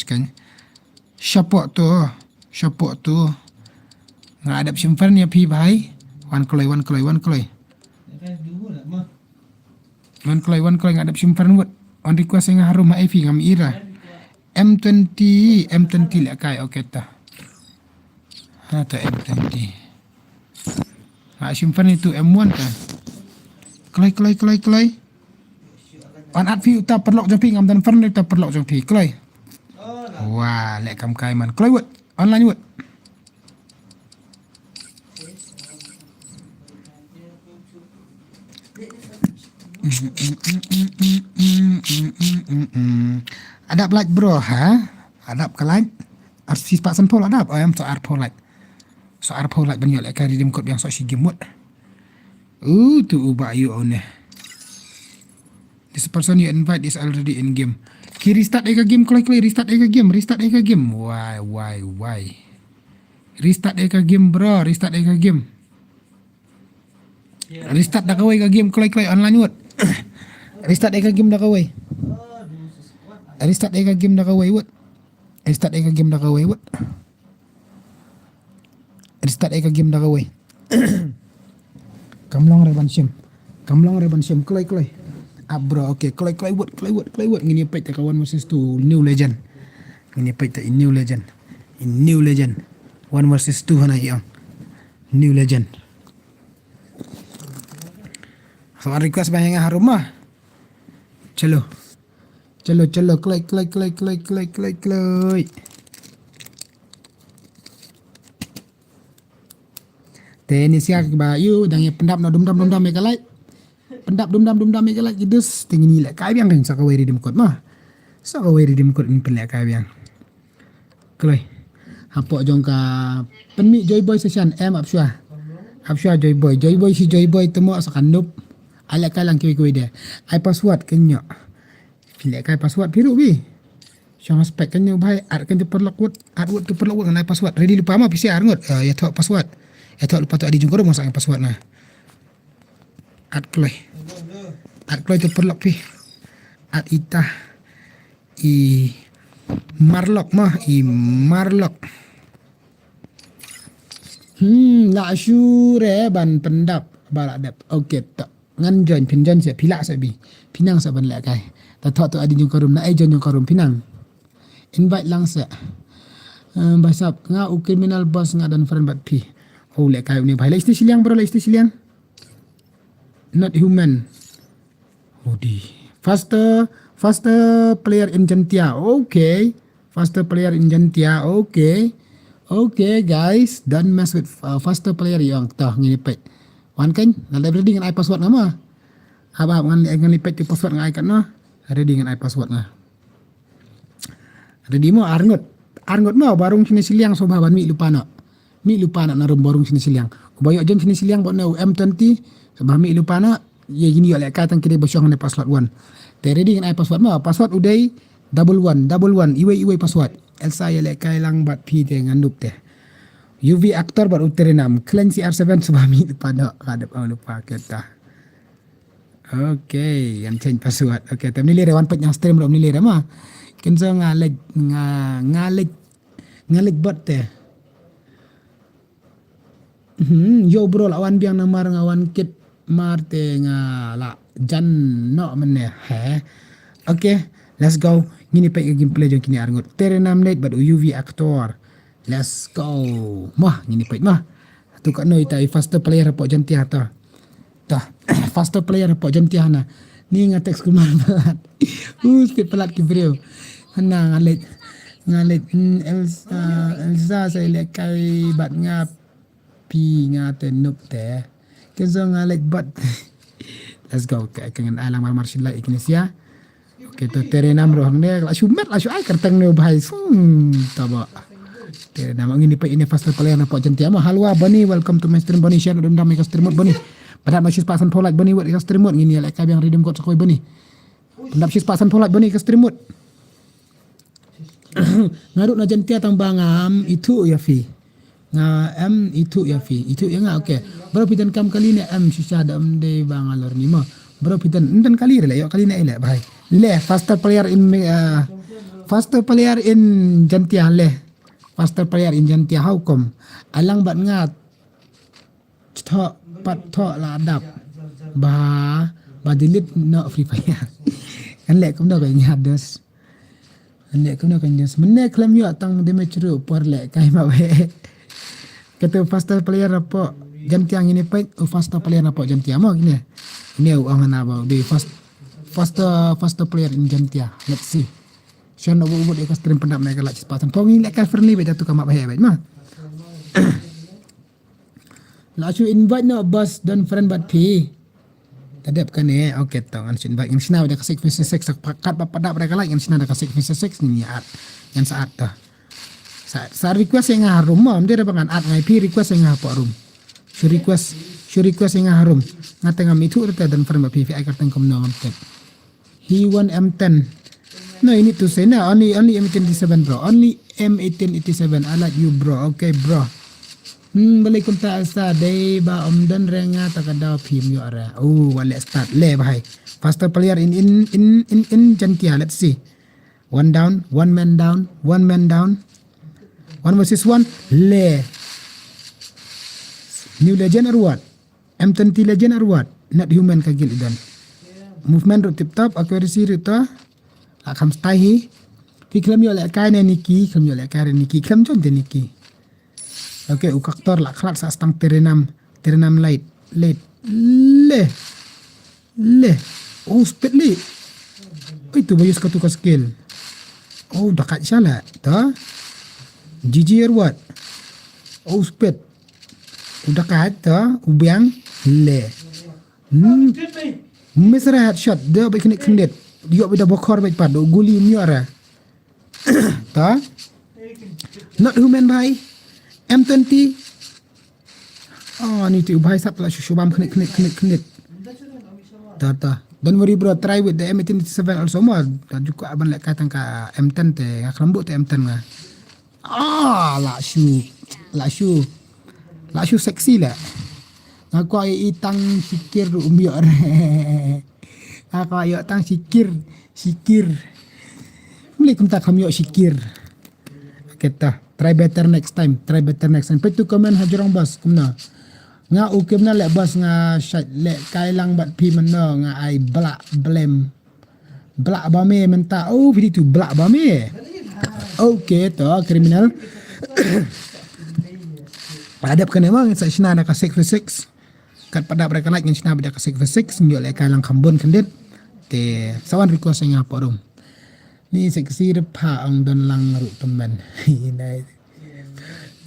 kan support tu nga adap sim friend ya pi bahai one kloi ngadap sim friend wood on request nga harum ma IV ngam ira M20 lek kai okay ta ha ta M20 ha simpan itu M1 ta kloi on at view ta perlok jompi ngam dan fern ta perlok jompi kloi wah lek kam kai man kloi wot online wot Adap like bro ha adap kalai artis pak sampol adap am so arpo like banyak lek kari dim kod yang so si game mode tu ubah you on this person you invite is already in game ki restart eka game kloi restart eka game why restart eka game bro restart dah kawai ka game kloi online wot restart eka game dah kawai wot kamlong reban sim kloi bro okay kloi wot ngini pet kawan versus tu new legend in new legend 1 versus 2 hana yang new legend so request banyak harum mah chalo kloi teni siak ba you dang pendap no dum mega like idus tingini lek kai biang kan sakawai redeem code in pelek kai biang kloi hapok jongka penmi joy boy session apsua joy boy si joy boy temo sakandup ala kalang kiwi dia ai password kenyo pilek kai password biru bi Shanz spek kenyo bhai ar kan tu perlok wot tu perlok wot ngai password ready lupa ma PCR ngot ya thok password lupa tu adi jongkor mo sang password na at kloi tu perlok pi at itah marlock la syure ban pendap baladap okay tak ngan join pinjan sia pilak sabi pinang saban lek kai ta thok tu adi jongkorum na ai join jongkorum pinang invite lang sa Basap nga u criminal boss nga dan friend bat pi. Oh lek kai ni bhai lek sti siliang bro lek sti siliang. Not human. Odi. Faster player in Gentia. Okay. Faster player in Gentia. Okay. Okay guys, don't mess with faster player yang tah ngilipet. Wan kan, la ready dengan I password nama. Abah ngan lipet tu password ngai kat no. Ready dengan I password ngah. Ready mo arngot. Arngot mo barung sini siliang so baban mi lupa nak. Mi lupa nak narum barung sini siliang. Kubayok jem sini siliang buat no M20 sebab mi lupa nak. Ye gini oleh katan kini bosyong ne password 1. Te ready dengan I password mo. Password uday 11 iwe password. Elsa ye lek kai lang bat pi te ngandup te. UV actor bat uterenam. Clan CR7 sebab mi lupa nak. Kadap lupa kita. Okay, yang change password. Okay, tem ni lere wan pet yang stream rom ni lere mah. Kenzo ngaleg bot te. Yo bro lawan biang namar ngawan kit marte ngala jan no mene he. Okay, let's go. Ngini pek gameplay jong kini arngot. Terenam net bad UV actor. Let's go. Mah ngini pek mah. Tu kat noi tai faster player pok jantia ta. Tah, faster player pok jantia na. Ni ngatek skumar pelat. Sikit pelat ki bro. Hana ngalet Elsa saya lek kai bat ngap pi ngaten nup te. Kenzo ngalet bat. Let's go. Kangen alang martial light Indonesia. Okay, tu terenam roh dia la shumet la shuai kerteng ne bahai taba. Terenam ngini pe ini faster player na pok jantia mah halwa bani welcome to my stream bani share dendam mi stream bani. Pada masih pasan polite bani buat stream ngini lek kai yang redeem code sakoi bani. Pendap sis pasan polite bani ke stream ngaruk na jantia tambangam itu ya fi. Itu ya fi. Itu ya ngah okay. Baru pitan kam kali ni susah dam de bangalor ni mah. Baru pitan enten kali le yo kali ni le bahai. Le faster player in jantia le. Faster player in jantia how come? Alang bat ngat. Thok pat thok la adap. Ba delete no free fire. Kan le kum no kai ngat dos. Nek kena kan jas mene klaim yo tang damage ru por le kai ma we. Kata faster player apa jantiang ini pek faster player apa jantia mo gini. Ini ang ana ba di faster player in jantia. Let's see. Sian no buat dekat stream pendap naik lak cepatan. Pongi lek ka friendly be tu kamak bae bae mah. La chu invite no boss dan friend bat pi. Tadap kan eh okey tong an sin bag yang sina ada kasih face sex pakat pada mereka lah yang sina ada kasih face sex ni art yang saat dah sa request yang harum mah dia ada bangan art ngai pi request yang apa harum she request yang harum ngatengam itu ada dan firm PVI karteng komno konten he want M10 no you need to say no only M1887 bro only M1887 I like you bro okay bro balik kunta asa day ba dan renga takada phim yo ara let's start le bhai faster player in jantia let's see one man down one versus one le new legend or what M20 legend or what not human kagil idan movement ro tip top accuracy ro ta la kham stai hi fikram yo le kai ne niki kham yo le kai niki kham jon de niki. Okay, ukaktor lah kelat sa stang terenam light le speed li itu bayus katu skill dekat salah ta GG or what speed dekat ta ubiang le mesra headshot dia bikin kendit dia beda bokor baik pad guli miara ta not human bhai M20 ni tu bhai sap la shubam khnit ta don't worry bro try with the M1887 also mo ta juga aban lek katang ka M10 te rambut te M10 nga la shu seksi la aku ai itang sikir umbior aku ayo tang sikir muli kum ta kamyo sikir kita try better next time petu komen hajurang bas kumna nga ukim na le bas nga shot le kailang bat pi meno nga ai blak ba me menta video tu blak ba me okay to criminal Adap kena mang sa China na ka 6v6 kat pada mereka like yang China pada ka 6v6 nyo le kalang kambon kendit te sawan request nga po rum ni seksi repa ang don lang ru teman inai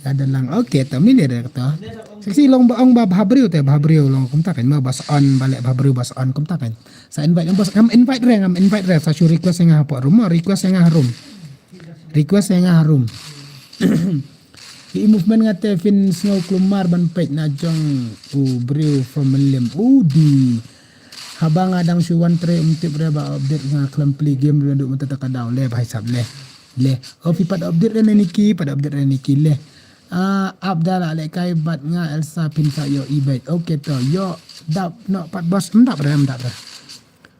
ada lang okay tam ni dia kata seksi long ba ang ba babriu te babriu long kum taken ma bas on balik babriu bas on kum taken sa invite bos ngam invite re sa request nga po rum request nga harum di movement ngate fin snow klumar ban pet na jong brew from lim di habang adang suwan tre umtip re ba update nga klampli game re nduk mata ka daw le bhai sab le pada update re niki le abdala le kai bat nga elsa pin ka yo ibet okay to yo dap no pat bos ndap re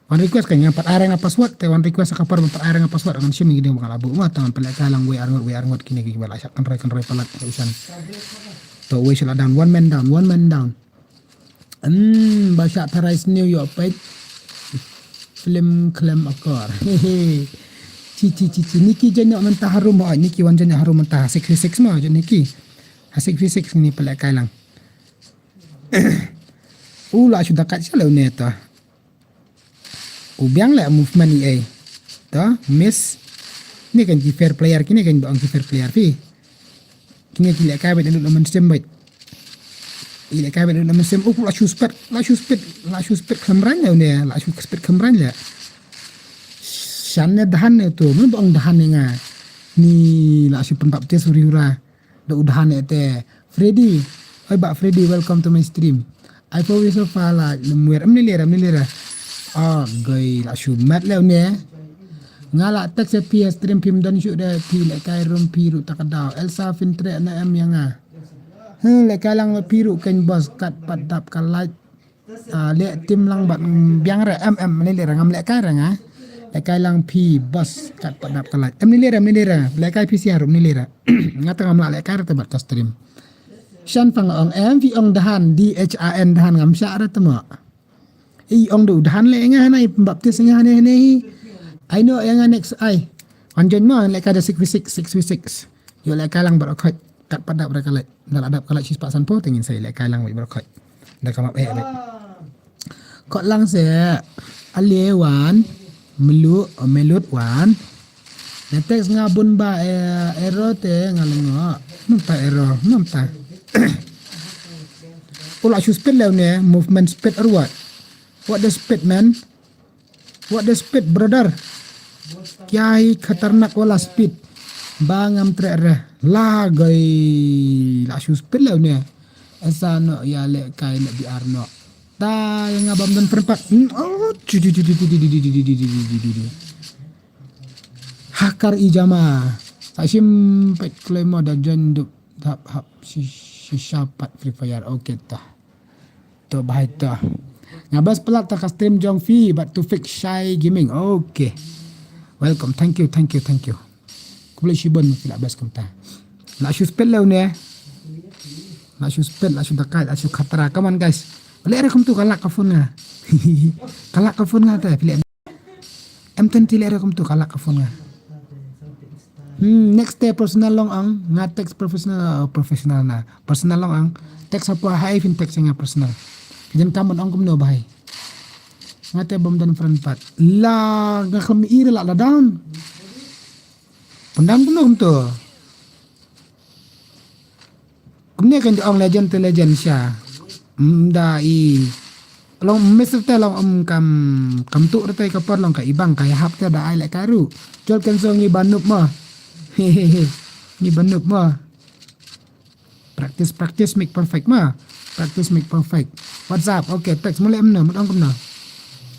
one request kan yang pat areng apa password te one request ka par pat areng apa password kan sim gini bakal abu ma tangan pelak kalang we arngot kini gi bala syak kan roi palat usan to we shall down one man down Basyak Paris New York page film klaim akor cici niki jenak mentah harum niki wan jenak harum mentah 6v6 mah je niki 6v6 ni pelak kalang lah sudah kat selalu ni tu ubiang lah movement EA tu miss ni kan fair player kini kan bang fair player fi kini tidak kaya betul nama sembait ile kaya betul nama sem la shoe speed kamran ni la shoe speed kamran lah shannya dahan tu mun bang dahan ni la shoe penpapte surihura da udahan te Freddy oi ba Freddy welcome to my stream I always so far la lemwer amni lera gay la shoe mat lew ni ngala tak se PS stream pim dan shoot da pi le kai rom piru takadaw Elsa fintre na am yang le kalang piru kan bos kat padap kalai le tim lang bat biang re ni lera ngam le kai ranga le kai lang pi bos kat padap kalai ni lera le kai pi siarum ni lera ngata ngam le kai te bat ka stream Shan pang ong MV ong dahan DHAN dahan ngam sya ra temo ong du dahan le nga nai baptis nga ne I know yang next ai anjon mo le kada 6v6 yo le kalang barakot kat padap ra kalai dal adap kalai sis pasan po tingin sai le kalang barakot dah kamap kok lang se alewan melut wan netex ngabun ba ero te ngalengo namta ula shoe speed lew ne movement speed or what the speed man what the speed brother kiai khatarnak wala speed bangam tre lagai la shoe speed lew ne asa no ya le kai le biar no ta yang abam dan perempat hakar ijama sasim pet klemo da jenduk hap syapat free fire okay ta to bahai ta ngabas pelat tak stream jong fi but to fix shy gaming okay welcome thank you kubli shibon fila bas kamta la shoe spell law ne la shoe spell la shoe dakai la shoe khatara come on guys le rekom tu kalak ka phone nga ta fila M20 le rekom tu kalak ka phone nga next day personal long ang nga text professional na personal long ang text apa high fin text nga personal jan kamon ang kumno bahay nga te bom dan front part la nga kami ira la down pendam kumno kumto kumne kan ang legend to legend siya dai long mesel te long kam tu rete ka par long ka ibang kaya hap te da ai le karu jol kan so ngi banup mo ni banup mo practice make perfect ma practice make perfect WhatsApp okay text mulai amna mudang kumna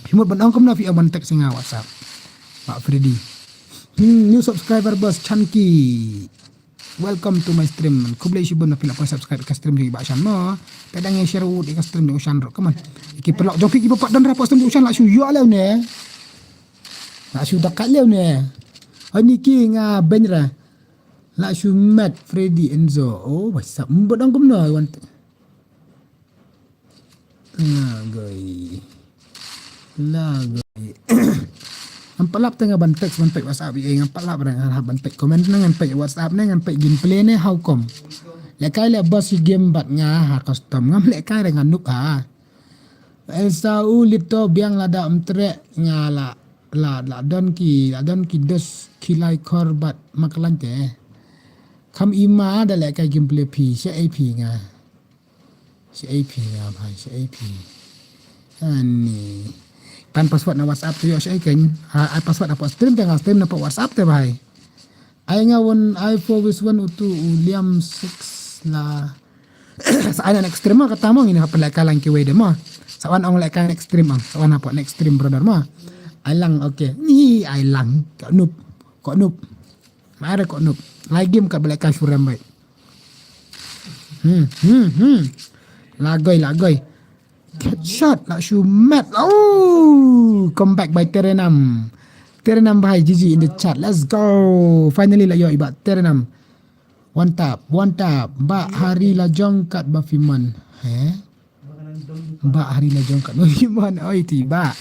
himut bandang kumna fi aman text nga WhatsApp Pak Freddy new subscriber bos Chanki welcome to my stream kublay shibon na pila pa subscribe ka stream di Bashan mo kadang share wood ka stream di Ushan ro come on iki pelok joki ki papak dan ra stream di Ushan la shu yo lew ne la shu dakat lew ne ani ki nga benra la shu met Freddy Enzo oh WhatsApp mbodang kumna want lagoy Nampak lap tengah bantek WhatsApp nampak lap dengan bantek komen dengan pe WhatsApp dengan pe gameplay ne how come. Lekai le boss game bat nga custom ngam lekai dengan nuk Elsa lito biang lada umtre nga la don ki dos kilai korbat makalante. Kam ima ada lekai gameplay pi si AP nga. Si AP nga bhai si AP. Ani pan password na WhatsApp tu yo saya kan password apa stream tengah stream na WhatsApp te bhai ai nga won I forward one utu William 6 la sa ana extreme kata mo ini apa lek kalang ki wede mo sawan ong lek kan extreme ang sawan apa next stream brother mo ai lang okay ni ai lang kok noob mare kok noob like game kat belak surem baik lagoi get shot like you mad. Oh, come back by Terenam by GG in the chat. Let's go. Finally lah yo ibat Terenam. One tap. Ba hari la jong kat Bafiman. Ba hari la jong kat Bafiman. Oi tiba.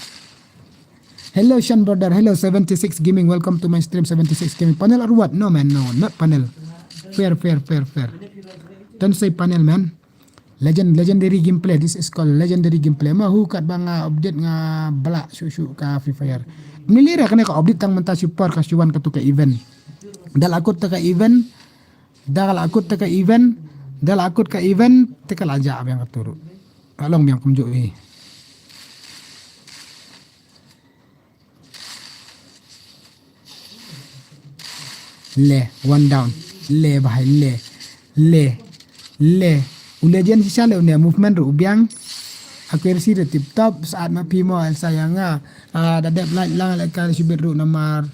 Hello Shan brother. Hello 76 Gaming. Welcome to my stream 76 Gaming. Panel or what? No man, no, not panel. Fair. Don't say panel man. Legendary gameplay. This is called legendary gameplay. Mahu kat banga update nga balak susu ka Free Fire. Milira kena ka update tang mentah super kasuan ka tu ka event. Dal akut ka event. Dal akut ka event tekal aja yang katuru. Along yang kumjuk ni. Le one down. Le bahai le. Ulejen si sale unia movement ru biang accuracy tip top saat mapi mo el sayanga dadep light lang lekal subir ru nomor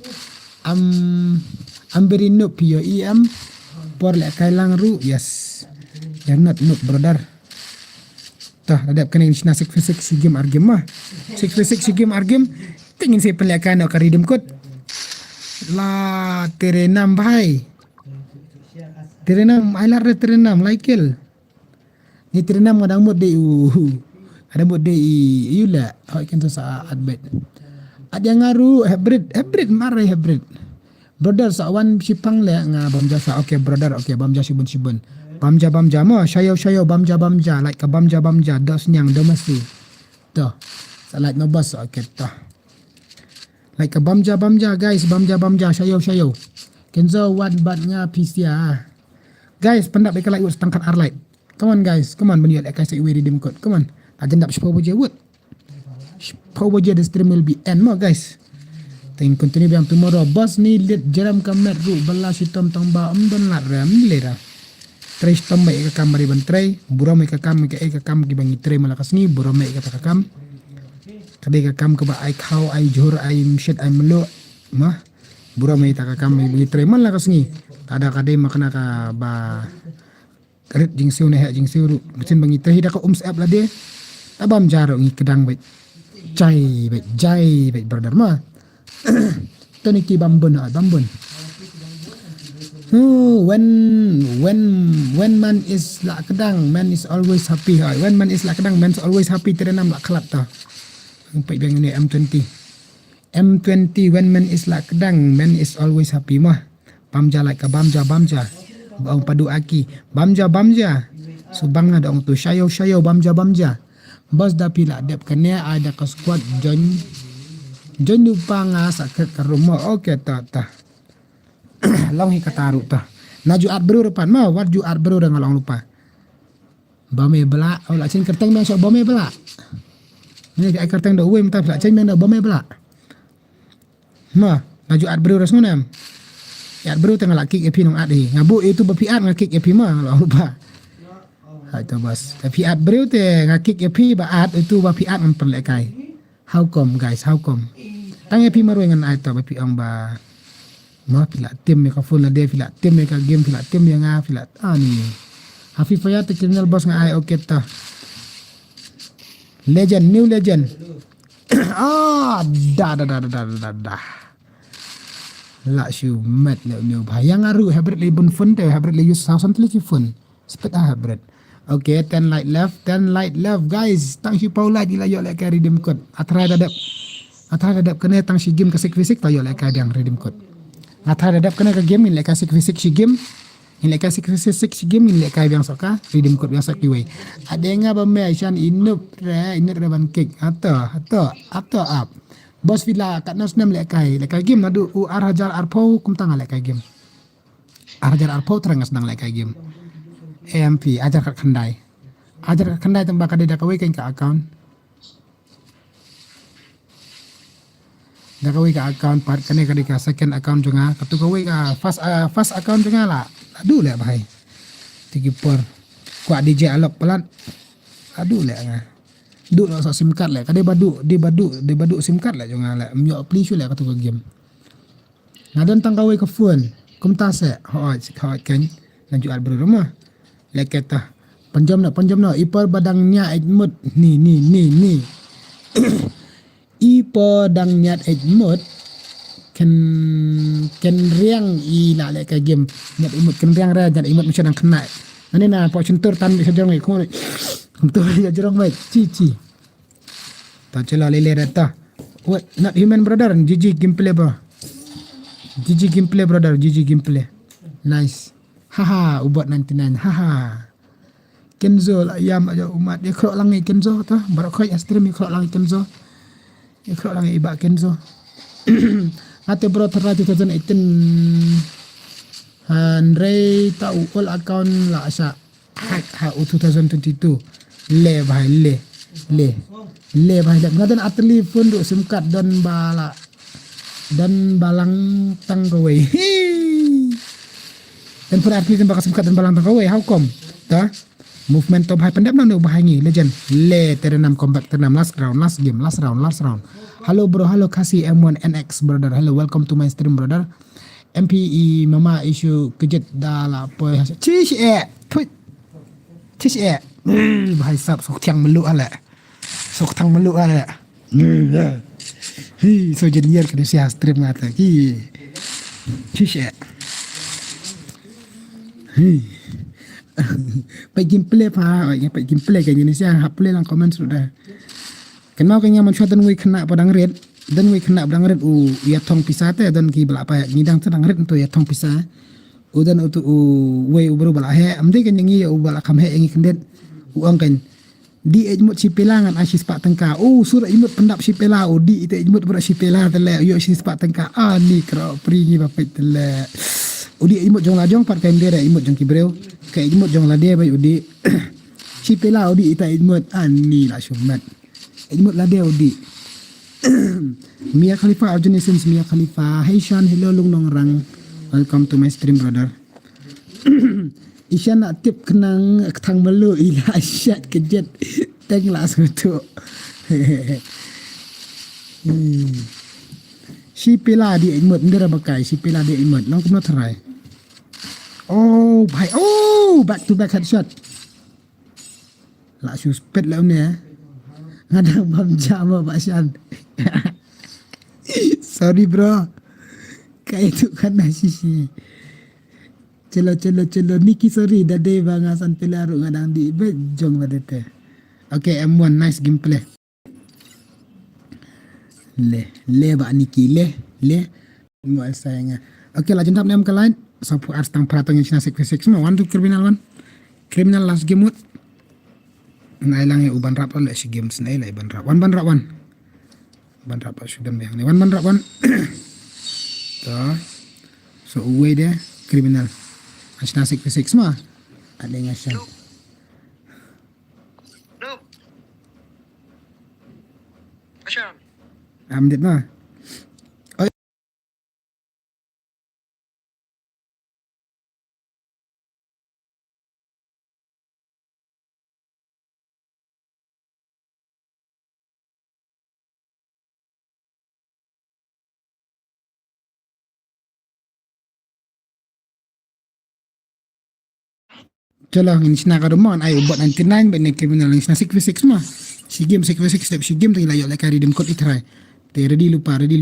amberino pio por lekal lang ru yes you're not noob brother tah dadep kening sina 6v6 game argum mah 6v6 game argum tingin si pelekan ka redeem code la terenam bhai terenam ailar terenam like kill ni terenam ada mod de ada mod de iyula hak kan sa adbet ada ngaru hybrid mare hybrid brother sawan sipang le nga bamja sa okay brother okay bamja sibun bamja mo sayo bamja like ka bamja dos nyang domasi to sa like no bas okay to like ka bamja guys bamja sayo kenzo wat bat nga pisia guys pendak beka like setangkat arlight. Come on guys, come on when like I say we redeem code. Come on. Agenda power je wood. Power je the stream will be end more guys. Thank continue biang tomorrow. Boss ni lit jeram kamet ru bala si tom tong ba don lat ram lera. Tray tom mai ka kam mari ban tray, buram mai ka kam ki bangi tray malakas ni buram mai ka kam. Kade ka kam ka ba ai khau ai jhur ai shit ai melo. Mah buram mai ta ka kam bangi tray malakas ni. Tada kade makna ka ba karet jing siu ru mesin bangi teh dah ka app lah dia abam jaro ngi kedang baik jai baik brother mah toniki bambun when man is la kedang man is always happy when man is la kedang man is always happy terenam la kelap ta sampai bang ni M20 when man is la kedang man is always happy mah bamja like ka bamja Bang padu aki bamja subang na daong tu sayo bamja bos da pila dep kene ada ka squad John lupa nga sakit ka rumah okay ta long hi kataru ta naju art bro depan mau wat ju art bro dah ngalong lupa bame bela la chin kerteng bang so bame bela ni ka kerteng do we mta la chin bang do bame bela ma naju art bro rasnam ya bro tengah laki EP nong ade ngabu itu bapiat ngakik EP mah kalau lupa itu bos bapiat bro te ngakik EP baat itu bapiat memperlekai how come guys tang EP maru ngan ai to bapi ang ba ma pila tim me ka full de pila tim me ka game pila tim yang nga pila ani hafi faya te channel bos nga ai okay to new legend da la shu mat le bayang aru hybrid le bun fun te hybrid le use sound le fun speed hybrid okay 10 light left guys tang si paula di la yo le carry dem code atra dadap Atha dadap kena tang si game ka sik fisik tayo lek ka biang redeem code. Atha dadap kena ka game in lek ka sik fisik si game. In lek ka sik fisik si game in lek ka biang soka redeem code biang sak kiwe. Adenga ba me shan inup re ban kick. Ato up. Bos villa kat nas nam lek ka game nadu u arhajar arpo kum tang lek ka game. Arhajar arpo terangas nang lek ka game. AMP ajar kat khandai. Ajar kat khandai tembak ka dak kawe ka account. Dah kau ka account part kene ka second account juga katu kau ka first account juga lah aduh le bahai tigi per kuat DJ alok pelan aduh le nga du lo sim card le kade badu sim card le juga le myo please le katu ka game ngadon tang kau ka phone kum ta se hoi ken lanjut al berumah le kata panjam no ipar badangnya idmut ni ipo dang nyat edmut ken riang i la le ka game nyat imut ken riang ra nyat imut macam kena nani na po centur tan bisa jorong ko untuk ya jorong baik cici ta cela lele rata what not human brother GG gameplay bro GG gameplay brother GG gameplay nice haha ubat 99 haha Kenzo lah ayam aja umat dia krok langi Kenzo tu baru kau stream krok langi Kenzo ikut lang iba Kenzo. Ate bro terra 2018 Andre tahu all account la asa hack ha 2022 le bahai le bahai ngadan atli pun duk sim card dan balang tang kowe. Dan pun atli tembak sim card dan balang tang kowe how come ta movement top high pendap nak bahangi legend le terenam comeback terenam last round. Hello bro, hello kasih M1 NX brother. Hello, welcome to my stream brother. MPE mama issue kejet dah lah apa cish bahai sab sok tiang meluk ala hi so jadi yer kena sia stream ngata ki cish Pak gameplay kan jenis yang play lang komen sudah. Kenal kan yang mencuat dan we kena padang red ya tong pisah teh dan ki belapa ngidang sedang red untuk ya tong pisah. Udan untuk we baru bala he amde kan yang ya bala kam he yang kendet uang kan di ejmut si pelangan asis pak tengka surat imut pendap si pela di itu ejmut berak si pela tele yo si pak tengka ni kera pringi bapak tele udi imut jong lajong part kan dia imut jong kibreu kayak imut jong la dia bai udi si pela udi ita imut ni lah syumat imut la dia udi Mia Khalifa Arjun Essence Mia Khalifa hey Shan hello lung nong rang welcome to my stream brother Isyan nak tip kenang ketang melu ila asyat kejet teng lah suatu si pela di imut ndera bakai si pela di imut long kena try back to back headshot lah suspect lah ni ada bam jama Pak Shan sorry bro kayak itu kan sisi celo Niki sorry dade bangasan pelaru ngadang di bejong badete okay M1 nice gameplay le ba Niki le mo sayangnya okay lah jentap nem kalain sapu ars tang pratong yang sinasik fisik semua one to criminal last game mode nailang uban rap oleh si games naila ban rap ban rap sudah yang ni ban rap so away dia criminal sinasik fisik semua ada yang Shan No. Asham. amdet mah Jalah ni sina ka rumah ai ubat 99 ben criminal ni sina 6v6 semua. Si game 6v6 step si game tinggal layak lekari dem code itrai. Te ready lupa. ready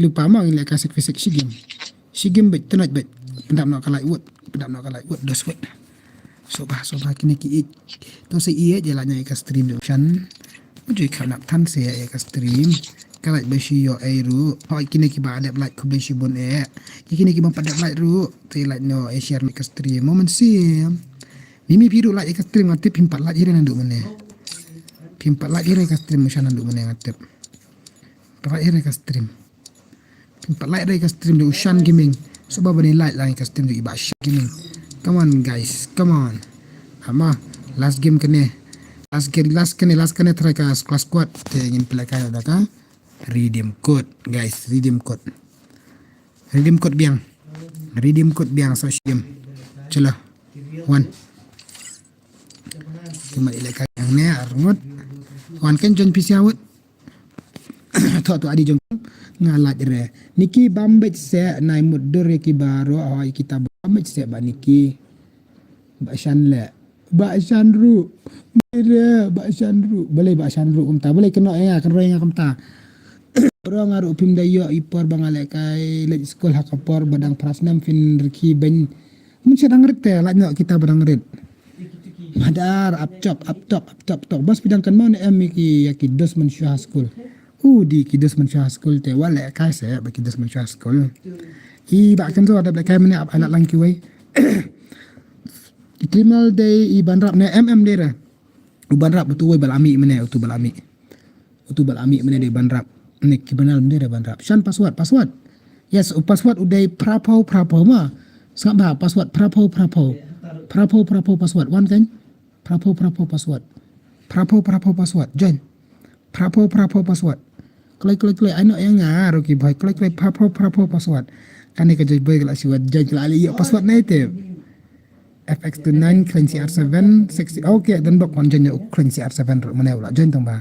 lupa mang ilak ka 6v6 si game. Si game bet tenat bet. Pendap nak kalai wot dos wet. So bah kini ki to se je lah nyai ka stream Shan. Ujui kau nak tan saya ya ke stream. Kalau besi yo ru, hoi kini kiba ada like ku besi bon kini kiba pada like ru, tu like no share ke stream. Moment sih. Mimi biru like ke stream ngatip pimpat like ire nanduk mana. Pimpat like ire ke stream macam nanduk mana ngatip. Pimpat ire ke stream. Pimpat like ire ke stream di Shanz gaming. Sebab ni like lah ke stream di Shanz gaming. Come on guys, come on. Ama last game kene. Last kene try ke kelas kuat. Ingin pelakai ada kan? Redeem code guys, redeem code biang so game chalo 1 kembali lagi yang ni arngut wan kan jon PC awut tu adi jong ngalat re niki bambet se nai mudur ki baro ai kita bambet se ba niki ba shanru boleh ba shanru kumta boleh kena ya kan roy kumta orang aru pim dayo ipor bangale kai lej skol hakapor badang prasnam fin reki ben mun sedang rete la nyok kita badang red madar up top bos bidang kan mau ne ki yaki dos men syah skol di ki dos men syah skol te wala kai se ba ki dos men syah skol I ba kan so ada black kai men anak langki wei criminal day I banrap ne dera banrap betul wei balami mene utu balami mene de banrap nek kibanal mendera banrap Shan password yes password udai prapo ma sangat bah password prapo password one kan prapo password join prapo password klik I know yang ngar okay boy klik prapo password kan ni kerja boy kalau siwat join kali ya password native fx29 clean cr7 60 okay dan bok join ya clean cr7 mana ulah join tong ba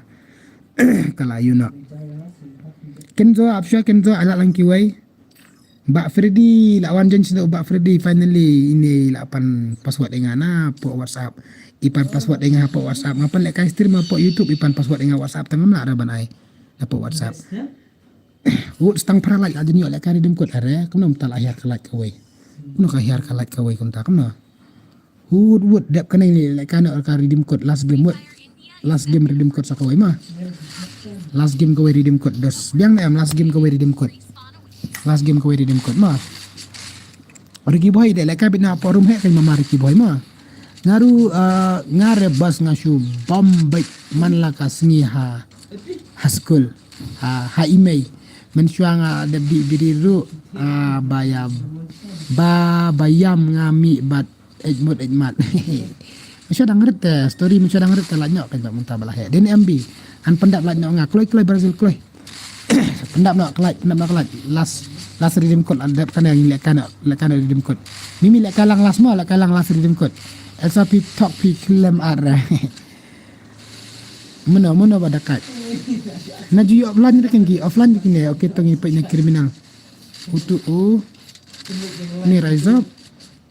kalau you know Kenzo alat langki wai. Mbak Freddy lawan jen sudah Mbak Freddy finally ini lapan password dengan apa WhatsApp. Ipan password dengan apa WhatsApp. Ngapan lek kai stream apa YouTube ipan password dengan WhatsApp tengah nak ada banai. Apa WhatsApp. Wud stang para like aja ni oleh kai redeem code are. Kenom tak lahir ke like kawai. Kenom kahir ke like kawai kom tak kenom. Wud dap kena ni lek kai nak redeem code last game redeem code sakawai mah. Last game kau redeem code dos. Biang em last game kau redeem code mah. Riki boy de leka bina forum he kan mama Riki boy mah. Ngaru ngare bas ngasu bombay man la kasni ha school ha email men syanga de biru bayam ngami bat ejmat Masya dah ngerti story macam dah ngerti lah nyok kan tak muntah balah he den MB an pendap lah nyok kloi Brazil kloi pendap nak kelai last redeem code ada kan yang lekan redeem code mimi lek kalang last redeem code SAP talk pi klaim ara mana badakat na ju offline kini okey tong ipai na kriminal utu ni rise up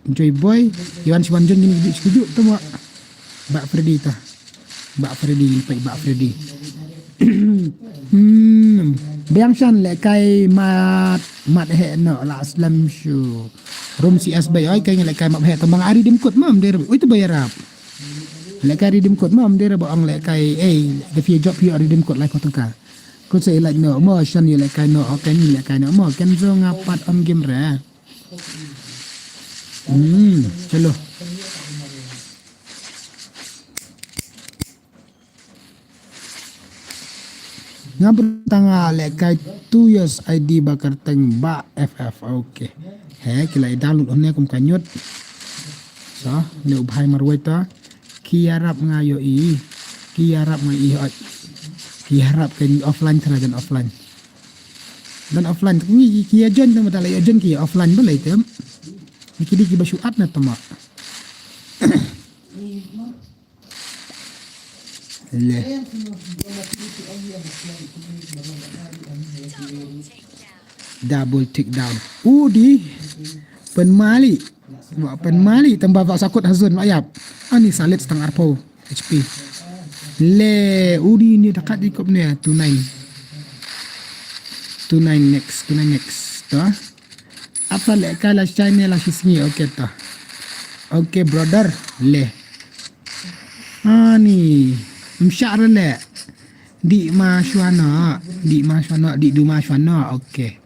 Joy boy Iwan Siwanjon ni setuju tu mak Mbak Freddy Biang Shan le kai mat he no la slam show room CS bay ai kai le kai mat he tambang ari dim kot mam der itu bayar ap le kai dim kot mam der ba ang le kai the few job you ari dim kot like kotongka ko say like no mo Shan le kai no okay ni le kai no mo kan zo ngapat on game ra chalo ngabur tanga le kai 2 years ID bakar teng ba FF okay he kila download onne kum kanyot so ne ubhai marwaita kiarap ngayo kiarap kan offline dan offline ni kia jen tama dala jen ki offline boleh tem Kidi ki basyuat na tama. Le. Double take down. Udi penmali tambah bak sakut hazun ayap. Ani salit setengah arpau HP. Le udi ni dekat ikut ni 29 next. Toh. Apa le kala China la sini okey ta. Okey brother le. Ani msyar le. Di Maswana, di du Maswana, okey.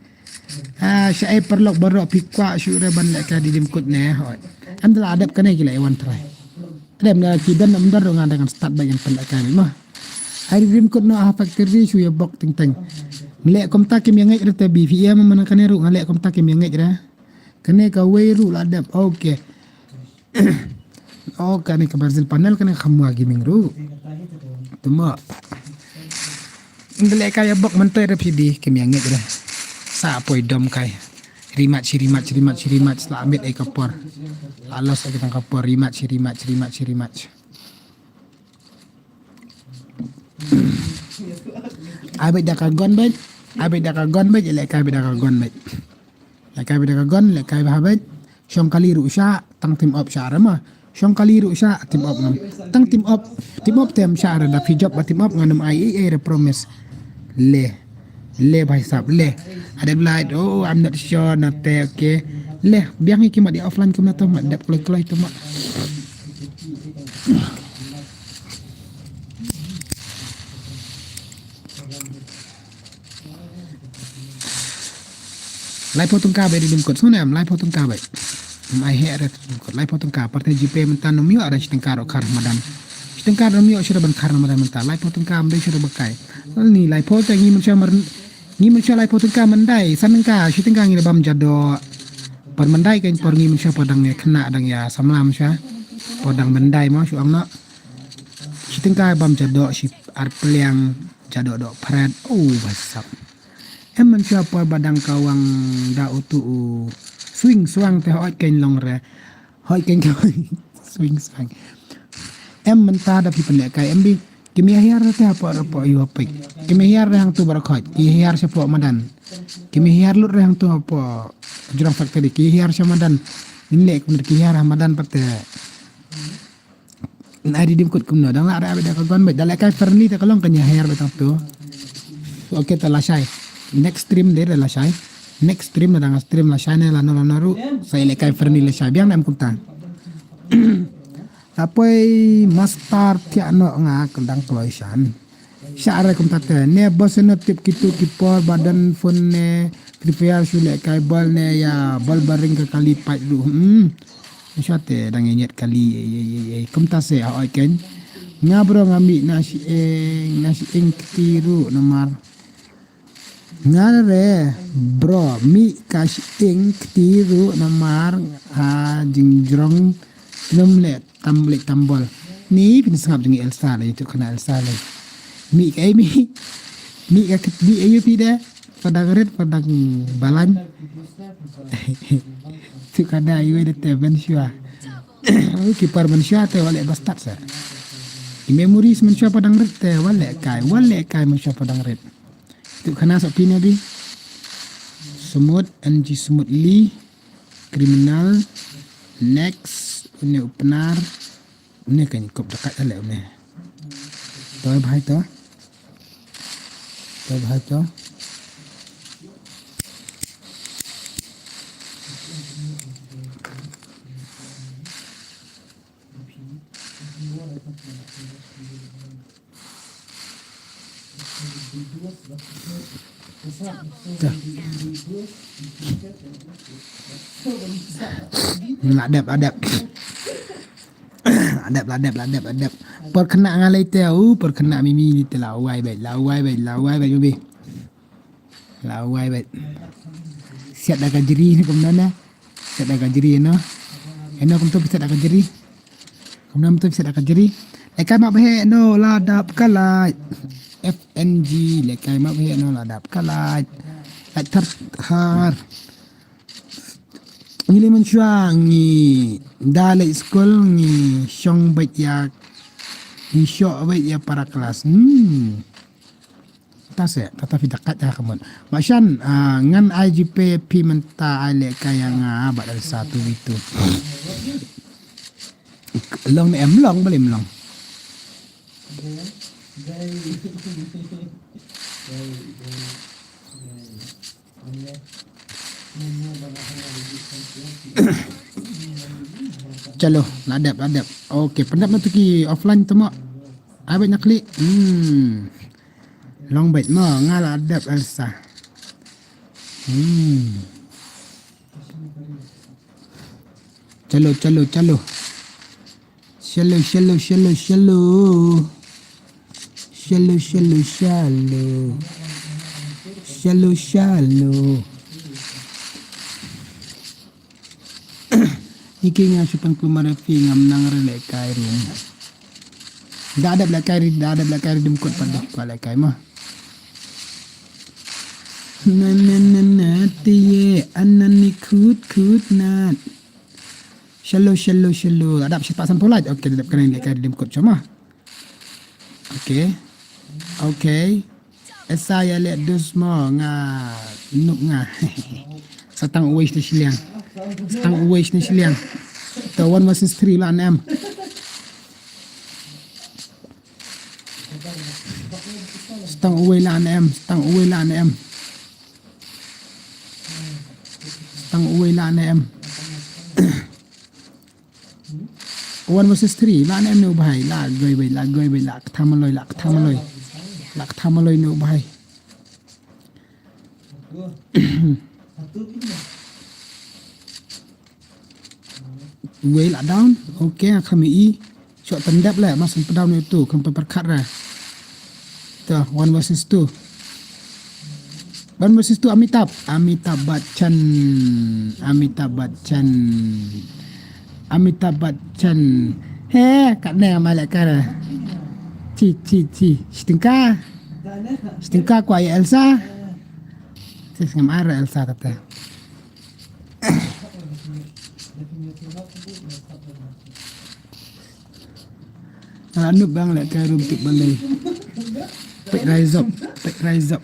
Saya perlu borok pikwa syure ban lek ka di dimkut ne hoi. Am telah adap kene gila iwan try. Adap na kidan am dar dengan start bayan pelak kami mah. Hari dimkut no factory su ya bok ting ting. Lek kom ta kim yang ngai rete BVM mana kene ru ngalek kom ta kim yang ngai ra. Kene ka weru adap okey. Oh kene ka Brazil panel kene khamwa gaming ru. Tuma Ngelek kaya bok mentai repidi kim yang ngai ra. Sa poi dom kai rimat sila ambil kapor alas kita kapor rimat abe dak gon bet lek kai dak gon bet lek kai habet syong kali ru sya tang tim op syara mah syong kali ru sya tim op nam tang tim op tem syara da fi job tim op nganam IEA re promise le bhai sab le ada blind oh I'm not sure not okay le biang iki mak di offline ke mata mak dap kelai tu mak lai potong ka be di dimkot sunam lai potong ka be mai he ada dimkot lai potong ka partai JP mentan mio ada citengkar okar madan citengkar mio syara ban kar madan mentan lai potong ka be syara bekai ni lai potong ni manusia lai potong ka mandai sanengka citengkar ngi bam jado par mandai kan par ngi manusia padang ne kena dang ya samlam sya padang mandai ma su angna citengkar bam jado si ar peliang jado do pred basap manusia par badang kawang da utu swing swang te hoi ken long re hoi ken swing swang menta da pi pendek kai bi kimi hiar te apa yu apa kimi hiar hang tu barakot ki hiar sepo madan kimi hiar lut hang tu apa jurang factory ki hiar samadan inlek bener ki hiar madan pate nari dimkut kumno dang la ada ka gon bet dalek kai ferni te kalong kanya hiar betang tu oke ta lasai next stream der lasai next stream na dang stream lasai ne la no ru sai le kai ferni lasai biang nam kutan Apoi mastar tiano nga kendang kloisan. Syara kum tate ne bosen tip kitu kipor badan phone ne prepare sule kai bal ne ya bal baring ke kali pai lu. Syate dang nyet kali kum tase oi ken. Ngabro ngami nasi ing ketiru nomor. Ngare bro mi kas ing ketiru nomor jingjrong nomlet tambol ni pin sangap dengan Elsa lah itu kena Elsa lah mi ayu pida padang red padang balan tu kada ayu ada teban syua kipar manusia te wale bastat sa memories manusia padang red te wale kai manusia padang red tu kena sopi nabi semut anji semut li kriminal next ini upenar ini kan kop dekat ale ne toy bhai to adab perkena ngalai tahu perkena mimi ni telawai baik ubi lawai baik siap dah kajeri ni kemana siap dah kajeri no kum tu bisa dah kajeri kemudian tu bisa dah kajeri lekai mak bahe no ladap kalai FNG lekai mak bahe no ladap kalai har Ngili mensyuang ni dalai sekolah ni syong baik ya ni syok baik ya para kelas tase tetapi dekat dah kemun macam ngan IGP pi menta ale kaya nga badal satu itu long ni long boleh melong Chalo, ladap. Okey, pendap tu ki offline tu mak. Abang nak klik. long bait mo ngala adap Elsa. Chalo chalo chalo. Shallow shallow shallow shallow. Shallow shallow shallow. Shallow shallow. Iki nga supang kumarapi ngam nang relay kay room. Dadab la kay dimkot pada pala kay mo. Na tiye anani kut nat. Shallow shallow shallow. Adap siapa sampulat. Okey dadap kena ni kay dimkot cuma. Okey. Saya lihat dus mo nga nuk nga. Satang uwais ni siliang. The 1 versus 3 lah 6. Stang away lah 6. Stang away lah 1 versus 3 lah 6 ni ubahai. Lah goy bay. Lah kethamaloi ni ubahai. Way lah down. Okey, kami i. Shot tendap lah. Masuk down itu. Kami perkat lah. Tuh, 1 versus 2. 1 versus 2 Amitabh Bachchan. Heh, kat ni amalak kara. Ci. Setengah ku ayah Elsa. Saya ngam arah Elsa kata. Anu bang lek kay room tik balai. Pek rise up.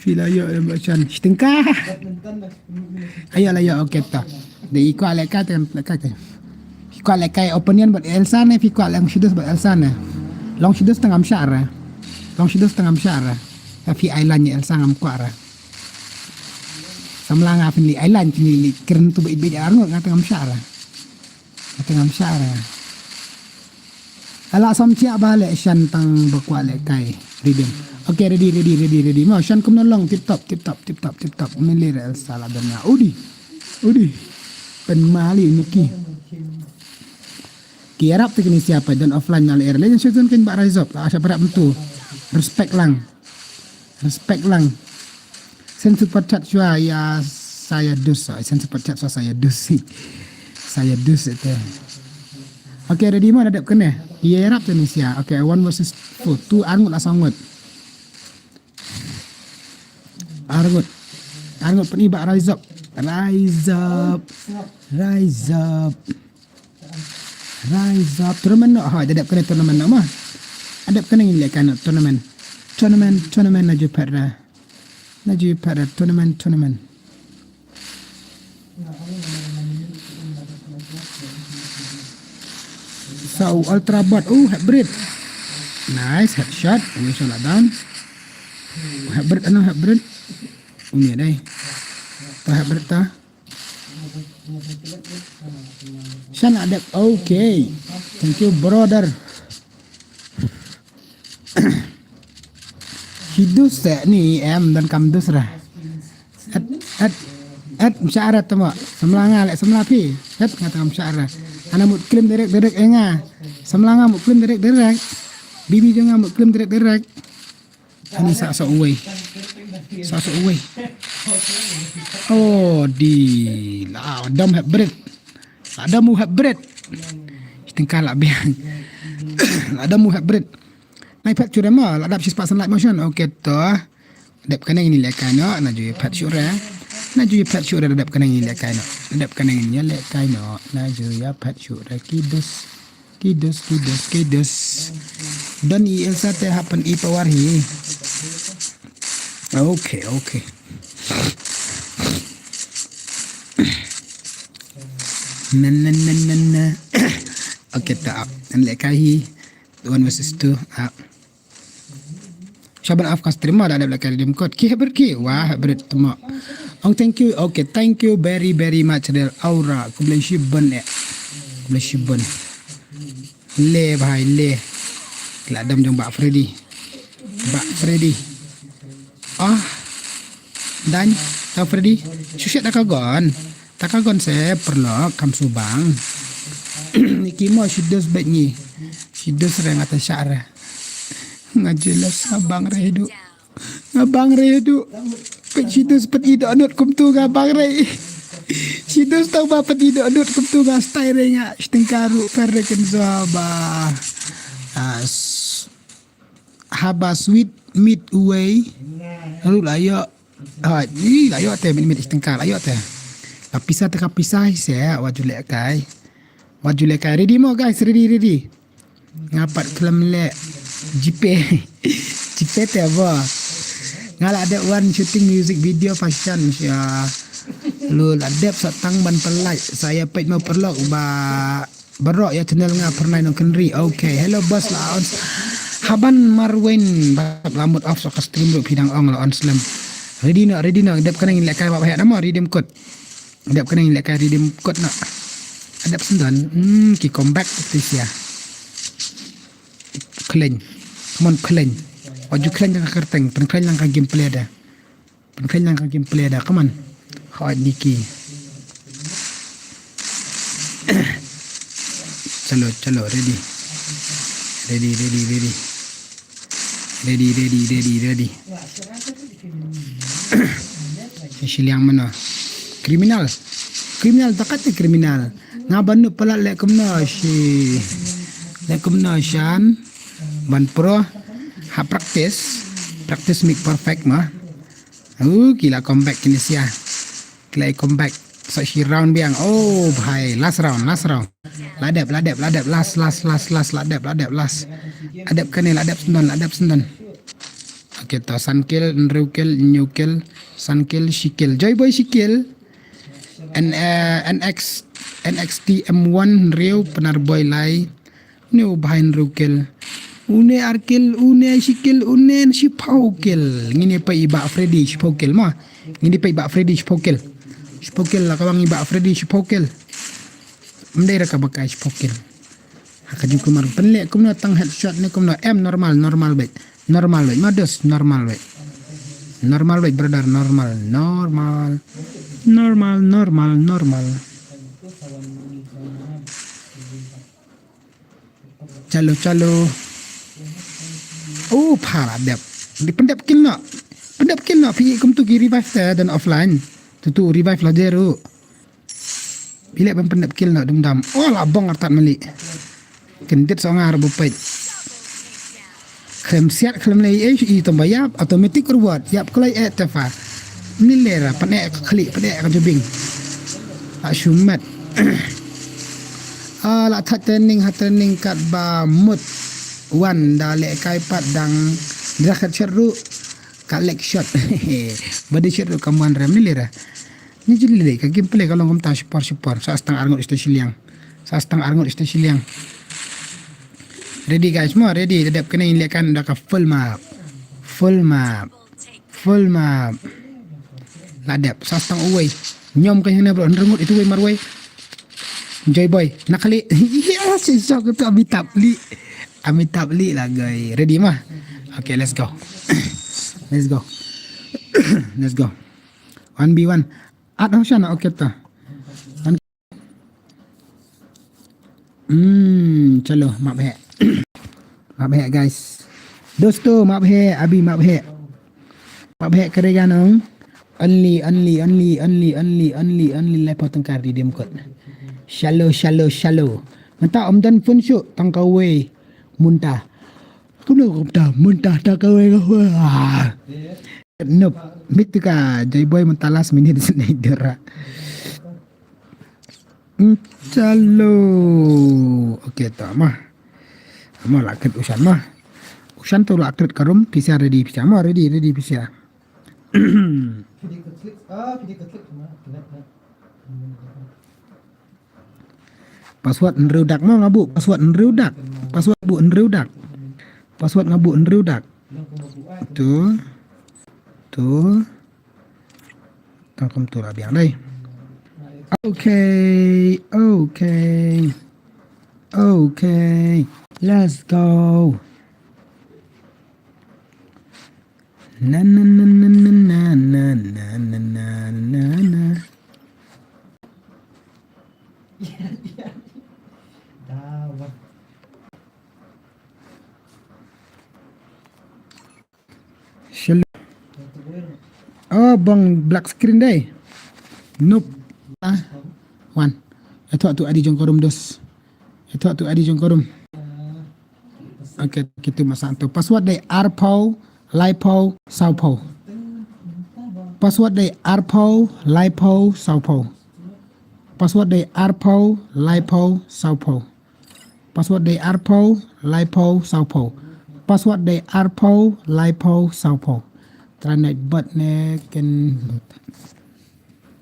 Fila yo macam setengah. Ayolah yo okey ta. Dia ikut lek kata. Ikut lek kay opinion buat Elsa ni, ikut lek shidus buat Elsa ni. Long shidus tengah syara. Tapi island Elsa ngam kuara. Samlang apa ni island ni keren tu baik arngot ngata ngam syara. Ala samcia balik Shan tang berkuat lek kai reading. Okay, ready. Mau Shan kum nolong tip top. Milir Elsa lah benar. Udi. Penmali Nuki. Kiarap tu kini siapa dan offline nyala air. Lain syusun kan bak rise up. Asya berat bentu. Respect lang. Sen super chat shua ya saya dus. Sen super chat shua saya dus itu. Okay, ready mo dadap kena. Kiarap tu ni sia. Okay, 1 versus 4. 2 angut lah sangut. Arngut peni bak rise up. Tournament nak dadap kena tournament nak mah. Adap kena ni lekan tournament naju pada tournament. So ultra bot hybrid. Nice headshot. We shall down. Hybrid. Ini dai. Hybrid ta. Shan ada okay. Thank you brother. Hidus ni dan kamdus lah. At msyarat tu mak. Semlanga lek semlapi. At ngata msyarat. Ana mut klaim direct enga. Semlanga mut klaim direct. Bibi jangan mut klaim direct. Ani sa away. Oh di la adam hybrid. Adamu hybrid. Setengah lah biang. Adamu hybrid. Naik pat cure ma, ladap sis pasan light motion. Okey to. Dap kena ini lekai no, naju pat cure. Dadap kena ini lekai no. Naju ya pat cure kidus. Dan Elsa te happen power hi. Okay. Na. Okay tak. Dan lekai hi 1 versus 2 Syaban afkas terima dah ada belakang redeem code ki wah hybrid temo thank you. Okay, thank you very much del aura ku boleh shibon le bhai le keladam jong Pak Freddy Bak Freddy. Dan tahu Freddy, susah tak kagon. Tak kagon saya perlu kam subang. Niki mau sidos bet ni. Sidos reng atas syara. Ngajelas abang redu. Abang redu. Sidos peti dok anut kum tu abang re. Sidos tahu bapa tidak anut kum tu gastai renya. Stengkaru perreken zaba. Haba sweet meat away. Lalu layo. Ni layo teh meat stengkar layo teh. Pisah teka pisah saya wajulek kai. Wajulek kai ready mo guys, ready. Ngapat kelam lek jipe. Jipe teh apa? Ngala ada one shooting music video fashion ya. Lu ladep satang ban pelai. Saya pet mau perlok berok ya channel nga pernah nong kenri. Okay, hello boss lah on. Haban Marwin lamut off sok stream lu pidang ong lah on slam. Ready nak dep kena ngilek kai bapak nama redeem code. Adap kena ngilek kai redeem code nak. Adap sendan. Ki comeback this ya. Clean. Come on clean. Waju clean yang kerteng, clean yang gameplay ada. Clean yang gameplay ada. Come on. Hot Niki. Chalo ready. Ready. Siliang mana? Kriminal takat kriminal. Ngaban nu pala lek kumna shan ban pro ha practice make perfect mah. Gila comeback kini sia. Gila comeback so round biang. Oh bhai, last round. Ladap last. Adap kanel adap sendan. Okay, to sun kill, new kill, sun kill, she kill. Joy boy she kill. NXT M1 Rio penar boy lai. New behind Rio kill. Une arkil, une she kill, une she pau kill. Ngini pa iba Freddy she pau kill mah. Ngini pa iba Freddy she pau kill. She pau kill lah kawang iba Freddy she pau kill. Mendera ka bakai she pau kill. Hakajin kumar penlek kumna tang headshot ni kumna M normal bet. Normal wait, modus normal wait brother, normal. Chalo. Oh parah dep. Pendap kill nak pi kum tu revive dan offline. Tu revive lah jeru. Bila pendap kill nak dum. Oh lah bong artat meli. Kendit songar bupait. Klem siat klem lay tambah yap automatic reward yap kelai tefa nilera panek klik panek kajubing asumat la training kat ba mut wan dale kai pat dang drakat seru kalek shot body shot kaman rem nilera ni jili ka gameplay kalau ngom ta support sa stang arngot station liang. Ready guys, semua ready. Dedap kena inletkan dah ke full map. Ladap sastang away. Nyom kan hena bro rengut itu way marway. Joy boy, nak kali. Ya, sesok tu Amitabh Li lah guys. Ready mah? Okay, let's go. Let's go. 1v1. Ada Hoshan okay ta. Chalo, maaf hai guys. Dosto maaf hai, Abi maaf hai. Maaf hai kरेगा नों. Only lepo tengkar di dem kot. Shallow. Menta om dan pun syuk tangkawe muntah. Kuno muntah tangkawe kau. Nope. Mitu ka Joy boy mentalas minit Snyder. Chalo. Okay tak mah. Mah lakit usan mah. Usan tu lakit karum bisa ready bisa mah ready bisa. Password nreudak mah ngabu. Password ngabu nreudak. Tu. Tangkum tu lah biang dai. Okay. Let's go. Na na na na na na na na na na na na. Shall oh bang black screen day. Nope. One. Ito tu adi jong korum dos. Ito tu adi jong korum. Okay, kita masak tu. Password day arpo, lipo, saupo. Password day arpo, lipo, saupo. Password day arpo, lipo, saupo. Password day arpo, lipo, saupo. Password day arpo, lipo, saupo. Try night but ne can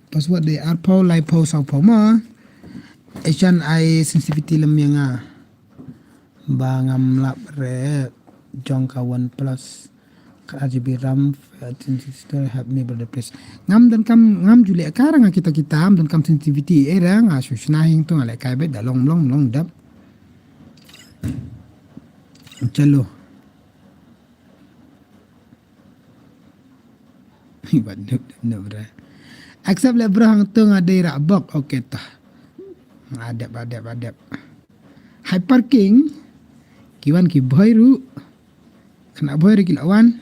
password day arpo, lipo, saupo ma. Asian I sensitivity lam yang bangam lap re jongka 1 plus RGB RAM still have me the place ngam dan kam ngam juli karang kita am dan kam sensitivity era ngasu snahing tu ngale kai bet da long dap chalo ibad no bra accept le bra hang tu ngade ra bok okay tah adap hyperking kiwan ki bhairu kena bhairu ki lawan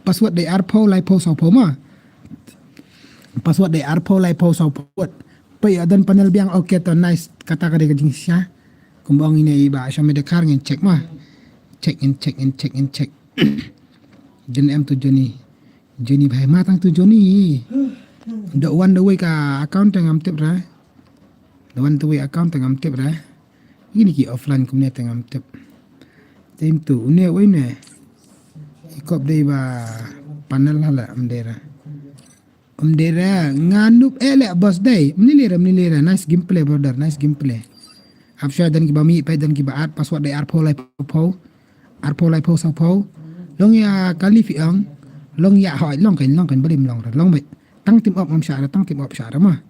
password day arpo lipo saupo ma password day arpo lipo saupo pai adan panel biang okay to nice kata kade kajing sia kumbang ini ba asya medekar ngin check ma check jen em tu Johnny bhai matang tu Johnny the one the way ka account ngam tip ra the one the way account ngam tip ra ini ki offline kumne ngam tip tim tu une we ne ikop dei ba panel hala amdera nganup ele boss day menilira nice gameplay brother nice gameplay afsha dan ki bami pai dan ki baat password day arpo lipo saupo long ya kali fi ang long ya hỏi long kan belim long bai tang tim up am syara tang tim up syara mah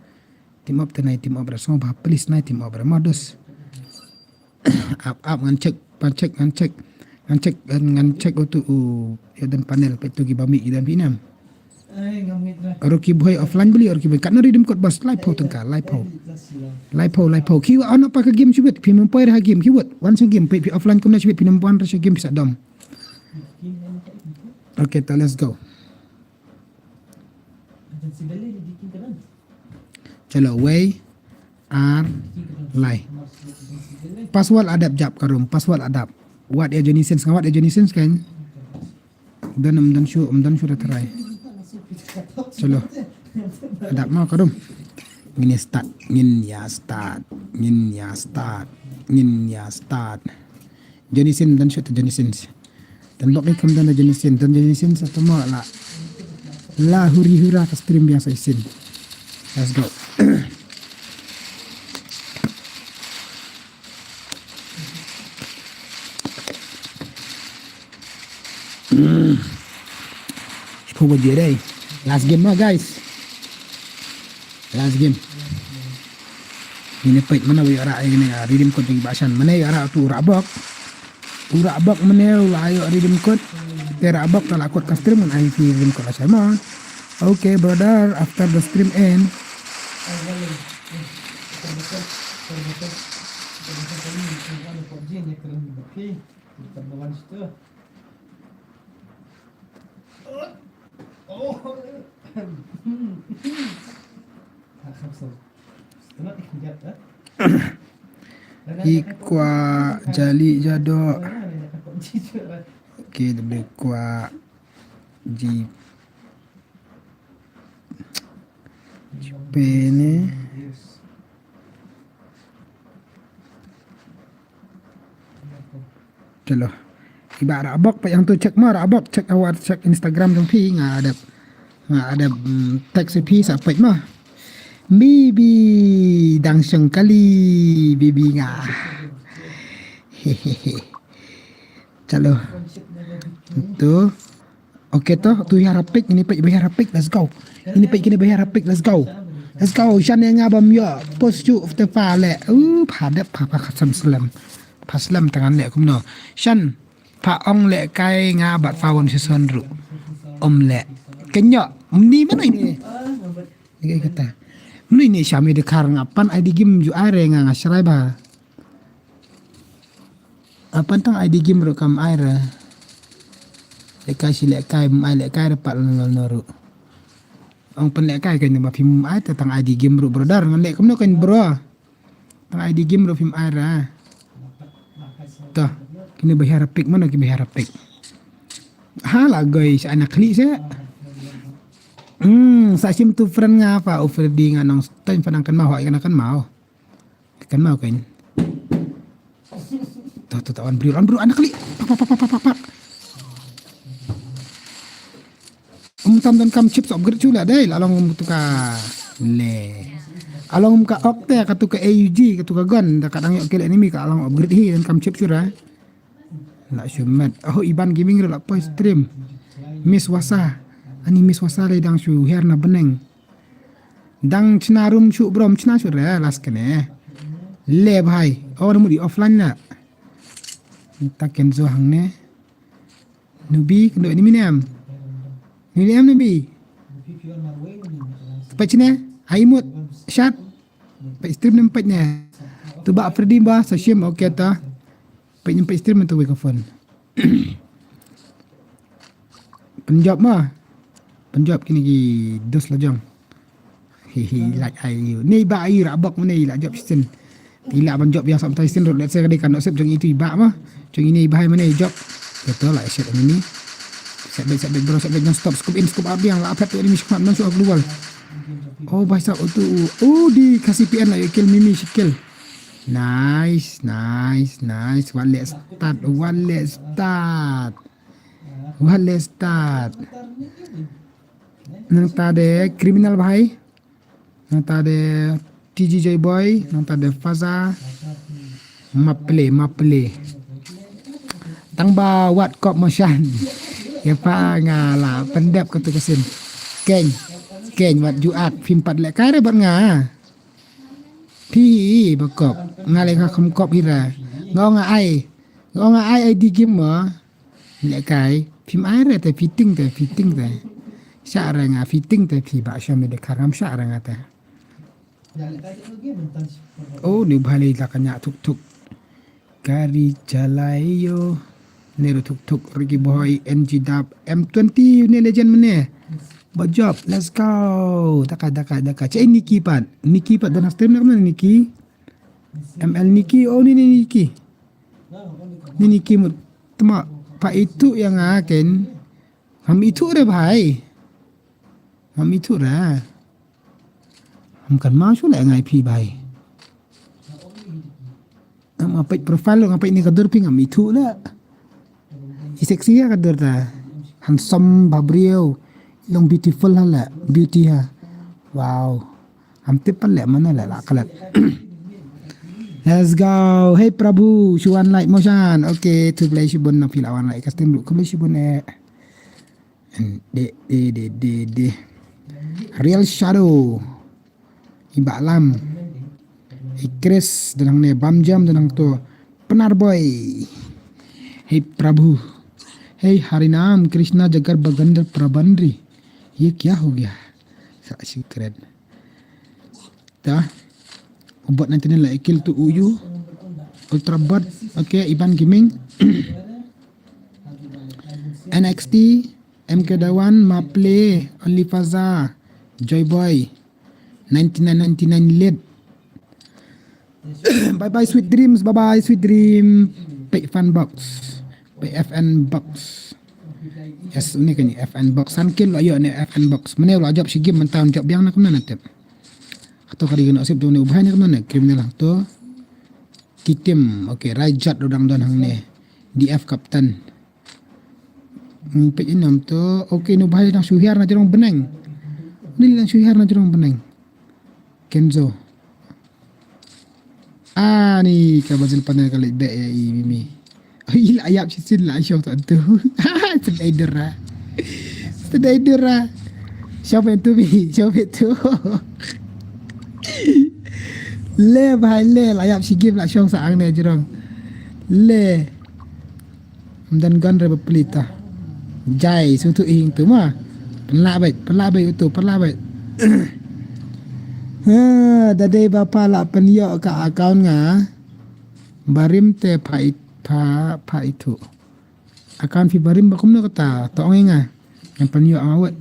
tim up tenai tim up rasong ba please nai tim up modus up ngan check tu ya dan panel pe tu gi bami dan pinam Roki boy offline beli Roki boy kat redeem code bas live tengka live kiwa ono pa ka game chubet pimem poir ha game kiwat once game pe offline kumna chubet pinam puan rasya game bisa dom. Okay, let's go. Chalo way ar lai password adap jap karum password adap what ya Johnny sense kan dan shu try chalo adap ma karum ngin start Johnny sense dan shu Johnny sense dan log ikam dan Johnny sense atau ma la huri-hura ka stream biasa isin. Let's go. Ipo dia dai. Last game lah guys. Last game. Ini pait mana we ara ini redeem code di bahasan. Mana ara tu rabak. Urabak mana ayo redeem code. Rabak tak lakot ka stream ai redeem code sama. Okay brother, after the stream end. Ikwa jali jado. Okay, lebih kwa ji pene chalo iba rabak pa yang tu check ma rabak check awak check Instagram jong pi ada tag pi sa pai ma bibi dang seng kali bibi nga hehehe chalo tu okay tu ya rapik ini pai bayar rapik let's go ini pai kini bayar rapik let's go Shan yang ngabam ya post you of the file phadap pa khasam slam paslam tangan le kumno Shan Pak Ong lek kai ngabat fawon seson ru. Lek. Kenyok. Ni mana ini? Ini kata. Mana ini Syami dekar ngapan ID game ju are ngasrai ba. Apa tang ID game ru kam air. Lek kai mai lek kai dapat noru. Ong pen lek kai kan ba film ai tang ID game ru brodar ngan lek kamno kan bro. Tang ID game ru film air. Tah, kini bayar pik mana kini bayar pik. Hala guys, anak kli saya. Sasim tu friend ngapa offer di nganong time panang kan mau kan mau. Kan mau kan. Tuh tawan bro anak kli. Pak. Tam kam chips upgrade chula dai lalong mutuka. Le. Along ka opte ka tu ka AUG ka tu ka gun da kadang yok kele enemy ka along upgrade hi dan kam chip sura. La shumat. Oh Iban gaming la po stream. Miss Wasa. Ani Miss Wasa le dang shu herna beneng. Dang chnarum shu brom chna sura las kene. Le bhai. Oh namu di offline na. Ta kenzo hang ne. Nubi kendo enemy nem. Nubi. Pachne Haimut Syat Pak stream nempatnya tu bak Freddy bah Sashim okey ta Pak nyempat stream tu mikrofon Penjab mah Penjab kini gi dos lah jong hihi like ayu ni ba ayu rabak mana ilak job sten ilak ban job yang sampai sten road let's say kadai kan sep jong itu ibak mah jong ini bahai mana job betul lah set ini set baik bro set baik non stop scoop in scoop abi yang lah apa tu ini mismat non so keluar. Oh bahasa tu. Oh dikasih PN lah kill Mimi kill. Nice. Let's start. Nang tade criminal bhai. Nang tade TGJ boy, nang tade Faza. Maple. Tang ba wat kop motion. Ya pa ngala pendap katu kesin. Keng wat juat phim pat lek kai bat nga pi bakop ngale ka khom kop ira ngo nga ai di game ma lek kai phim ai re te fitting te sha ra nga fitting te phi ba sha me de karam sha ra nga te oh ni bhale la kanya tuk gari chalayo neru tuk rigi boy NG dab M20 ni legend mene But job, let's go. Daka. Cik Niki pat dan stream nak mana Niki? ML Niki, oh ni Niki. Ni Niki mut temak pak itu yang akan. Ham itu re bhai. Ham itu ra. Ham kan masuk lah ngai pi bhai. Ham apa profile lo ngapai ni kadur ping ham itu lah. Seksi ya kadur ta. Handsome babrio. Long beautiful lah beauty ha. Wow. Hampir pelak mana lah kalat. Let's go. Hey Prabhu, Shuan like motion. Okay, to play Shibun na pilawan like custom look. Kembali Shibun de. Real Shadow. Iba Lam. Chris danang ne Bam Jam danang to Penar Boy. Hey Prabhu. Hey Harinam Krishna Jagar Bagandar Prabandri. ये क्या हो गया साक्षी करें dah buat nanti ni like kill tu uyu ultra bot okay Iban Gaming NXT MK Dawan Maple Only Faza Joy Boy 9999 lead bye bye sweet dreams pay fun box pay FN box. Yes, ni kan FN box sankin lo ayo ni FN box. Mana lo job si game mentang job yang nak mana tep. Atau kali kena sip tu ni ubah ni mana criminal tu. Kitim, okay, Rajat udang don hang ni. DF kapten. Pek ini tu, okay, ni ubah ni suhiar na jerong beneng. Ni lang suhiar na jerong beneng. Kenzo. Ni kabazil panel kali back ya Mimi. Ila ayap sisin lah syok tu. Sedai dera. Siapa itu bi? Siapa itu? Le bahai le ayap si game lah syok saang ni jerong. Le. dan gan re pelita jai sutu ing tu mah pelak bai utu pelak bai ha dade bapa la penyo ka akaun nga barim te pa itu akan fi barim bakum no kata tong nga yang penyo awet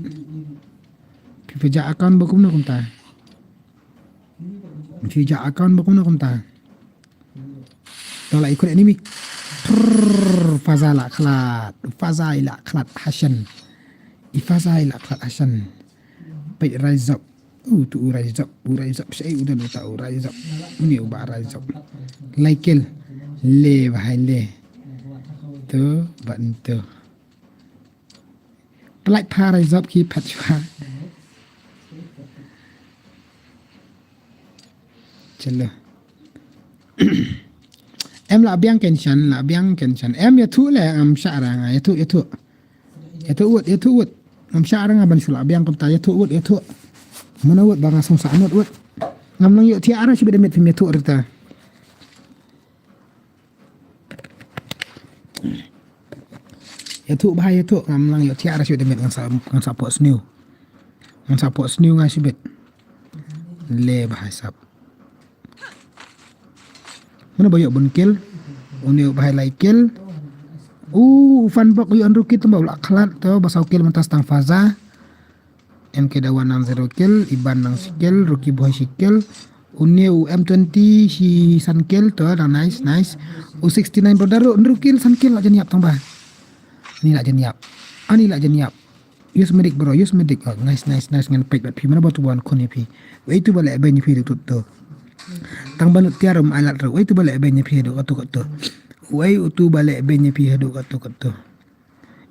fi peja akaun bakum no kumta fi ja akaun bakum no kumta to la ikut enemy fazala khlat hasan ifazaila khlat hasan pai rise up tu rise up sai udah lo tahu rise up ni ubah rise up laikil le bahai le tu bantu pelak pa rise up ki patwa chalo em la biang kenshan em ya tu le am syara ya tu wut am syara ngaban sula biang kom ta ya tu wut mana wut bang asong sa anot wut ngam lang yo ti ara si bedemet fim ya tu rita ya tu bahaya tu ngam lang yo ti ara si bedemet ngam sa pot snew nga si bet le bahaya sap mana bayok bunkel unio bahai laikil fan bok yo anruki tu baula khlat to basau kil mentas tang faza MK dawan nang 0 kill iban nang skill ruki boy skill unio M20 si san kill to dah nice U69 brodaro anruki san kill lak jeniap tang ba ni lak jeniap ani lak jeniap use medic bro use medic nice ngan pek bat pi mana batu buan kon ni pi wei tu balik ben pi tu tang banut tiarum alat ro wei tu balik ben pi do katu wei tu balik ben pi do katu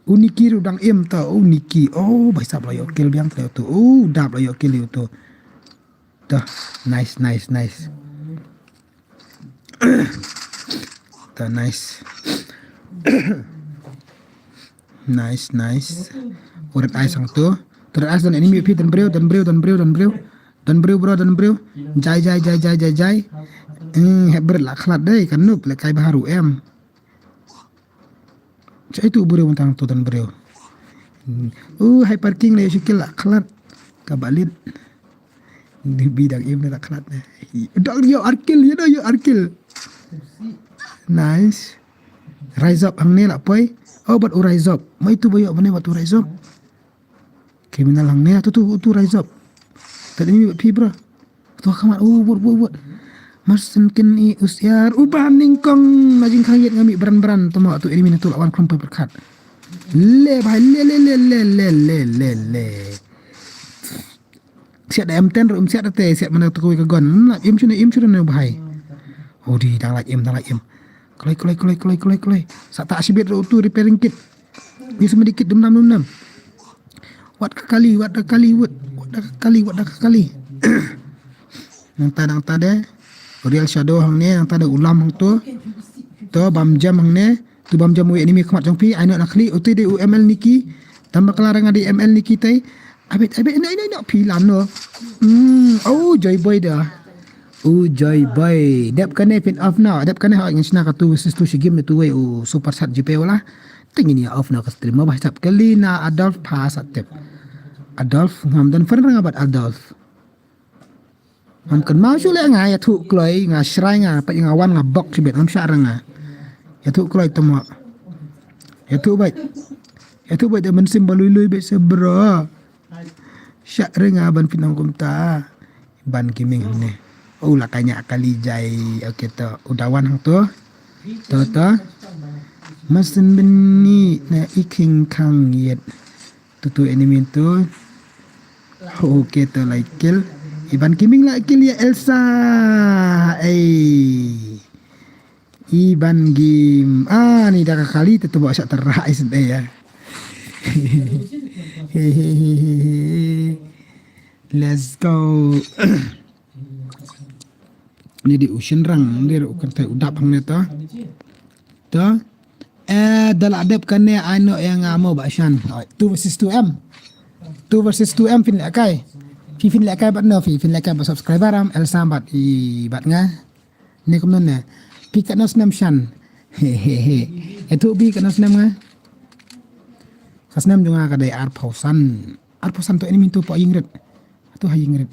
uniki rudang em ta uniki bai sap la yo kill biang ta tu dap la yo kill tu dah nice ta nice urat ai sang tu teras dan enemy pi dan breu bro jai hebat lah khlat deh kan nup le kai baharu em cai tu breu tentang tu dan breu hai parking le sikil lah khlat kabalit di bidang em lah khlat dak yo arkil nice rise up hang ne lah poi but rise up mai tu boyo bane wat rise up kriminal hang ne tu rise up tadi ni pi bro tu kamat buat masin kini usiar ubah ningkong majing kayat ngami beran temo tu ini tu lawan kelompok berkat le siap da M10 rum siap da te siap mana tu koi kagon im chune ne bahai di dang like im kolai sak tak sibit ru tu repairing kit ni sedikit dum wat kali nang ta de real shadow hang ne nang ta de ulam hang tu bam jam hang ne tu bam jam we enemy khamat jong pi ai nak kli uti de UML niki tambah kelarang ada ML niki tai abet nak pi lan no joy boy dah joy boy dep kane pin off now dep kane ha ngin sna ka tu sis tu game tu we super sat GPO lah tingin ni off na ka stream bah sap kali na Adolf pas atep Adolf ngam dan fern ngabat Adolf man kan mau sule nga ya thu kloi nga shrai nga pa nga wan nga box bet ngam sha nga ya thu kloi tamo ya thu bai de men sim balui be sebra sha renga ban pinang kumta ban kiming ne la kanya kali jai okey to udawan hang tu masin beni na iking kang yet tu enemy tu okey to like kill iban kiming la kill ya Elsa iban game ni dah kali tu bawa shot terais deh ya let's go ni di ocean rang dia kertai udap hang neta dal adep kan ne ano yang amo bashan 2 versus 2M fin lakai fin lakai bat no fin lakai ba subscriber am el sambat i bat nga ni kom non ne pikat no snam shan Itu bi kana senam nga. Senam juga kada ar pausan. Ar pausan tu ini mintu po yingret. Tu ha yingret.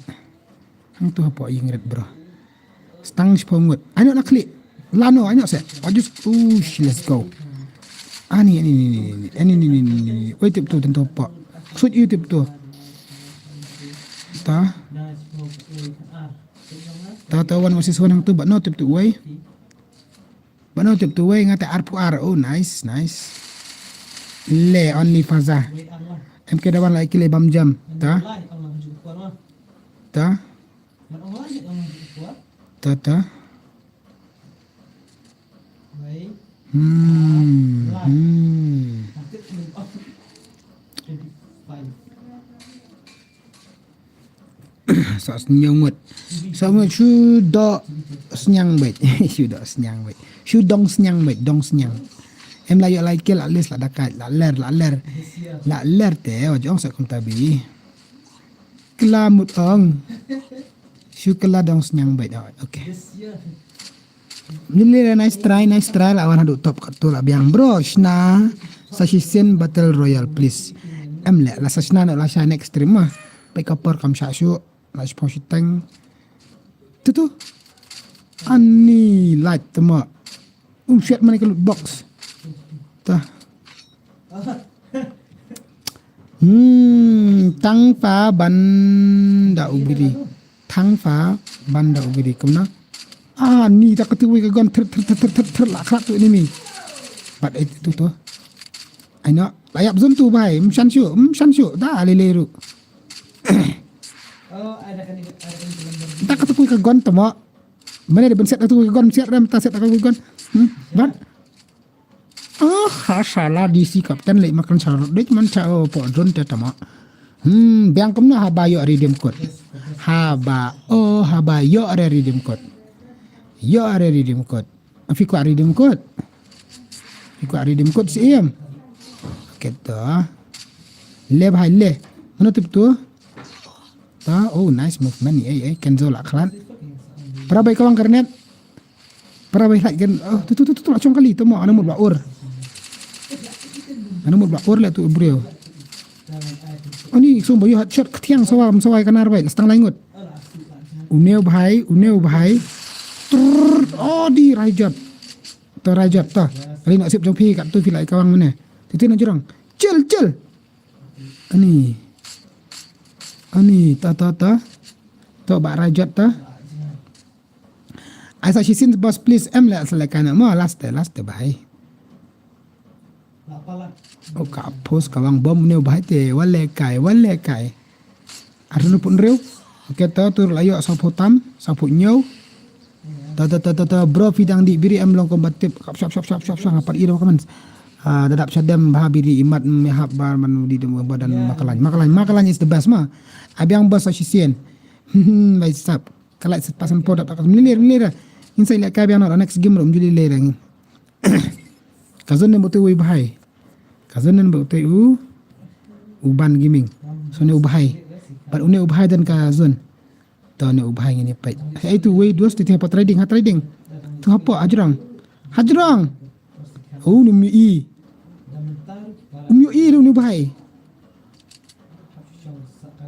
Hang tu ha po yingret bro. Stang spongut. Ano nak klik. Lano ano se. Ajus let's go. Ni. Oi tip tu tentu po. Sud you tip tu. Ta wan masih suan hang tu but no tip tu way. But no tip tu way ngate ar pu ar. Oh nice. Le only faza. MK dawan lai kile bam jam. Ta. Sa senyang sama sudah senyang baik. Sudah senyang baik. Sudong senyang baik, dong senyang. Em layak like la list la dakat la ler te ojong sa kum tabi. Kelamut ong. Syukurlah dong senyang baik. Okay. Nilai nice try la awan hadu top kat tu la biang bro shna sashisin battle royale please. Em la sashna no la sha next stream mah. Pai kapar kam sha shu la sponsitang. Tu. Ani light tama. Shit mana ke loot box. Tah. Tang fa banda ubiri. Tang fa banda ubiri. Kemana? Ni tak ketui ke gon ter lah kerak tu ni. But itu tu. Aina layak zoom tu bai. Shanz. Dah leleru. Tak ketui ke gon tama. Mana dia benset tu ke gon siap ram tak set ke gon. But salah DC kapten lek makan sarot dek man chao po drone te tama. Biang kumna haba yo redeem code. Haba yo are redeem code. Yo are redeem code. Fiku redeem code. Siam. Kita le bhai le. Mana tip tu? Nice movement ni. Kenzo la klan. Perabai kawang kernet. Perabai lagi kan. Tu lacong kali tu mau ana mut baur. Ana mut baur le tu bro. Ni sumbo yo hat shot ketiang sawai kanar bai stang langut. Uneu bhai. Di rajat. Ta. Kali nak sip jongpi kat tu filai kawang mana. Titu nak jurang. Cel. Ani ta. Tu bak rajat ta. Asa shisin boss please la selekana mo last bhai. Ka post kawang bom neu bhai te wale kai. Arno pun reu. Kita tur layo sapu nyau. Ta bro fidang di biri em long combat tip shop apa iro comments. Dadap syadam biri imat mehab bar manu di demo badan makalan is the best ma. Abiang boss shisin. Baik sap. Kalau pasan produk tak milir. Insai lek kai biang next game rom juli lerang. Kazon nem botu bahai. Kazon nem botu uban gaming. So ne ubahai. But une ubahai dan kazon. To ne ubahai ngini pai. Itu way dos ti apa trading. Tu apa ajrang. Ni mi. Ni ubahai.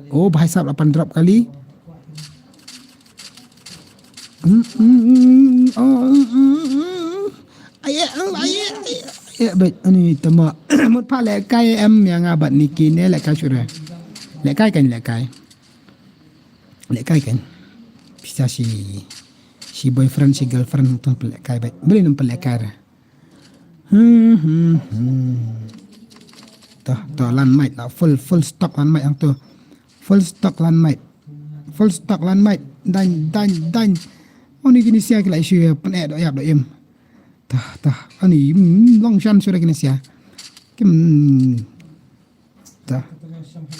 Bahai sab 8 drop kali. Baik ni tama mut pa lek kai em yang abat niki ne lek kai sura lek kai kan bisa si boyfriend si girlfriend tu lek kai baik beli nampak lek kai to lan mic lah full stock lan mic yang tu full stock lan mic dan ni gini sia kila isu penek dok yap dok em. Tah. Ani long Shanz sudah gini sia. Tah.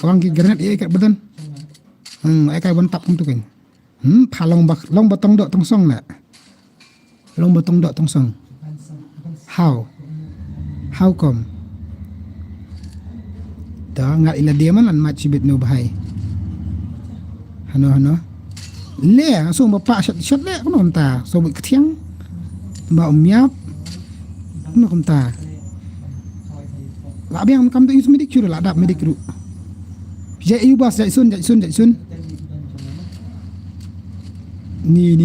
Kawang ki granat kat badan. Kai bon tap tu kan. Palong batong dok tong song nak. Long batong dok tong song. How come? Tah ngat ila dia man mat sibit no bahai. Hano. Le so bapak shot le kono ta so ketiang ba miap kono kom ta La biang kam tu medik churu la dap medik ru. Jai yu bas jai sun. Ni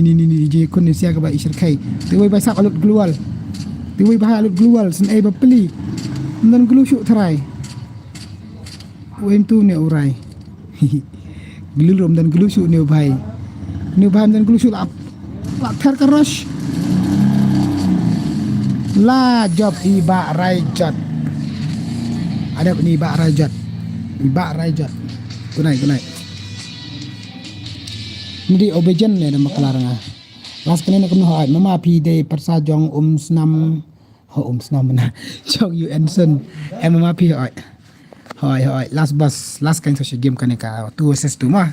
je kun ni sia ka ba isir kai. Tiwai ba sak alut glual. Tiwai ba alut glual sen ai ba peli. Dan glu syuk terai. Wem tu ne urai. Glu rom dan glu syuk ne bai. Ne bai dan glu syuk la thar ka rush. La job iba rajat. Ada ni iba rajat. Kunai. Ni obejen ne nama kelaranga. Las kene nak kena hot mama pi de persa jong snam na. Jong UN sun. Mama pi hot. Hoi. Last bus. Last kan social game kan ka. Tu versus tu mah.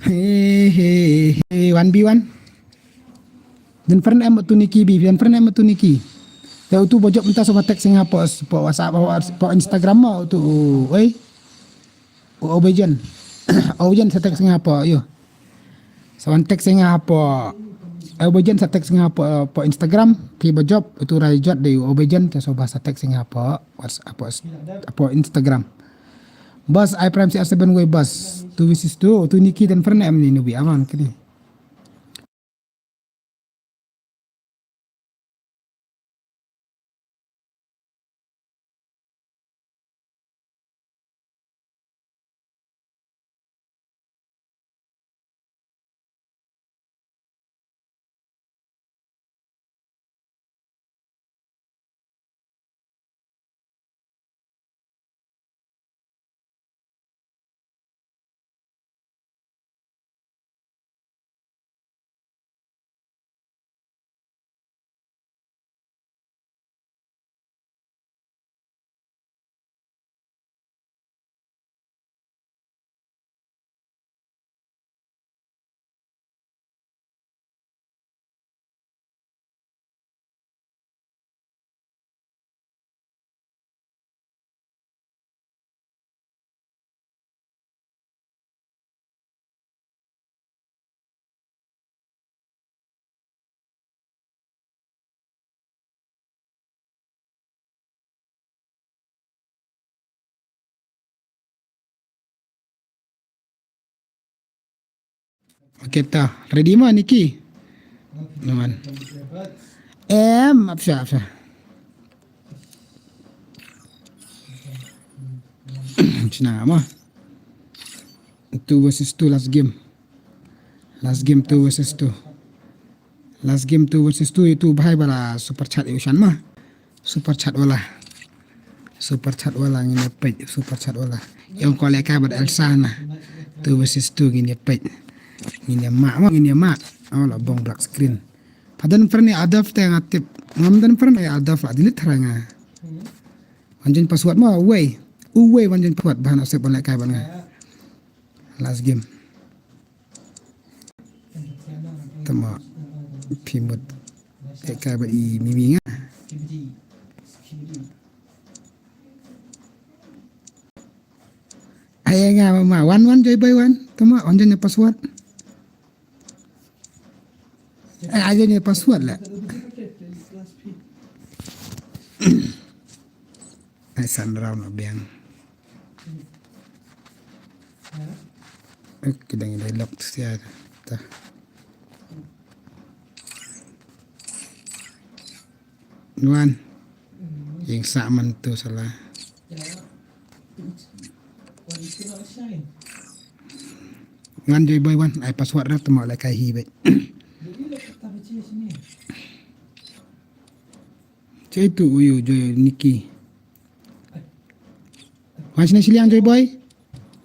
Hey 1v1. Dan friend em tu Niki bi, dan friend em tu Niki. Dah tu bojok minta sama teks Singapore, po WhatsApp, po Instagram mau tu, oi. Obejen. Obejen sa teks Singapore yo. Sawan teks Singapore. Obejen sa teks Singapore po Instagram, pi bojok tu rajot de obejen sa bahasa teks Singapore, WhatsApp po Instagram. Bus I prime si 7 way bus. Tu wisis tu Niki dan friend em ni nubi aman kini. Okay ta. Ready mah Niki? Naman. Afsha. Cina mah. 2 versus 2 last game. 2 versus 2. Last game 2 versus 2 itu bahai bala super chat Yushan mah. Super chat wala ngini page super chat wala. Yang kolek kai bad Elsa na. 2 versus 2 ngini page. Ngini mak. Awala bong black screen. Padan friend ni adaf teh ngatip. Ngamdan friend ay adaf la delete haranga. Wanjin password mah uwe wanjin password bahan asep kolek kai bad. Last game. Tama pimut kai bad i mimi nga. Ayah nga mama one joy boy one. Tama wanjin password. Aja ni password lah. Aisan round abiang. Kita ngi lock sia ta. Nuan. Yang saman tu salah. Ngan joy boy one ai password rap tama la kai hi bai. Cai tu uyu joy Niki. Macam ni siliang joy boy.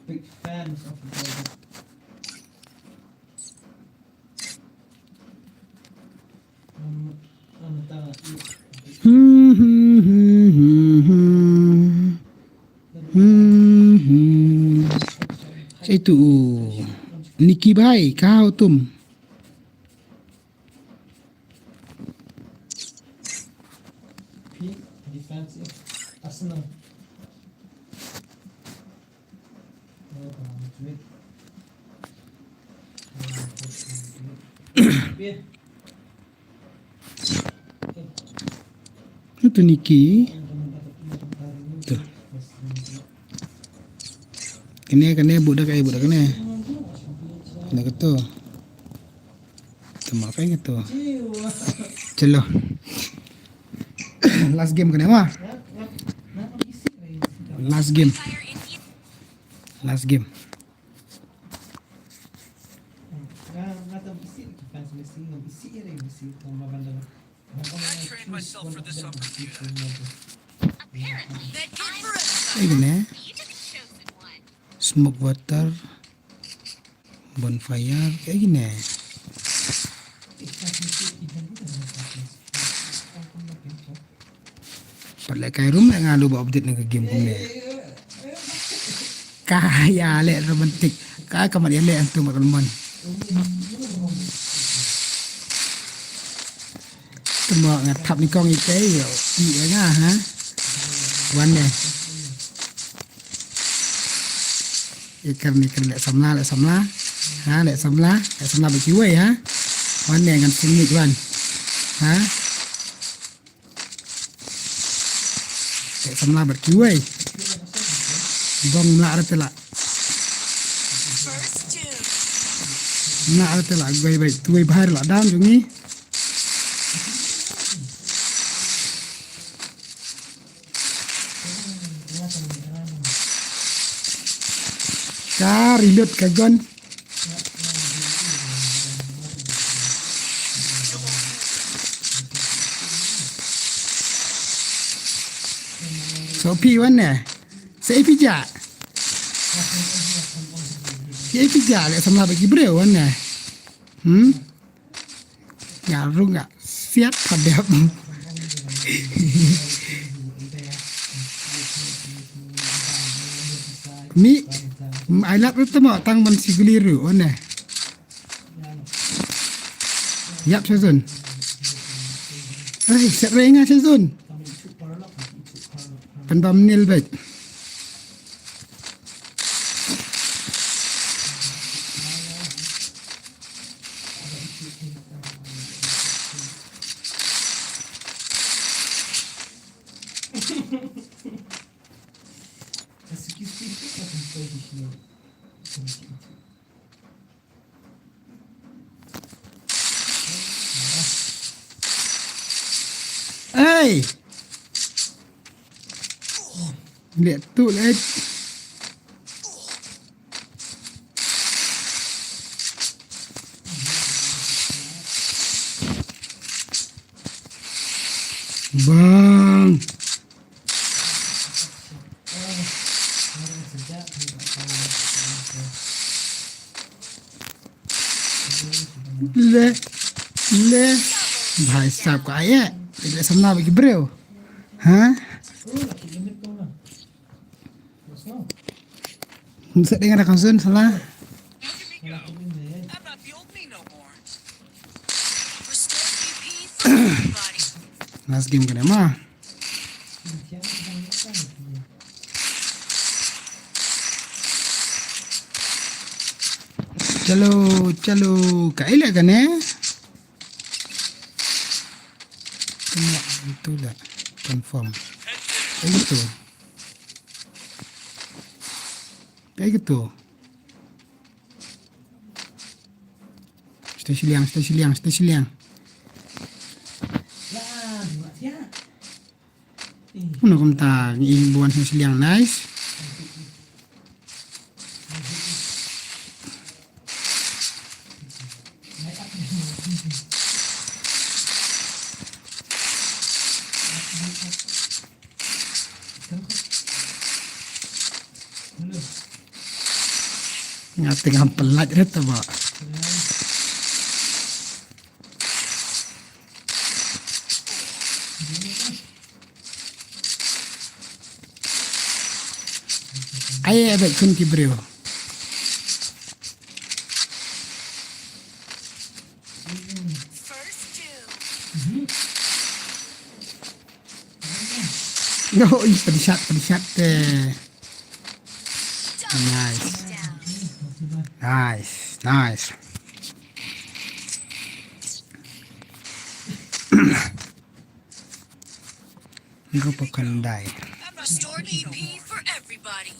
Big fans of Cai tu Niki bai kau tum. defensive Arsenal. Itu Niki. Tuh. Kene budak kene. Kene gitu. Tuh kayak gitu. Chalo. Last game kene mah. Last game. Last game. I trained myself for this on Bermuda. Apparently, that good for us. Kayak gini. You took the chosen one. Smoke water. Bonfire. Kayak gini. Pada kayak rumah ngadu bawa update ke game kene. Kaya lek romantik. Kaya kamar dia lek antu makan. Tembak ngatap ni kong ikai yo. Iya nga ha. Wan ne. Ikan lek samla. Ha lek samla bagi wei ha. Wan ne ngan sini wan. Ha. Lek samla bagi wei. Bong nak rete lah. First two. Nak rete lah gue baik tuai bahar lah dalam jungi. Reload kagon. Sopi mana? Saya pijak. Saya pijak lek sama bagi bro mana? Ngaruh enggak? Siap hadap. Ni ailat itu mau tang ban sigeliru mana? Yap Sezon. Serenga Sezon. Tanpa menil baik. Hey, lihat tu lihat. Bang. Le भाई साहब का आया ले समना बगी ब्रो हाँ bisa dengar concern salah Look at me go. I'm not the old me no more. Restore BP for everybody. last game kena mah चलो kail kan kena itulah confirm kayak gitu stasi liang Ano kumta ibuan sa siliang nice ngating ang pelat rito ba ay abad kun ki bro First two. no pedisat nice nice ก็พอกันได้ Restored EP for everybody.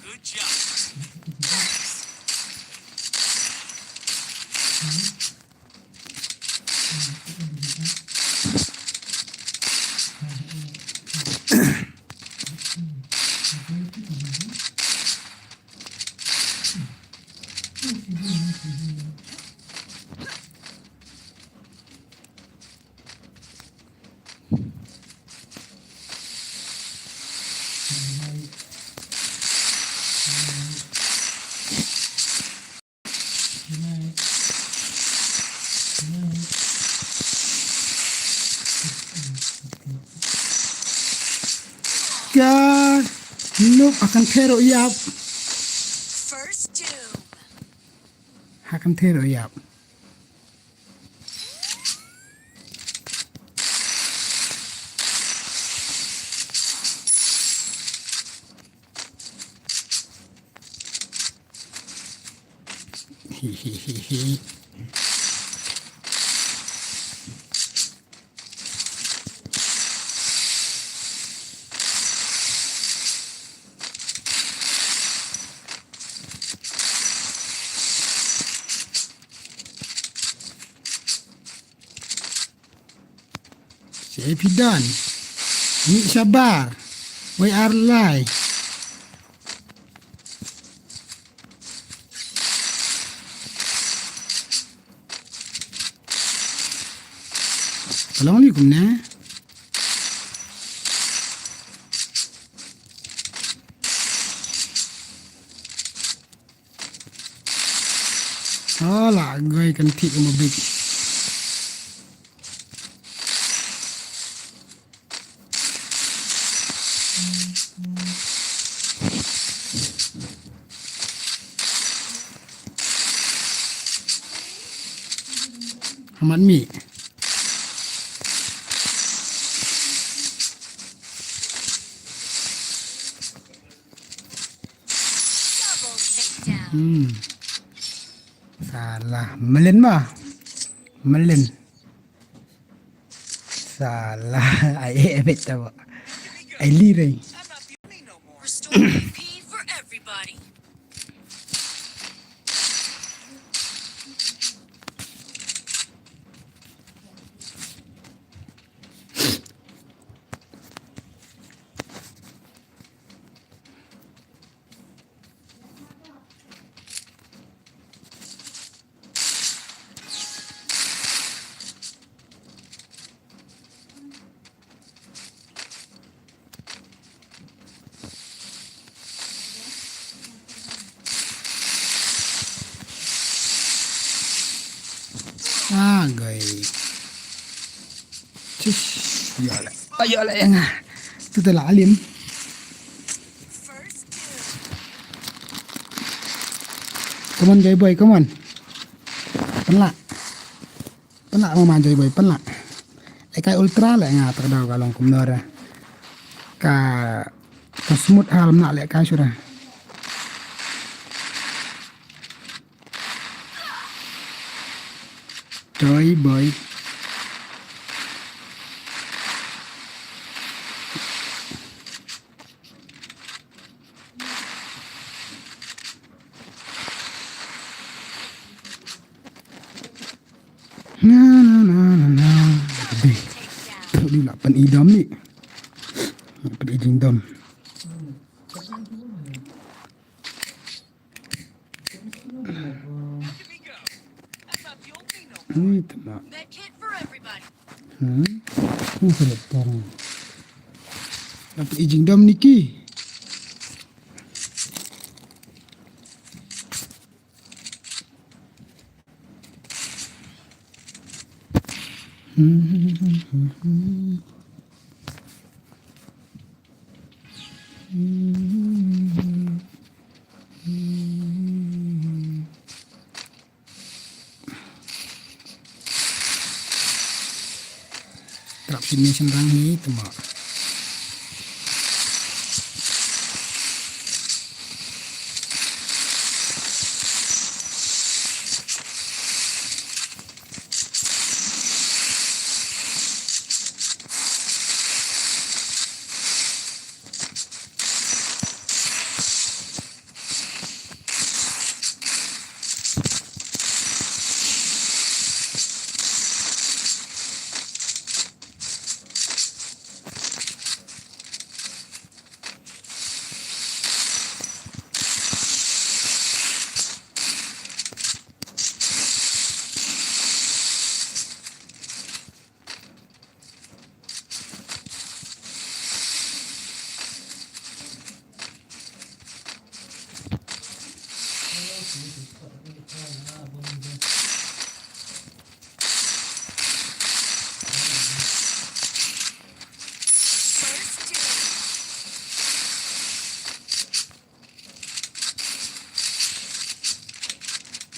Good job. God, look, akan tero yap. First doom. Akan tero yap. Hihihihi. Saya Fidan. Ni sabar. We are live. Assalamualaikum nah. Alah, gue kan tik sama big. Ahmad Mi. Double takedown. Salah. Melin mah. Melin. Salah. Ai ebet tahu. Ai lirai. I'm not the only no more. Restored EP for everybody. Ah, guys. Cus. Yolah. Ayolah yang ah. Itu telah alim. First doom. Come on, Joy Boy. Come on. Penlak. Penlak mama Joy Boy. Penlak. Kai ultra lah yang atas dah kalau kumnora. Ka smooth hal nak lek kai surah. Joy Boy. Na. Takedown. Đi là phần ý đấm đi. Phần ý chính đấm. Look at me go. I'm not the only no more. Ini teman. Med kit for everybody. Ini seletar. Dapat izin dam niki. Trap sini sembarang ni teman.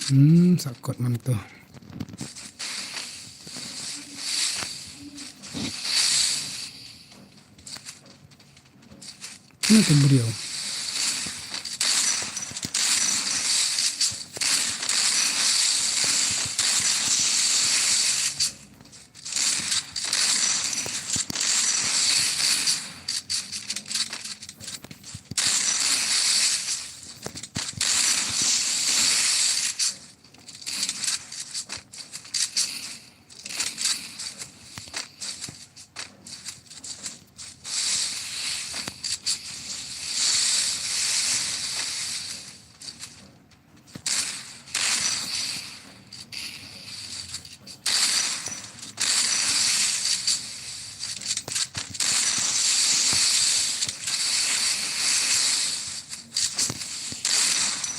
Sakot man tu. Ini tu beliau.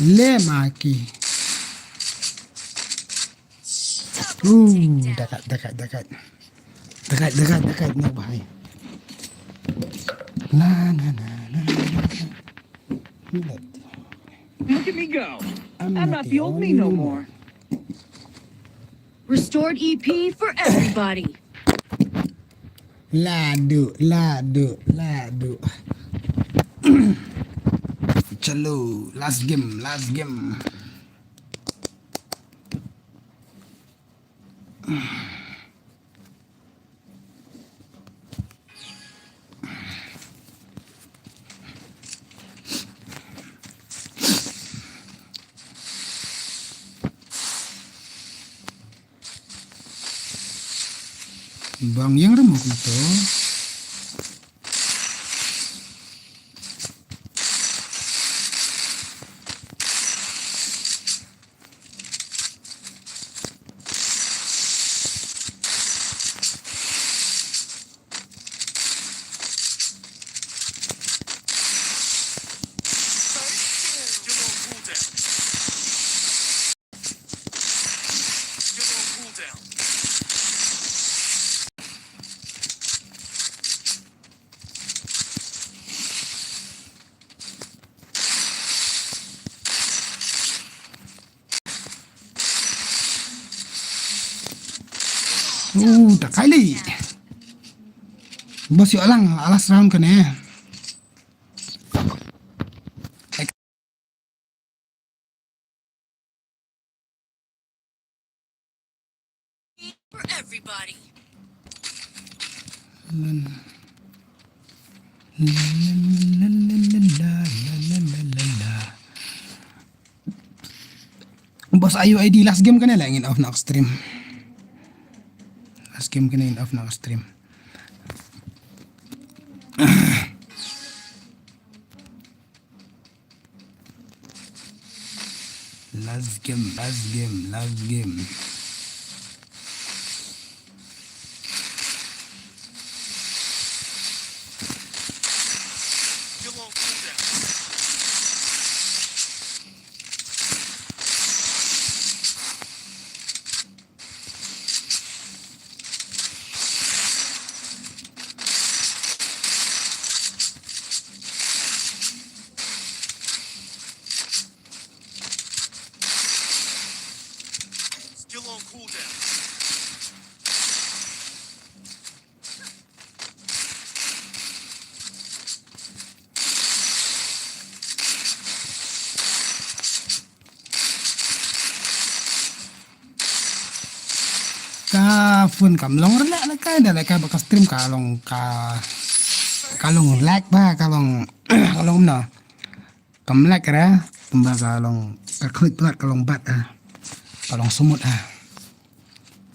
Lemaki. Dekat. Dekat ni bahaya. Na. Look at me go. I'm not the old me no more. Restored EP for everybody. Ladu. Chalo, last game. Bang yang remuk itu. Still on cooldown. Tak kali. Bos yuk lang, alas round kan ya. For everybody. Bos ayo ID last game kan ya lah ingin off nak stream. Last game kena ingin off nak stream. Last game. Still on cooldown. Still on cooldown. Ka phun cầm long rất lạ cái đây là cái bậc stream kalong lag ba kalong nào cầm lag cái đó tamba kalong click pelat kalong bat kalong semut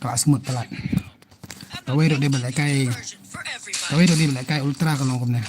kalau semut pelat tahu itu dia balik kai Version for everybody. ultra kalong kumnya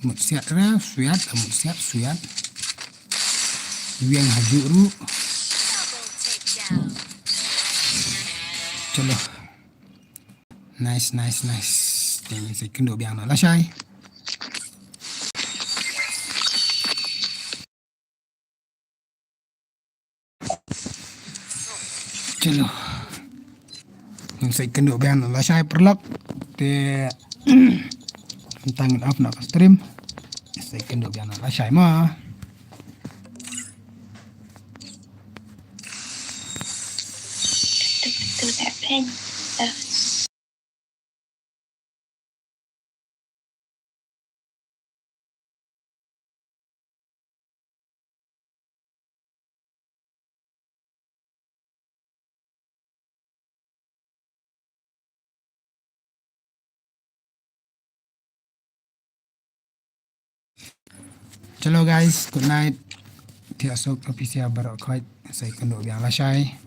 một set ra suyat một set suyat viên haju ru Double takedown. chalo nice thì mình sẽ cân độ bèo nó là sai chalo mình sẽ cân độ bèo nó là sai perlok thì tangan off nak stream saya kena biar nak rasai mah to that pen. Chalo guys, good night. Tidak sok official berokoi. Saya kena biar rasai.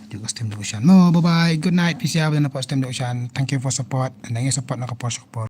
Juga stream dosan mo. Bye bye. Good night. PCL dan apa stream dosan. Thank you for support. Dan yang support nak support.